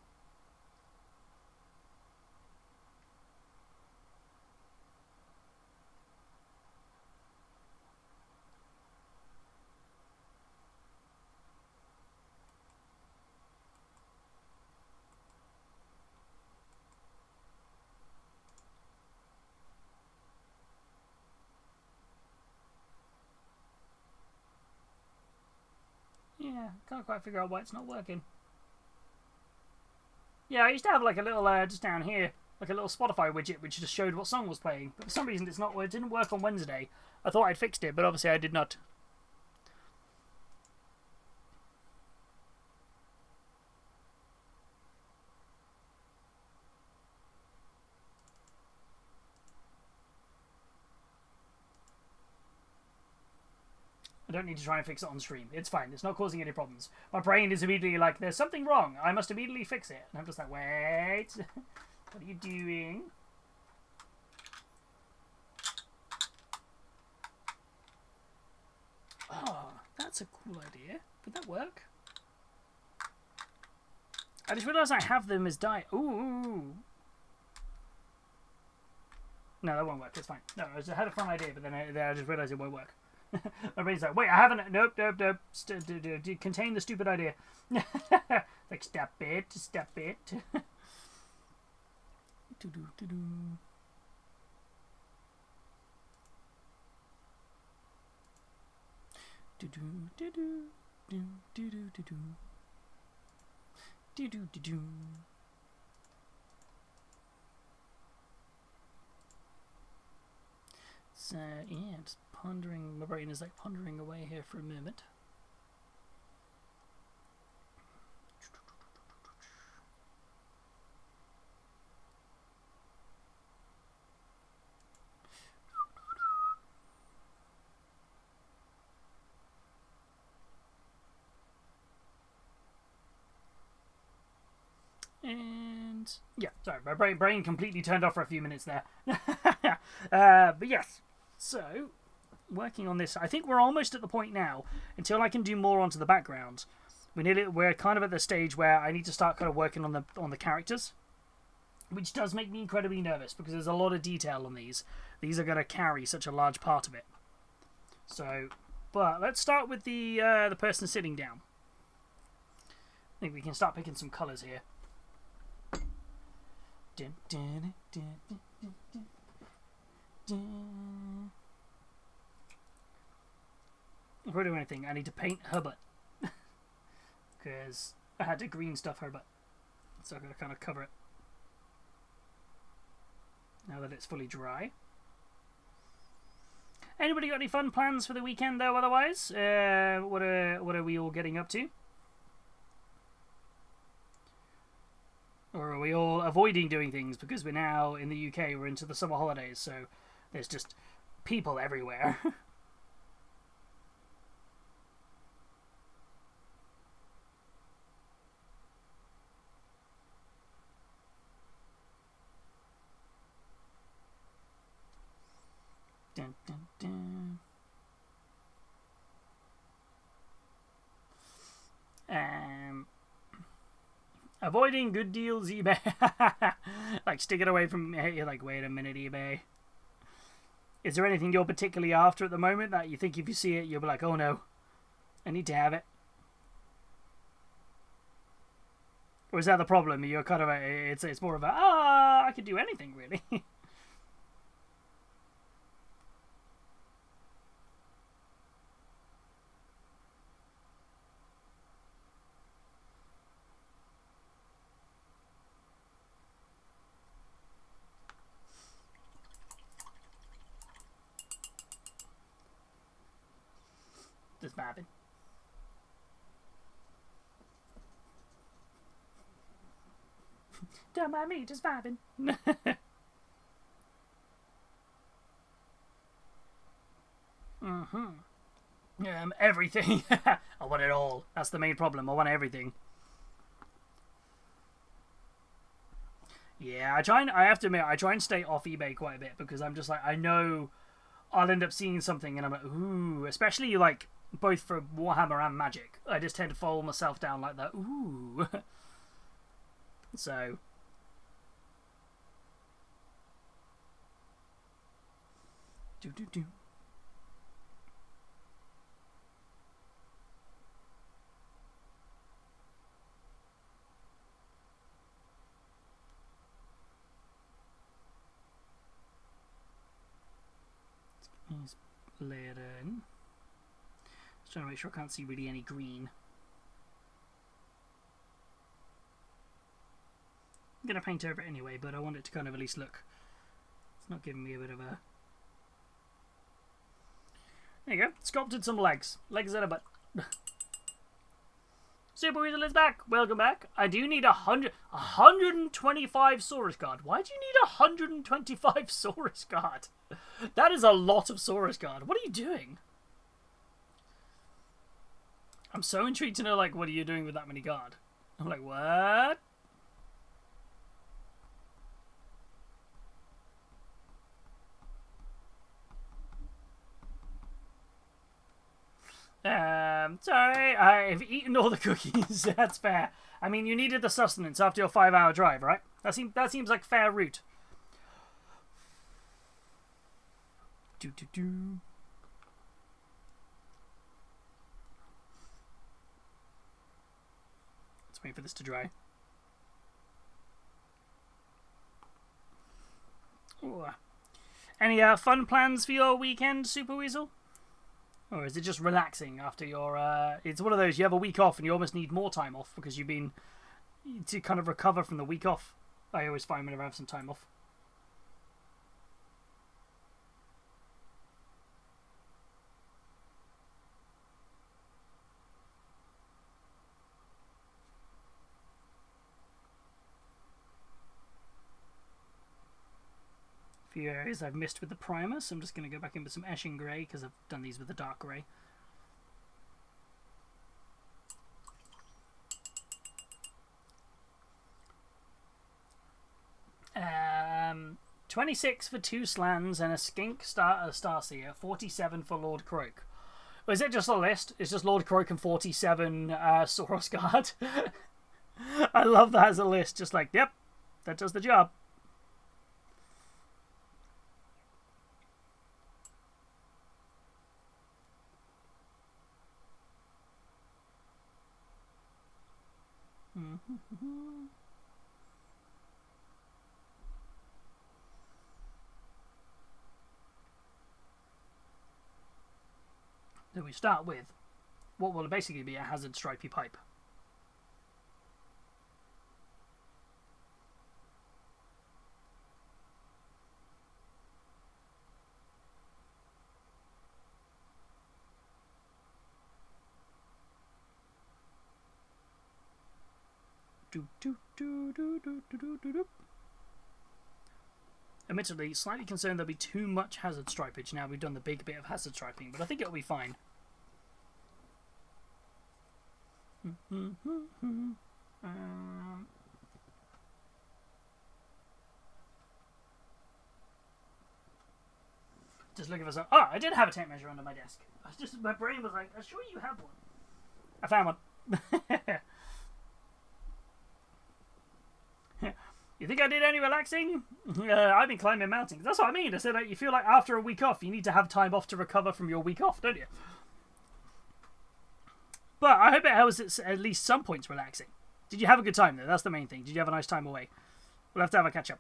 Yeah, can't quite figure out why it's not working. Yeah, I used to have like a little, just down here, like a little Spotify widget which just showed what song was playing. But for some reason it didn't work on Wednesday. I thought I'd fixed it, but obviously I did not. I don't need to try and fix it on stream. It's fine. It's not causing any problems. My brain is immediately like, there's something wrong. I must immediately fix it. And I'm just like, wait. What are you doing? Oh, that's a cool idea. Would that work? I just realised I have them as die. Ooh. No, that won't work. It's fine. No, I had a fun idea, but then I just realised it won't work. My brain's like, wait, I haven't. Nope. Contain the stupid idea. Like, stop it. So, yeah, just pondering. My brain is like pondering away here for a moment. And yeah, sorry, my brain completely turned off for a few minutes there. But yes, so working on this, I think we're almost at the point now. Until I can do more onto the background, we're kind of at the stage where I need to start kind of working on the characters, which does make me incredibly nervous because there's a lot of detail on these. These are going to carry such a large part of it. So, but let's start with the person sitting down. I think we can start picking some colours here. Dun, dun, dun, dun, dun, dun, dun. Before I do anything, I need to paint her butt. Because I had to green stuff her butt. So I've got to kind of cover it. Now that it's fully dry. Anybody got any fun plans for the weekend though otherwise? What are we all getting up to? Or are we all avoiding doing things because we're now in the UK, we're into the summer holidays, so there's just people everywhere. Dun, dun, dun. Avoiding good deals, eBay. Like, stick it away from... You're like, wait a minute, eBay. Is there anything you're particularly after at the moment that you think if you see it, you'll be like, oh no, I need to have it? Or is that the problem? You're kind of it's more of a, I could do anything, really. Just vibing. Don't mind me, just vibing. Everything. I want it all. That's the main problem. I want everything. Yeah, I have to admit, I try and stay off eBay quite a bit because I'm just like, I know I'll end up seeing something and I'm like, ooh, especially like both for Warhammer and Magic. I just tend to follow myself down like that. Ooh. So. Do. Let's lay it in. Just trying to make sure I can't see really any green. I'm going to paint over it anyway, but I want it to kind of at least look. It's not giving me a bit of a... There you go. Sculpted some legs. Legs and a butt. Super Weasel is back. Welcome back. I do need 125 Saurus Guard. Why do you need 125 Saurus Guard? That is a lot of Saurus Guard. What are you doing? I'm so intrigued to know, like, what are you doing with that many guard? I'm like, what? Sorry, I've eaten all the cookies. That's fair. I mean, you needed the sustenance after your 5-hour drive, right? That seems like fair route. Let's wait for this to dry. Ooh. Any fun plans for your weekend, Super Weasel? Or is it just relaxing after your... It's one of those, you have a week off and you almost need more time off because you've been... To kind of recover from the week off. I always find whenever I have some time off. Few areas I've missed with the primer, so I'm just going to go back in with some Eshin Grey because I've done these with the dark grey. 26 for 2 slans and a skink Starseer, 47 for Lord Croak. Or is it just a list? It's just Lord Croak and 47 Soros Guard. I love that as a list. Just like, yep, that does the job. So we start with what will basically be a hazard stripey pipe. Admittedly, slightly concerned there'll be too much hazard stripage now we've done the big bit of hazard striping, but I think it'll be fine. Just looking for some. Oh, I did have a tape measure under my desk. My brain was like, I'm sure you have one. I found one. You think I did any relaxing? I've been climbing mountains. That's what I mean. I said, like, you feel like after a week off, you need to have time off to recover from your week off, don't you? But I hope it was at least some points relaxing. Did you have a good time, though? That's the main thing. Did you have a nice time away? We'll have to have a catch-up.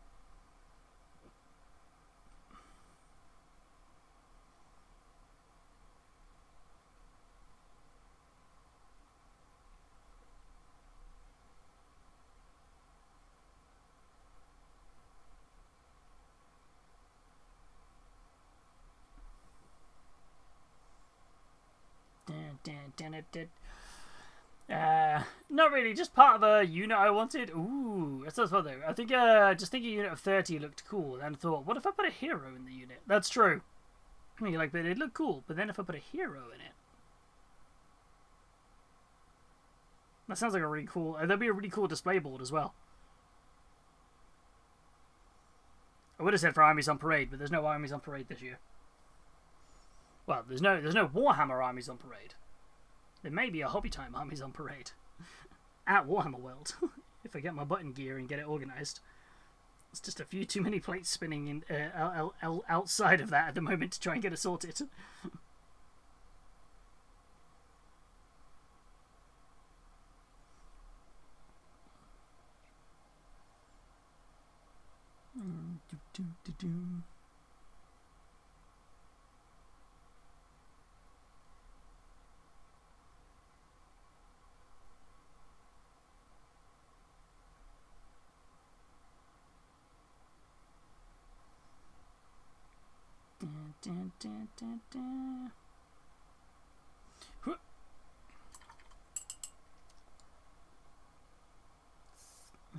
Not really, just part of a unit I wanted. Ooh, that's what though. I think just thinking a unit of 30 looked cool, and thought, what if I put a hero in the unit? That's true. I mean, like, but it'd look cool, but then if I put a hero in it, that sounds like a really cool. That'd be a really cool display board as well. I would have said for armies on parade, but there's no armies on parade this year. Well, there's no Warhammer armies on parade. There may be a Hobby Time armies on parade at Warhammer World if I get my button gear and get it organised. It's just a few too many plates spinning in outside of that at the moment to try and get it sorted.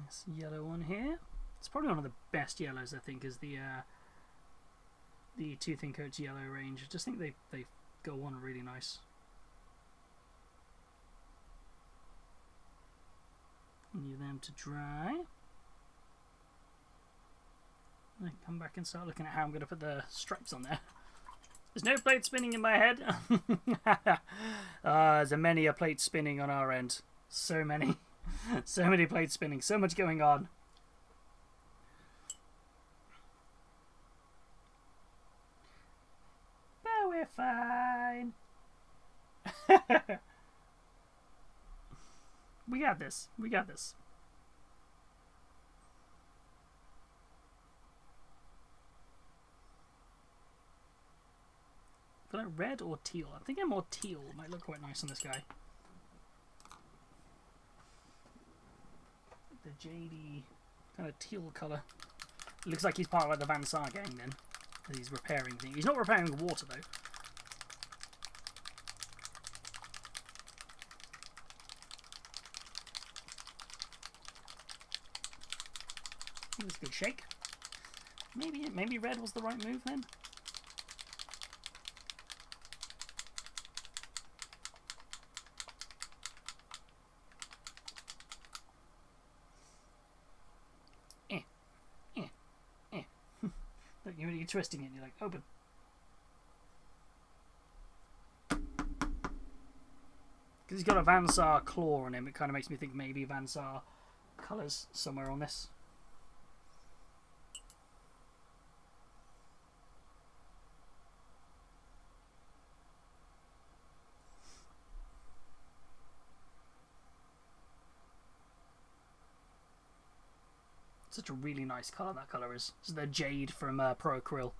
This yellow one here. It's probably one of the best yellows, I think, is the Tooth and Coats yellow range. I just think they go on really nice. Leave them to dry. I come back and start looking at how I'm going to put the stripes on there. There's no plate spinning in my head. There's a many a plate spinning on our end. So many. So many plates spinning. So much going on. But we're fine. We got this. We got this. Feel like red or teal? I'm thinking more teal might look quite nice on this guy. The JD kind of teal colour. It looks like he's part of like the Van Sar gang then. He's repairing things. He's not repairing water though. That's a good shake. Maybe red was the right move then. you're twisting it and you're like, open. Because he's got a Vansar claw on him, it kind of makes me think maybe Vansar colours somewhere on this. Such a really nice colour that colour is. This is the Jade from Pro Acryl.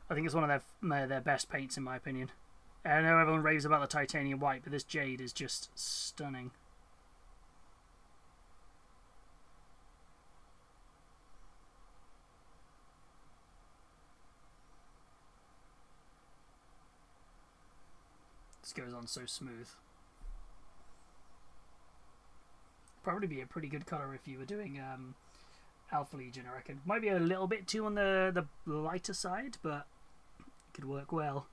I think it's one of their best paints in my opinion. I know everyone raves about the titanium white, but this Jade is just stunning. This goes on so smooth. Probably be a pretty good colour if you were doing Alpha Legion, I reckon. Might be a little bit too on the lighter side, but it could work well.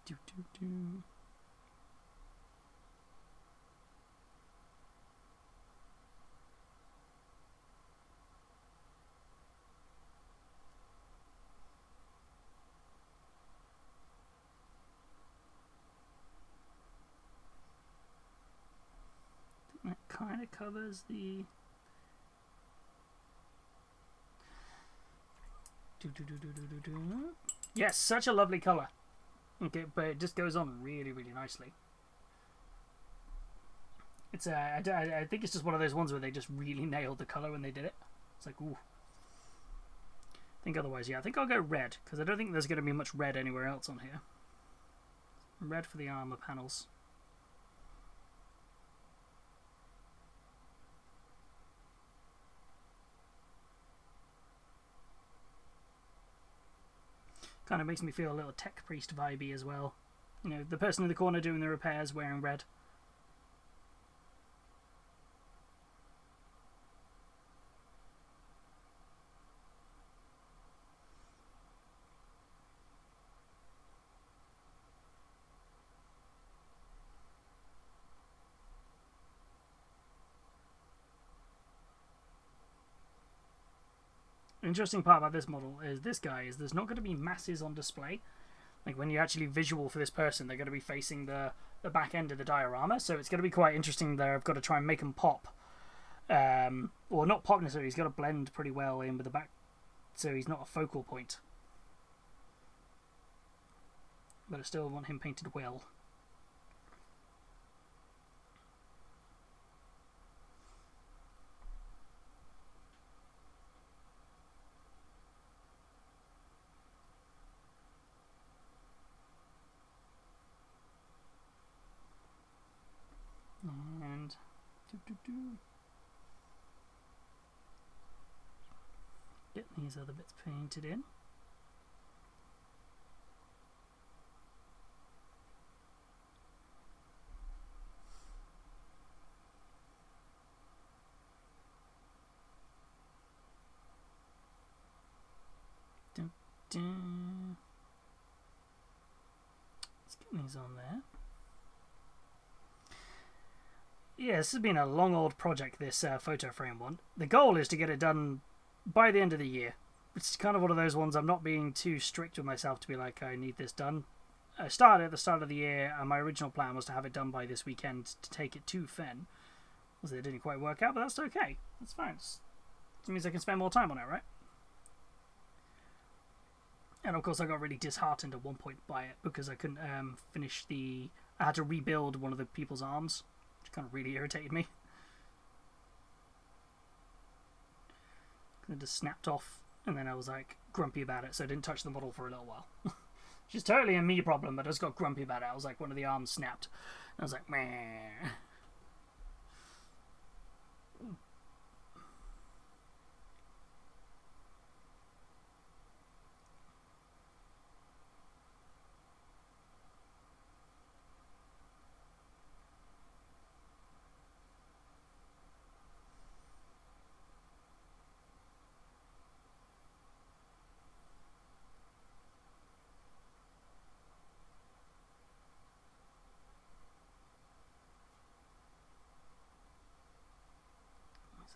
Do, do, do. That kind of covers the... Yes, such a lovely colour. Okay, but it just goes on really, really nicely. It's I think it's just one of those ones where they just really nailed the colour when they did it. It's like, ooh. I think otherwise, yeah, I think I'll go red, because I don't think there's going to be much red anywhere else on here. Red for the armour panels. Kind of makes me feel a little tech priest vibey as well. You know, the person in the corner doing the repairs wearing red. Interesting part about this model is this guy is there's not going to be masses on display. Like when you actually visual for this person, they're going to be facing the back end of the diorama, so it's going to be quite interesting there. I've got to try and make him pop. Or not pop necessarily, he's got to blend pretty well in with the back, so he's not a focal point. But I still want him painted well. And get these other bits painted in. Dun, dun. Let's get these on there. Yeah, this has been a long old project, this photo frame one. The goal is to get it done by the end of the year. It's kind of one of those ones I'm not being too strict with myself to be like, I need this done. I started at the start of the year, and my original plan was to have it done by this weekend to take it to Fen. It didn't quite work out, but that's okay. That's fine. It means I can spend more time on it, right? And of course I got really disheartened at one point by it because I couldn't finish the... I had to rebuild one of the people's arms. Kind of really irritated me. It just snapped off, and then I was like grumpy about it, so I didn't touch the model for a little while. Which is totally a me problem, but I just got grumpy about it. I was like, one of the arms snapped. And I was like, meh.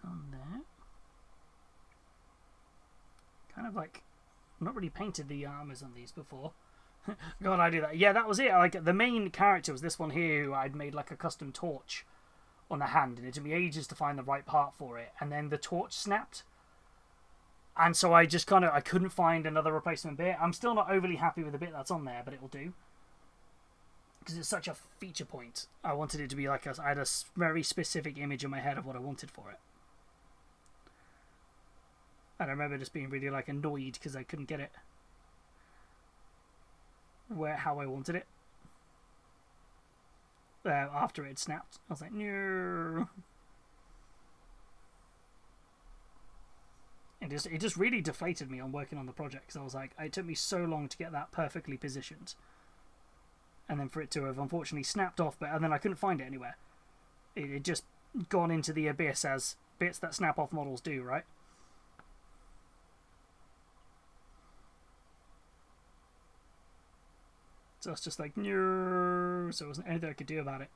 on there. Kind of like, not really painted the armors on these before. God, I do that. Yeah, that was it. Like, the main character was this one here who I'd made like a custom torch on the hand, and it took me ages to find the right part for it, and then the torch snapped. And so I just kind of, I couldn't find another replacement bit. I'm still not overly happy with the bit that's on there, but it will do. Because it's such a feature point. I wanted it to be like, I had a very specific image in my head of what I wanted for it. And I remember just being really like annoyed because I couldn't get it how I wanted it. After it had snapped. I was like, no. It just really deflated me on working on the project, because I was like, it took me so long to get that perfectly positioned, and then for it to have unfortunately snapped off, and then I couldn't find it anywhere. It had just gone into the abyss, as bits that snap off models do, right? So it's just like, no. So there wasn't anything I could do about it.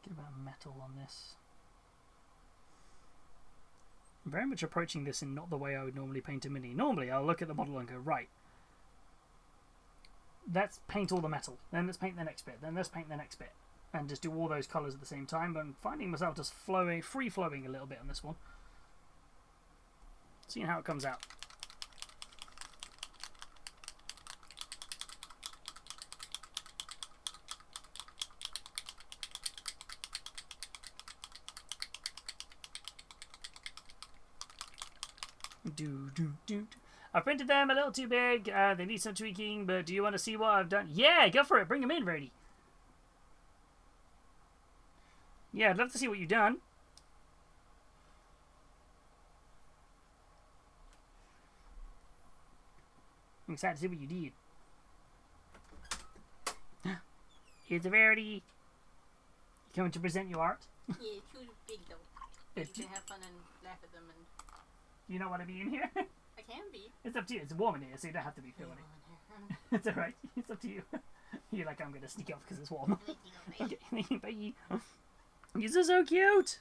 Get about metal on this. I'm very much approaching this in not the way I would normally paint a mini. Normally I'll look at the model and go, right, let's paint all the metal, then let's paint the next bit, then let's paint the next bit, and just do all those colours at the same time. But I'm finding myself just free flowing a little bit on this one. Seeing how it comes out. I printed them a little too big. They need some tweaking, but do you want to see what I've done? Yeah, go for it. Bring them in, Brady. Yeah, I'd love to see what you've done. I'm excited to see what you did. It's a rarity. You coming to present your art? Yeah, too big though. You can have fun and laugh at them, and You don't want to be in here? I can be. It's up to you. It's warm in here, so you don't have to be feeling it. It's alright. It's up to you. You're like, I'm going to sneak off because it's warm. Okay, bye. You're so cute.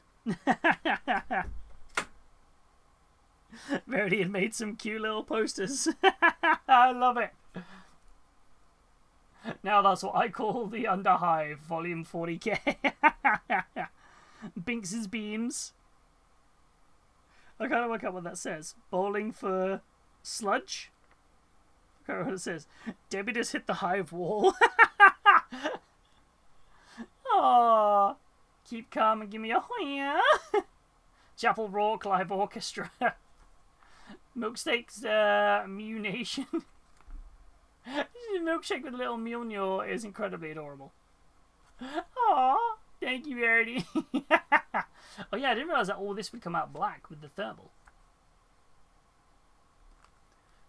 Verity had made some cute little posters. I love it. Now that's what I call the Underhive, Volume 40k. Binks's Beams. I kind of work out what that says. Bowling for sludge? I can't remember what it says. Debbie just hit the hive wall. Aww. Keep calm and give me a hoya. Chapel Rock Live Orchestra. Milksteak's Mew Nation. Milkshake with a little Mew is incredibly adorable. Aww. Thank you, Verity. Oh yeah, I didn't realise that all this would come out black with the thermal.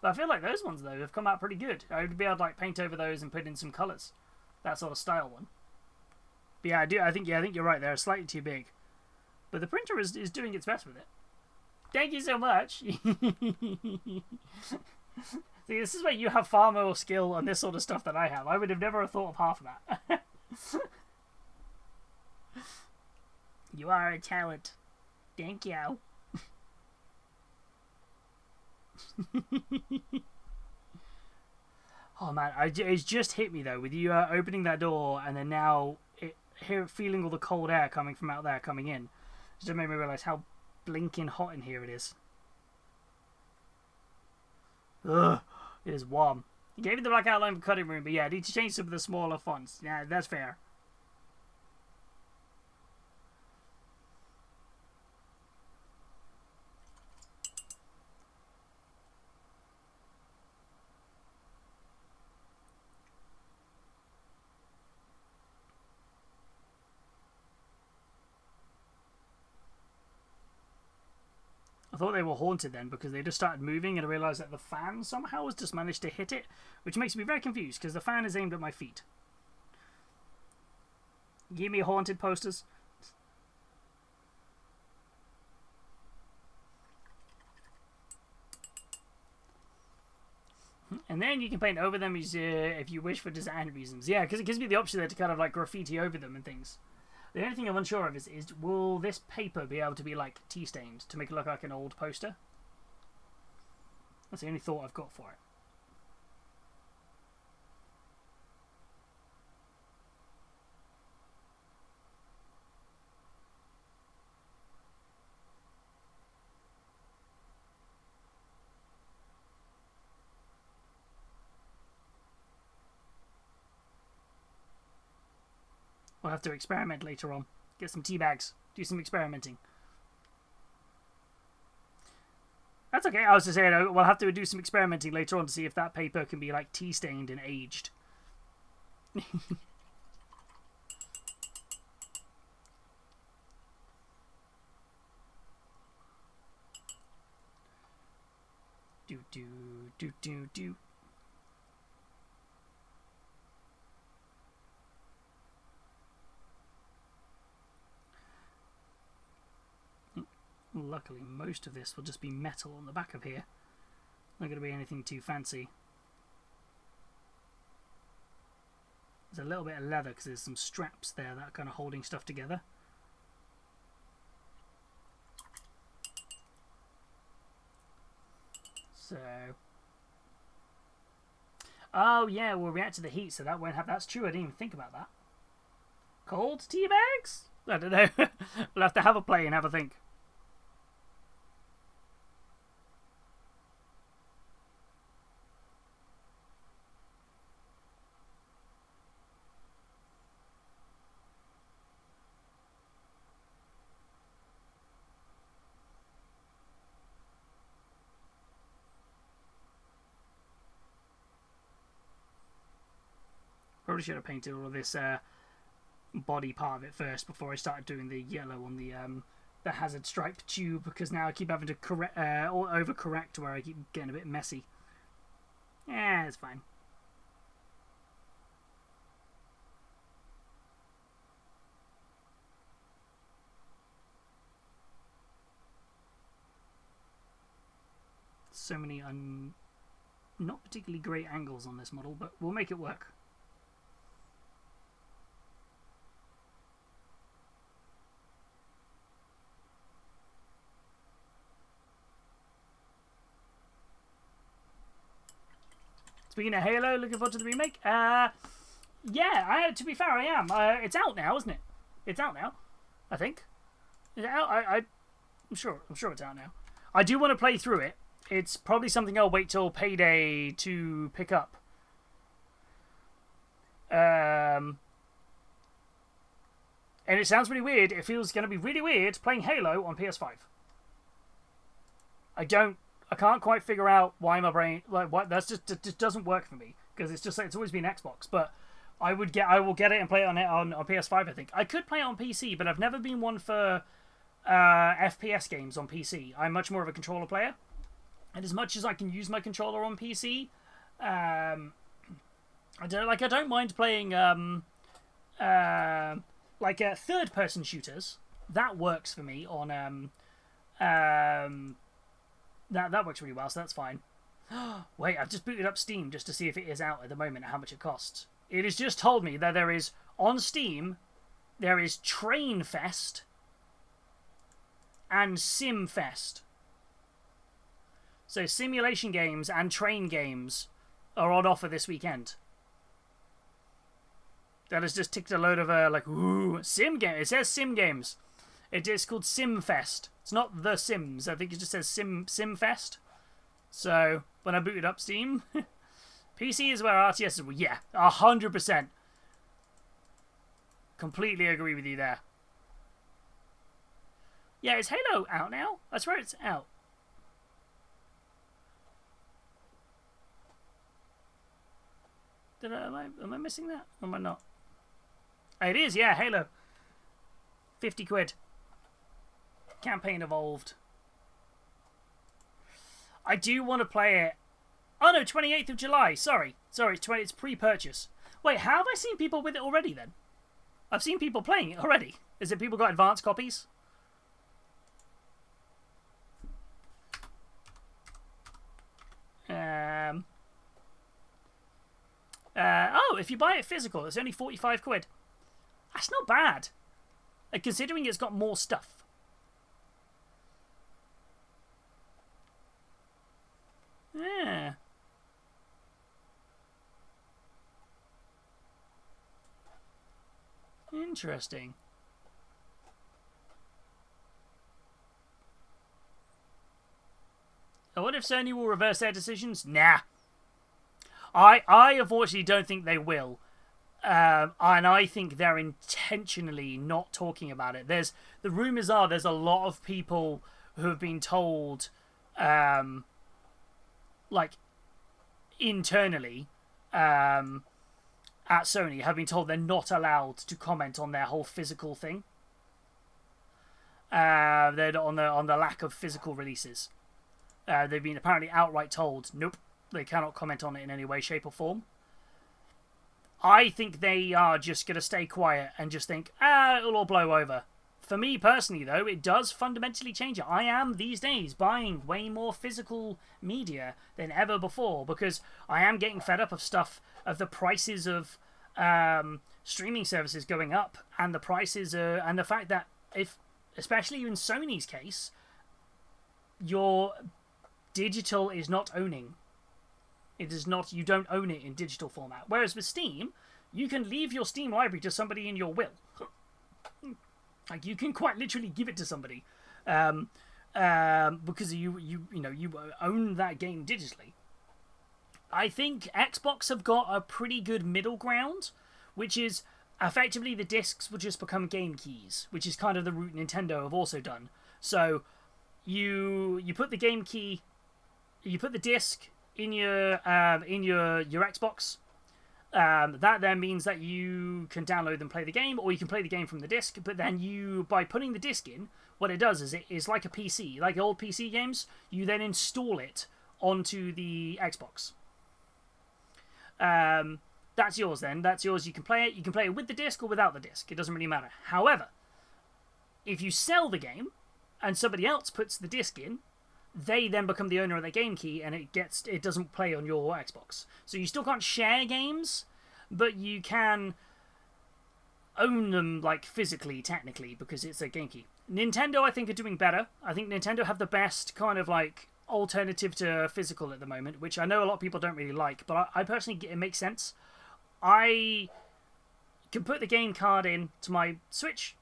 But I feel like those ones, though, have come out pretty good. I would be able to like paint over those and put in some colours. That sort of style one. But yeah, I think you're right. They're slightly too big. But the printer is doing its best with it. Thank you so much. See, this is where you have far more skill on this sort of stuff than I have. I would have never thought of half of that. You are a talent. Thank you. Oh man, it's just hit me though with you opening that door and then now feeling all the cold air coming from out there coming in. Just made me realise how blinking hot in here it is. Ugh, it is warm. You gave me the black outline for cutting room, but yeah, I need to change some of the smaller fonts. Yeah, that's fair. I thought they were haunted then because they just started moving and I realised that the fan somehow has just managed to hit it, which makes me very confused because the fan is aimed at my feet. Give me haunted posters. And then you can paint over them if you wish for design reasons. Yeah, because it gives me the option there to kind of like graffiti over them and things. The only thing I'm unsure of is will this paper be able to be like tea stained to make it look like an old poster? That's the only thought I've got for it. We'll have to experiment later on. Get some tea bags. Do some experimenting. That's okay. I was just saying we'll have to do some experimenting later on to see if that paper can be like tea stained and aged. do. Luckily, most of this will just be metal on the back of here. Not going to be anything too fancy. There's a little bit of leather because there's some straps there that are kind of holding stuff together. So... oh yeah, we'll react to the heat, so that won't have... that's true, I didn't even think about that. Cold tea bags? I don't know. We'll have to have a play and have a think. Probably should have painted all of this body part of it first before I started doing the yellow on the hazard stripe tube, because now I keep having to correct or overcorrect where I keep getting a bit messy. Yeah, it's fine. So many not particularly great angles on this model, but we'll make it work. Speaking of Halo, looking forward to the remake. Yeah, to be fair, I am. It's out now, isn't it? It's out now, I think. Is it out? I'm sure it's out now. I do want to play through it. It's probably something I'll wait till payday to pick up. And it sounds really weird. It feels going to be really weird playing Halo on PS5. I can't quite figure out why my brain it just doesn't work for me, because it's just like it's always been Xbox. But I will get it and play it on PS5. I think I could play it on PC, but I've never been one for FPS games on PC. I'm much more of a controller player, and as much as I can use my controller on PC, I don't mind playing third-person shooters. That works for me on That works really well, so that's fine. Wait, I've just booted up Steam just to see if it is out at the moment and how much it costs. It has just told me that there is, on Steam, there is Train Fest and Sim Fest. So simulation games and train games are on offer this weekend. That has just ticked a load of, ooh, Sim game. It says Sim games. It's called Sim Fest. It's not The Sims. I think it just says Sim Fest. So, when I booted up Steam, PC is where RTS is. Well, yeah, 100%. Completely agree with you there. Yeah, is Halo out now? I swear it's out. Am I missing that? Or am I not? It is, yeah, Halo. 50 quid. Campaign evolved. I do want to play it. Oh no, 28th of July. Sorry, it's pre-purchase. Wait, how have I seen people with it already then? I've seen people playing it already. Is it people got advanced copies? if you buy it physical, it's only 45 quid. That's not bad. Considering it's got more stuff. Yeah. Interesting. I wonder if Sony will reverse their decisions. Nah. I unfortunately don't think they will. And I think they're intentionally not talking about it. The rumors are there's a lot of people who have been told, like, internally, at Sony, have been told they're not allowed to comment on their whole physical thing. They're on the lack of physical releases. They've been apparently outright told, nope, they cannot comment on it in any way, shape, or form. I think they are just going to stay quiet and just think, it'll all blow over. For me personally, though, it does fundamentally change it. I am, these days, buying way more physical media than ever before because I am getting fed up of stuff, of the prices of streaming services going up and the prices, and the fact that, especially in Sony's case, your digital is not owning. It is not, you don't own it in digital format. Whereas with Steam, you can leave your Steam library to somebody in your will. Like, you can quite literally give it to somebody. Because you own that game digitally. I think Xbox have got a pretty good middle ground, which is effectively the discs will just become game keys, which is kind of the route Nintendo have also done. So you put the game key, you put the disc in your Xbox. That then means that you can download and play the game, or you can play the game from the disc. But then by putting the disc in, what it does is it is like a PC, like old PC games. You then install it onto the Xbox. That's yours then. That's yours. You can play it. You can play it with the disc or without the disc. It doesn't really matter. However, if you sell the game and somebody else puts the disc in, they then become the owner of their game key, and it doesn't play on your Xbox. So you still can't share games, but you can own them, like, physically, technically, because it's a game key. Nintendo, I think, are doing better. I think Nintendo have the best kind of, like, alternative to physical at the moment, which I know a lot of people don't really like, but I personally it makes sense. I can put the game card in to my Switch,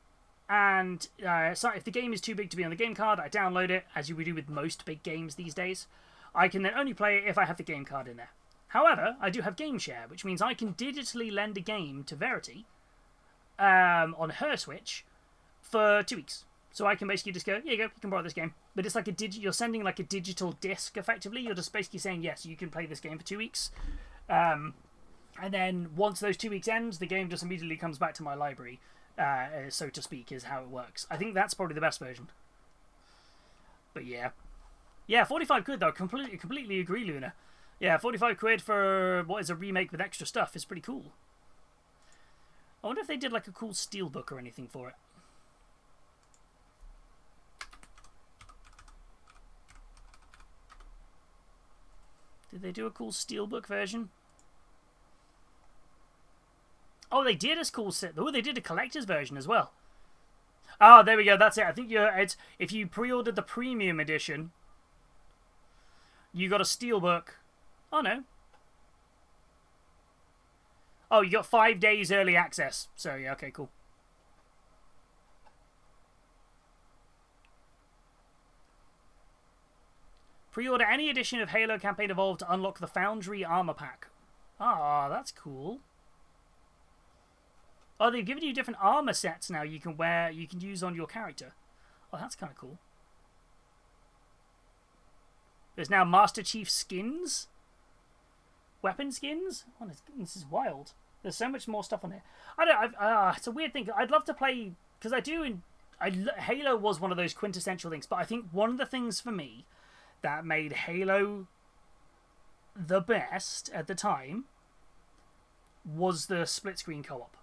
and so if the game is too big to be on the game card, I download it, as you would do with most big games these days. I can then only play it if I have the game card in there. However, I do have Game Share, which means I can digitally lend a game to Verity on her Switch for 2 weeks. So I can basically just go, here you go, you can borrow this game. But it's like you're sending like a digital disc, effectively. You're just basically saying, yes, you can play this game for 2 weeks. And then once those 2 weeks ends, the game just immediately comes back to my library. So to speak, is how it works. I think that's probably the best version. But yeah. Yeah, 45 quid though. Completely agree, Luna. Yeah, 45 quid for what is a remake with extra stuff is pretty cool. I wonder if they did like a cool steelbook or anything for it. Did they do a cool steelbook version? Oh, they did a cool set. Oh, they did a collector's version as well. Oh, there we go. That's it. I think if you pre-ordered the premium edition, you got a steelbook. Oh, no. Oh, you got 5 days early access. So, yeah, okay, cool. Pre-order any edition of Halo Campaign Evolved to unlock the Foundry Armor Pack. Ah, that's cool. Oh, they've given you different armor sets now you can wear, you can use on your character. Oh, that's kind of cool. There's now Master Chief skins. Weapon skins? Oh, this is wild. There's so much more stuff on here. It's a weird thing. I'd love to play, because Halo was one of those quintessential things, but I think one of the things for me that made Halo the best at the time was the split-screen co-op.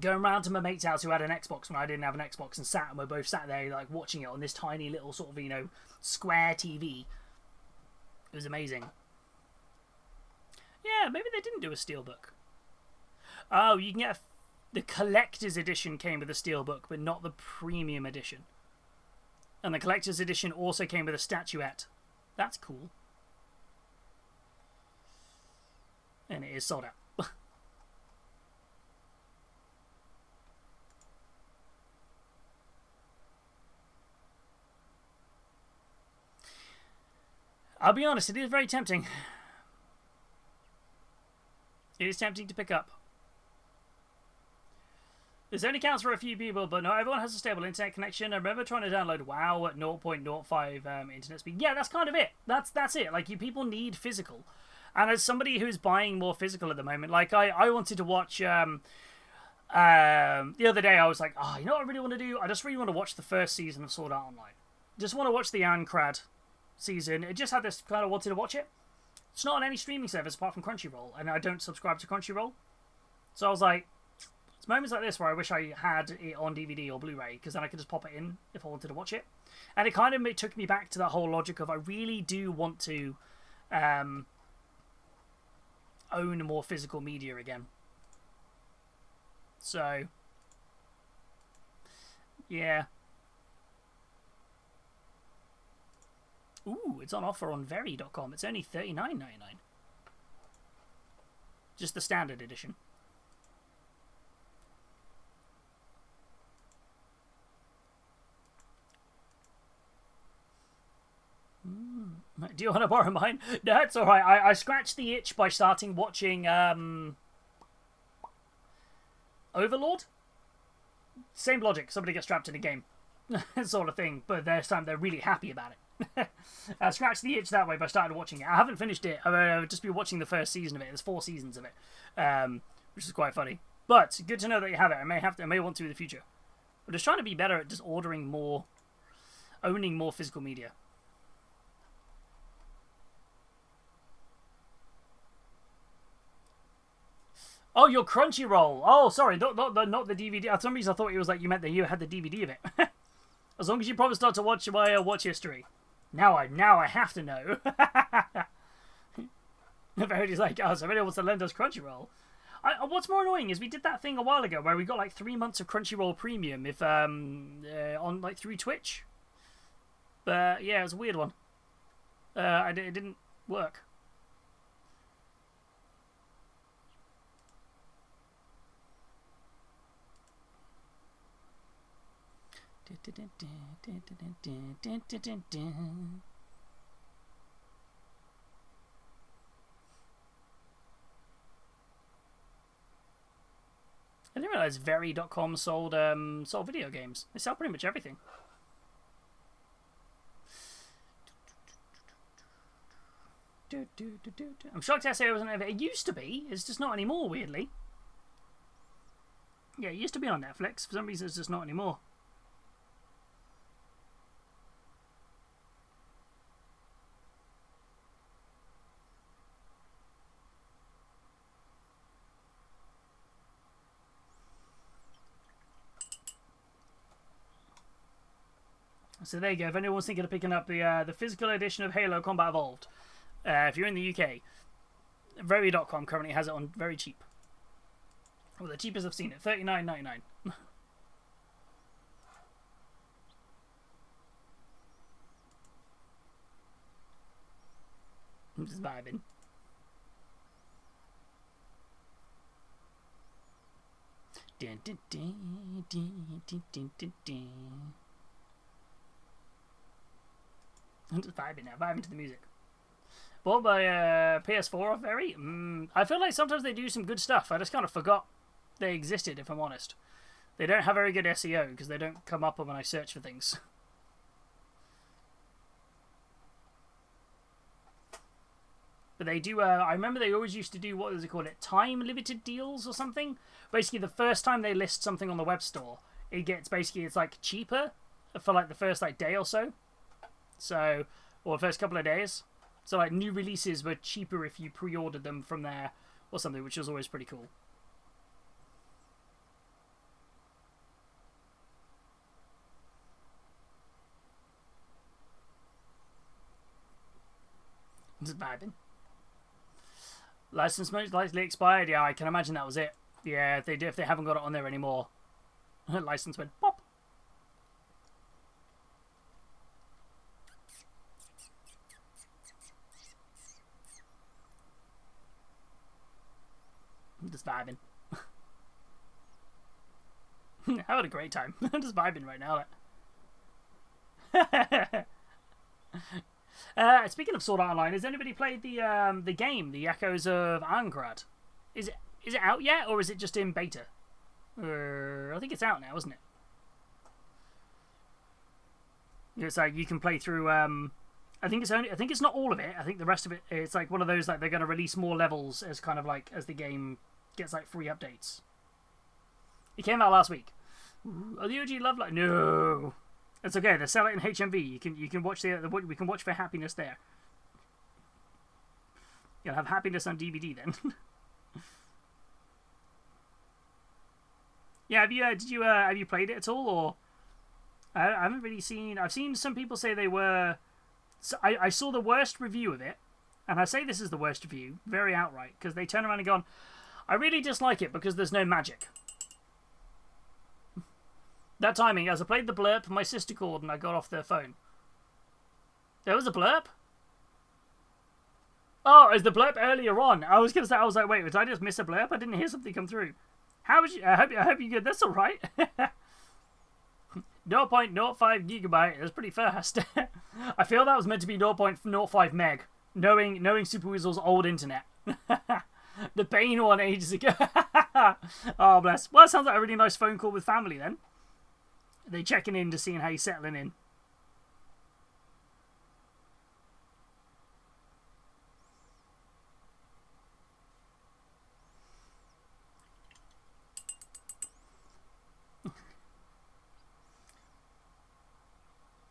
Going around to my mate's house who had an Xbox when I didn't have an Xbox, and we're both sat there like watching it on this tiny little sort of, square TV. It was amazing. Yeah, maybe they didn't do a steelbook. Oh, you can get the collector's edition came with a steelbook, but not the premium edition. And the collector's edition also came with a statuette. That's cool. And it is sold out. I'll be honest, it is very tempting. It is tempting to pick up. This only counts for a few people, but not everyone has a stable internet connection. I remember trying to download WoW at 0.05 internet speed. Yeah, that's kind of it. That's it. Like, you people need physical. And as somebody who's buying more physical at the moment, like, I wanted to watch... the other day, I was like, you know what I really want to do? I just really want to watch the first season of Sword Art Online. Just want to watch the Ancrad season. It just had this kind of wanted to watch it. It's not on any streaming service apart from Crunchyroll, and I don't subscribe to Crunchyroll. So I was like, it's moments like this where I wish I had it on DVD or Blu-ray, because then I could just pop it in if I wanted to watch it. And it kind of took me back to that whole logic of I really do want to own more physical media again. So, yeah. Ooh, it's on offer on Very.com. It's only $39.99. Just the standard edition. Do you want to borrow mine? No, it's alright. I scratched the itch by starting watching Overlord. Same logic. Somebody gets trapped in a game. Sort of thing. But this time they're really happy about it. I scratched the itch that way by starting watching it. I haven't finished it. I've just been watching the first season of it. There's 4 seasons of it, which is quite funny. But good to know that you have it. I may want to in the future. But just trying to be better at just owning more physical media. Oh, your Crunchyroll. Oh, sorry, not the DVD. For some reason, I thought it was like you meant that you had the DVD of it. As long as you promise not to watch my watch history. Now I have to know. Verity's like, so somebody wants to lend us Crunchyroll. What's more annoying is we did that thing a while ago where we got like 3 months of Crunchyroll Premium if on like through Twitch. But yeah, it was a weird one. It didn't work. I didn't realize Very.com sold video games. They sell pretty much everything. I'm shocked SA wasn't ever. It used to be. It's just not anymore. Weirdly. Yeah, it used to be on Netflix. For some reason, it's just not anymore. So there you go. If anyone's thinking of picking up the physical edition of Halo Combat Evolved, if you're in the UK, Very.com currently has it on very cheap. Well, the cheapest I've seen it, $39.99. I'm just vibing. Dun, dun, dun, dun, dun, dun, dun, dun. I'm just vibing now, vibing to the music. Bought by PS4 off Very. I feel like sometimes they do some good stuff. I just kind of forgot they existed, if I'm honest. They don't have very good SEO because they don't come up when I search for things. But they do, I remember they always used to do, what does it call it, time-limited deals or something? Basically, the first time they list something on the web store, it's like cheaper for like the first like day or so. So, or the first couple of days. So, like, new releases were cheaper if you pre-ordered them from there or something, which was always pretty cool. I'm just vibing. License most likely expired. Yeah, I can imagine that was it. Yeah, if they haven't got it on there anymore, license went pop. I'm just vibing. Having a great time. I'm just vibing right now. Speaking of Sword Art Online, has anybody played the game, The Echoes of Ahn'Qirad? Is it out yet, or is it just in beta? I think it's out now, isn't it? It's like you can play through. I think it's not all of it. I think the rest of it. It's like one of those like they're going to release more levels as kind of like as the game gets like free updates. It came out last week. Oh, the OG Love Live. No, it's okay. They sell it in HMV. You can watch we can watch for happiness there. You'll have happiness on DVD then. Yeah, have you played it at all, or I haven't really seen. I've seen some people say they were. So I saw the worst review of it, and I say this is the worst review, very outright, because they turn around and gone, I really dislike it because there's no magic. That timing, as I played the blurb, my sister called and I got off their phone. There was a blurb? Oh, is the blurb earlier on? I was gonna say, I was like, wait, did I just miss a blurb? I didn't hear something come through. How was you? I hope you're good. That's all right. 0.05 gigabyte. That's pretty fast. I feel that was meant to be 0.05 meg. Knowing Super Weasel's old internet. The pain one ages ago. Oh, bless. Well, it sounds like a really nice phone call with family then. Are they checking in to seeing how you're settling in?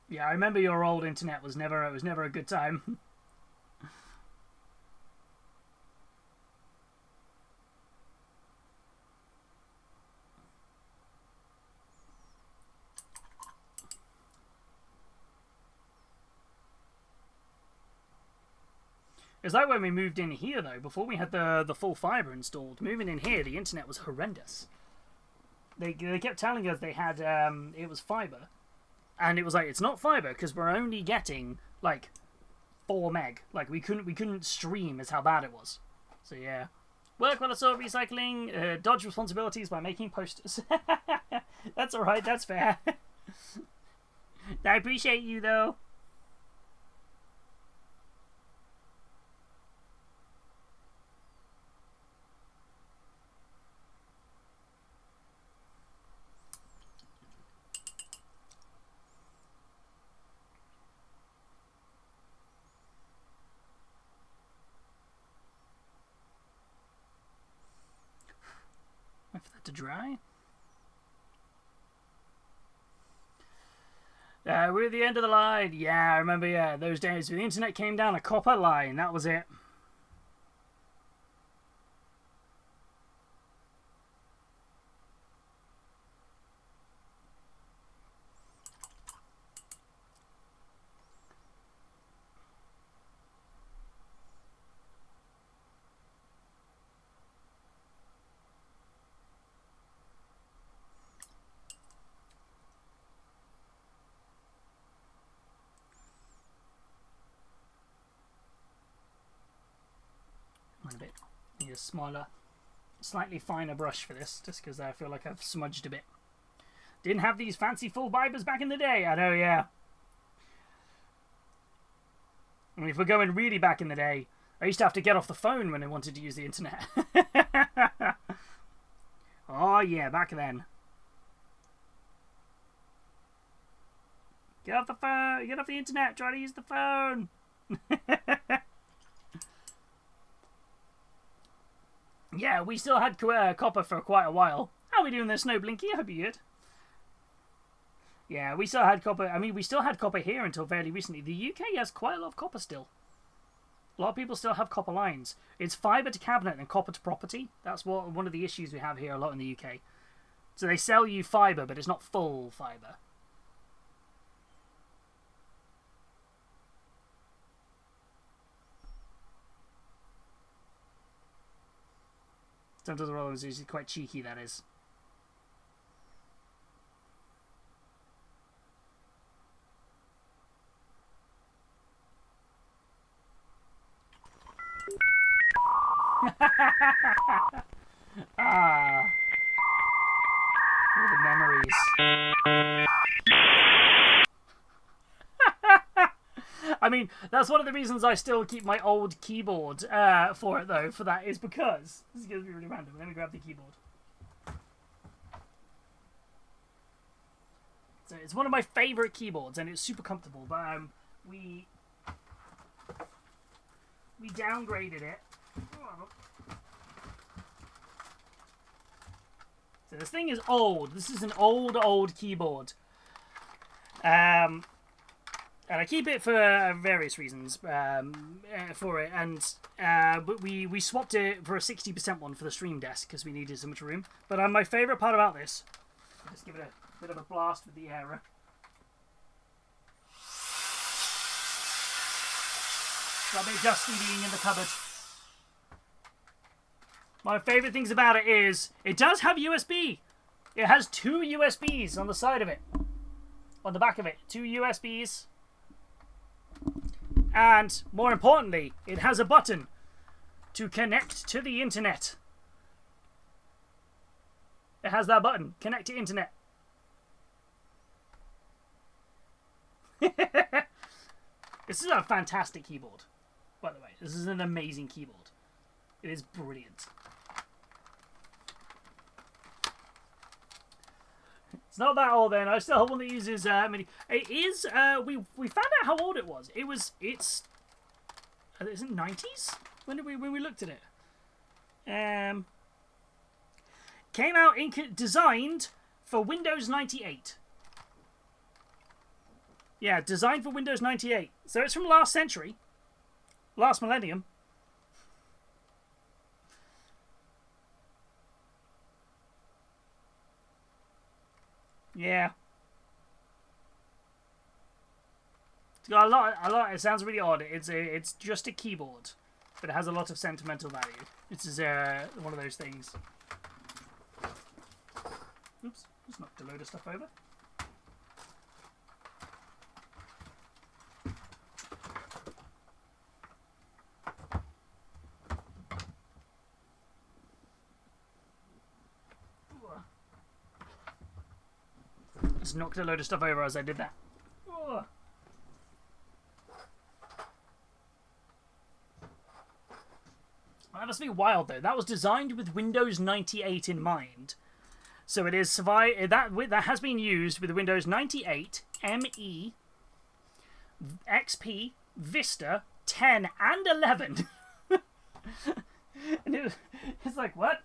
Yeah, I remember your old internet was never a good time. It's like when we moved in here though, before we had the full fibre installed. Moving in here, the internet was horrendous. They kept telling us they had it was fibre. And it was like, it's not fibre because we're only getting like 4 meg. Like we couldn't stream is how bad it was. So yeah. Work while I saw recycling, dodge responsibilities by making posters. That's alright, that's fair. I appreciate you though. Wait for that to dry. We're at the end of the line. Yeah, I remember, yeah, those days when the internet came down a copper line. That was it. A bit. Need a smaller, slightly finer brush for this, just because I feel like I've smudged a bit. Didn't have these fancy full fibers back in the day. I know, yeah. I mean, if we're going really back in the day, I used to have to get off the phone when I wanted to use the internet. Oh yeah, back then. Get off the phone. Get off the internet. Try to use the phone. Yeah, we still had copper for quite a while. How are we doing there, Snow Blinky? I hope you're good. Yeah, we still had copper. I mean, we still had copper here until fairly recently. The UK has quite a lot of copper still. A lot of people still have copper lines. It's fibre to cabinet and copper to property. That's one of the issues we have here a lot in the UK. So they sell you fibre, but it's not full fibre. Sometimes the roller is usually quite cheeky, that is. Ah. All the memories. I mean, that's one of the reasons I still keep my old keyboard for it, though, for that, is because... This is going to be really random. Let me grab the keyboard. So it's one of my favourite keyboards, and it's super comfortable, but we downgraded it. So this thing is old. This is an old keyboard. And I keep it for various reasons for it. And but we swapped it for a 60% one for the stream desk because we needed so much room. But my favourite part about this, I'll just give it a bit of a blast with the air. Got a bit dusty being in the cupboard. My favourite things about it is it does have USB. It has 2 USBs on the side of it. On the back of it. 2 USBs. And more importantly, it has a button to connect to the internet. It has that button. Connect to internet. This is a fantastic keyboard, by the way. This is an amazing keyboard. It is brilliant. It's not that old then. I still have one that uses many. It is. We found out how old it was. It's. Is it 90s? When we looked at it? Came out designed for Windows 98. Yeah, designed for Windows 98. So it's from last century, last millennium. Yeah. It's got a lot. It sounds really odd. It's just a keyboard, but it has a lot of sentimental value. It's one of those things. Oops, just knocked a load of stuff over. Just knocked a load of stuff over as I did that. Ugh. That must be wild though. That was designed with Windows 98 in mind. So it is that has been used with Windows 98, ME, XP, Vista, 10 and 11. And it's like, what?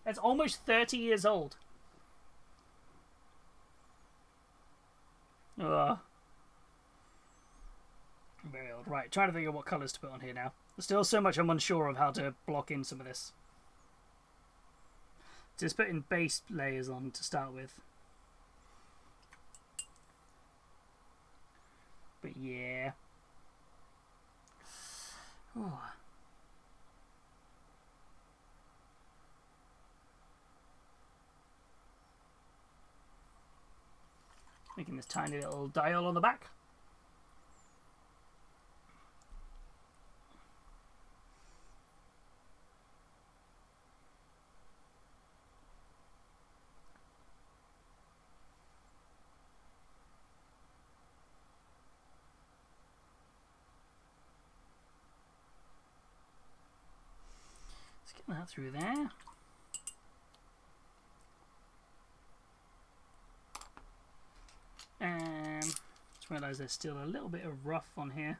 It's almost 30 years old. Ugh. Very old. Right, trying to think of what colours to put on here now. There's still so much I'm unsure of how to block in some of this. Just putting base layers on to start with. But yeah. Ooh. Making this tiny little dial on the back. Let's get that through there. Just realised there's still a little bit of rough on here.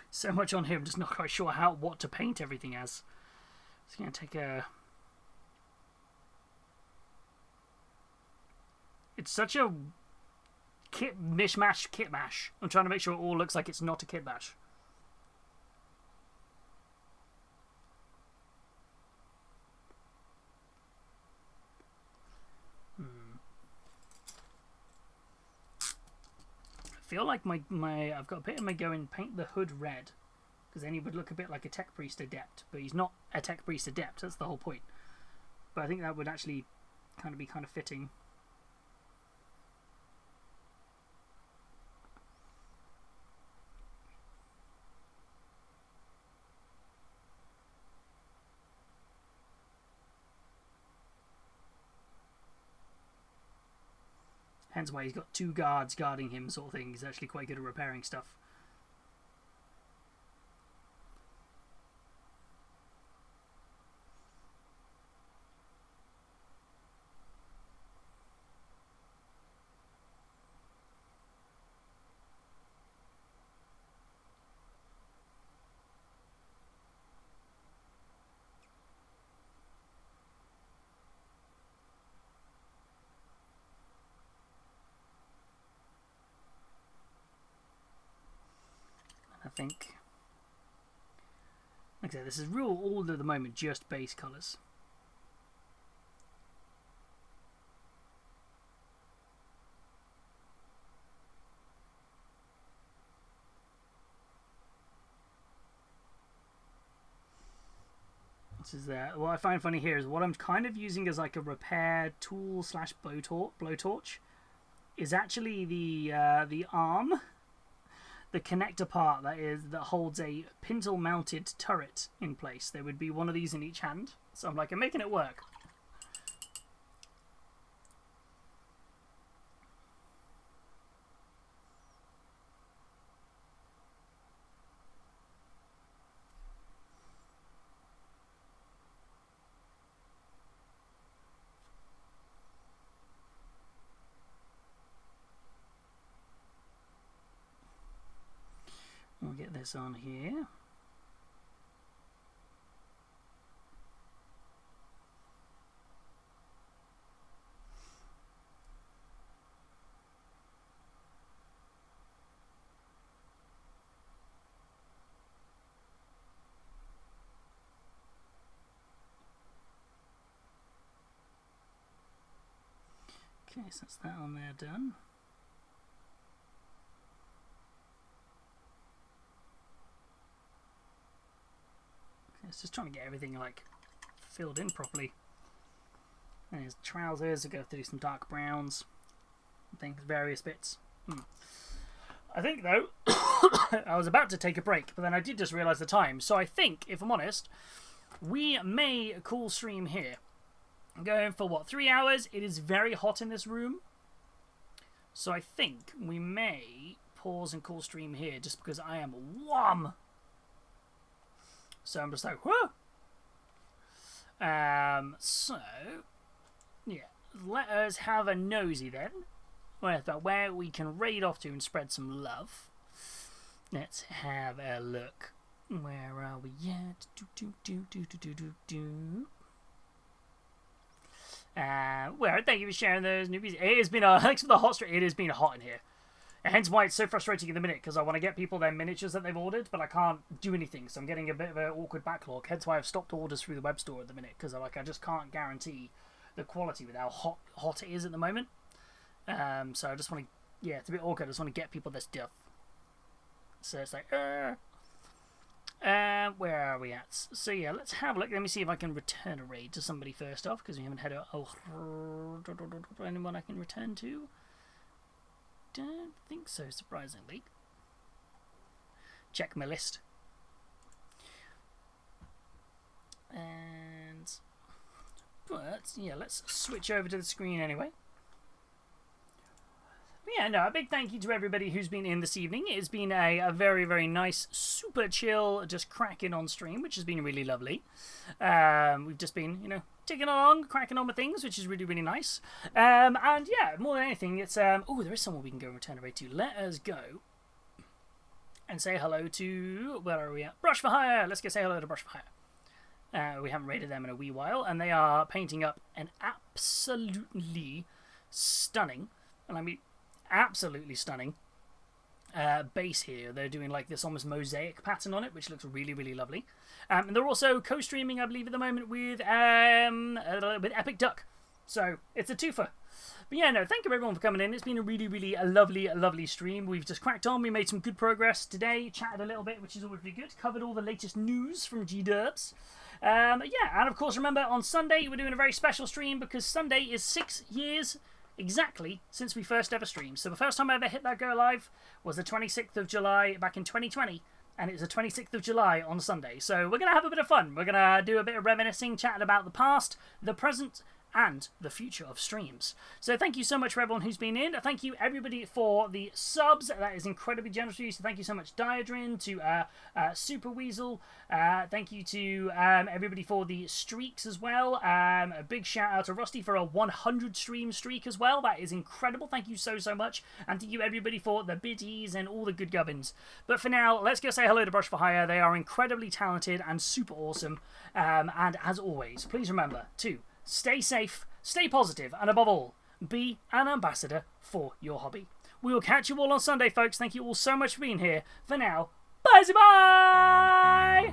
So much on here, I'm just not quite sure what to paint everything as. It's going to take a... It's such a kit mash. I'm trying to make sure it all looks like it's not a kit bash. I feel like I've got a bit of my going paint the hood red, because then he would look a bit like a tech priest adept, but he's not a tech priest adept. That's the whole point. But I think that would actually be kind of fitting. Hence why he's got 2 guards guarding him, sort of thing. He's actually quite good at repairing stuff. I think, like I said, this is all at the moment just base colours. This is that. What I find funny here is what I'm kind of using as like a repair tool slash blowtorch is actually the arm. The connector part that holds a pintle mounted turret in place. There would be one of these in each hand. So I'm making it work. We'll get this on here. Okay, so that's that on there done. It's just trying to get everything filled in properly. And his trousers, I go through some dark browns, things, various bits. I think though, I was about to take a break, but then I did just realise the time. So I think, if I'm honest, we may call stream here. I'm going for what, 3 hours? It is very hot in this room, so I think we may pause and call stream here, just because I am warm. So I'm just like, whoa! So, yeah, let us have a nosy then, where we can raid off to and spread some love. Let's have a look. Where are we at? Where? Thank you for sharing those newbies. It has been thanks for the hot stream. It has been hot in here. Hence why it's so frustrating in the minute, because I want to get people their miniatures that they've ordered, but I can't do anything, so I'm getting a bit of an awkward backlog. Hence why I've stopped orders through the web store at the minute, because I just can't guarantee the quality with how hot it is at the moment. So I just want to, it's a bit awkward. I just want to get people their stuff. So it's like, where are we at? So yeah, let's have a look. Let me see if I can return a raid to somebody first off, because we haven't had anyone I can return to. Don't think so, surprisingly. Check my list. But yeah, let's switch over to the screen anyway. But yeah, no, a big thank you to everybody who's been in this evening. It's been a very, very nice, super chill, just cracking on stream, which has been really lovely. We've just been, ticking along, cracking on with things, which is really, really nice. And yeah, more than anything, it's oh, there is someone we can go return a raid to. Let us go and say hello to, where are we at? Brush for Hire. Let's go say hello to Brush for Hire. We haven't raided them in a wee while, and they are painting up an absolutely stunning, and I mean absolutely stunning base here. They're doing like this almost mosaic pattern on it, which looks really, really lovely. And they're also co-streaming, I believe, at the moment with Epic Duck. So it's a twofer. But yeah, no, thank you everyone for coming in. It's been a really, really lovely stream. We've just cracked on. We made some good progress today. Chatted a little bit, which is always really good. Covered all the latest news from G-Dubs. Yeah, and of course, remember, on Sunday, we're doing a very special stream because Sunday is 6 years exactly since we first ever streamed. So the first time I ever hit that go live was the 26th of July back in 2020. And it's the 26th of July on Sunday. So we're going to have a bit of fun. We're going to do a bit of reminiscing, chatting about the past, the present, and the future of streams. So thank you so much for everyone who's been in. Thank you everybody for the subs. That is incredibly generous of you. So thank you so much Diadrin, to Super Weasel. Thank you to everybody for the streaks as well. A big shout out to Rusty for a 100 stream streak as well. That is incredible. Thank you so much. And to you everybody for the biddies and all the good gubbins. But for now, let's go say hello to Brush for Hire. They are incredibly talented and super awesome. And as always, please remember to stay safe, stay positive, and above all, be an ambassador for your hobby. We will catch you all on Sunday, folks. Thank you all so much for being here. For now, bye-bye!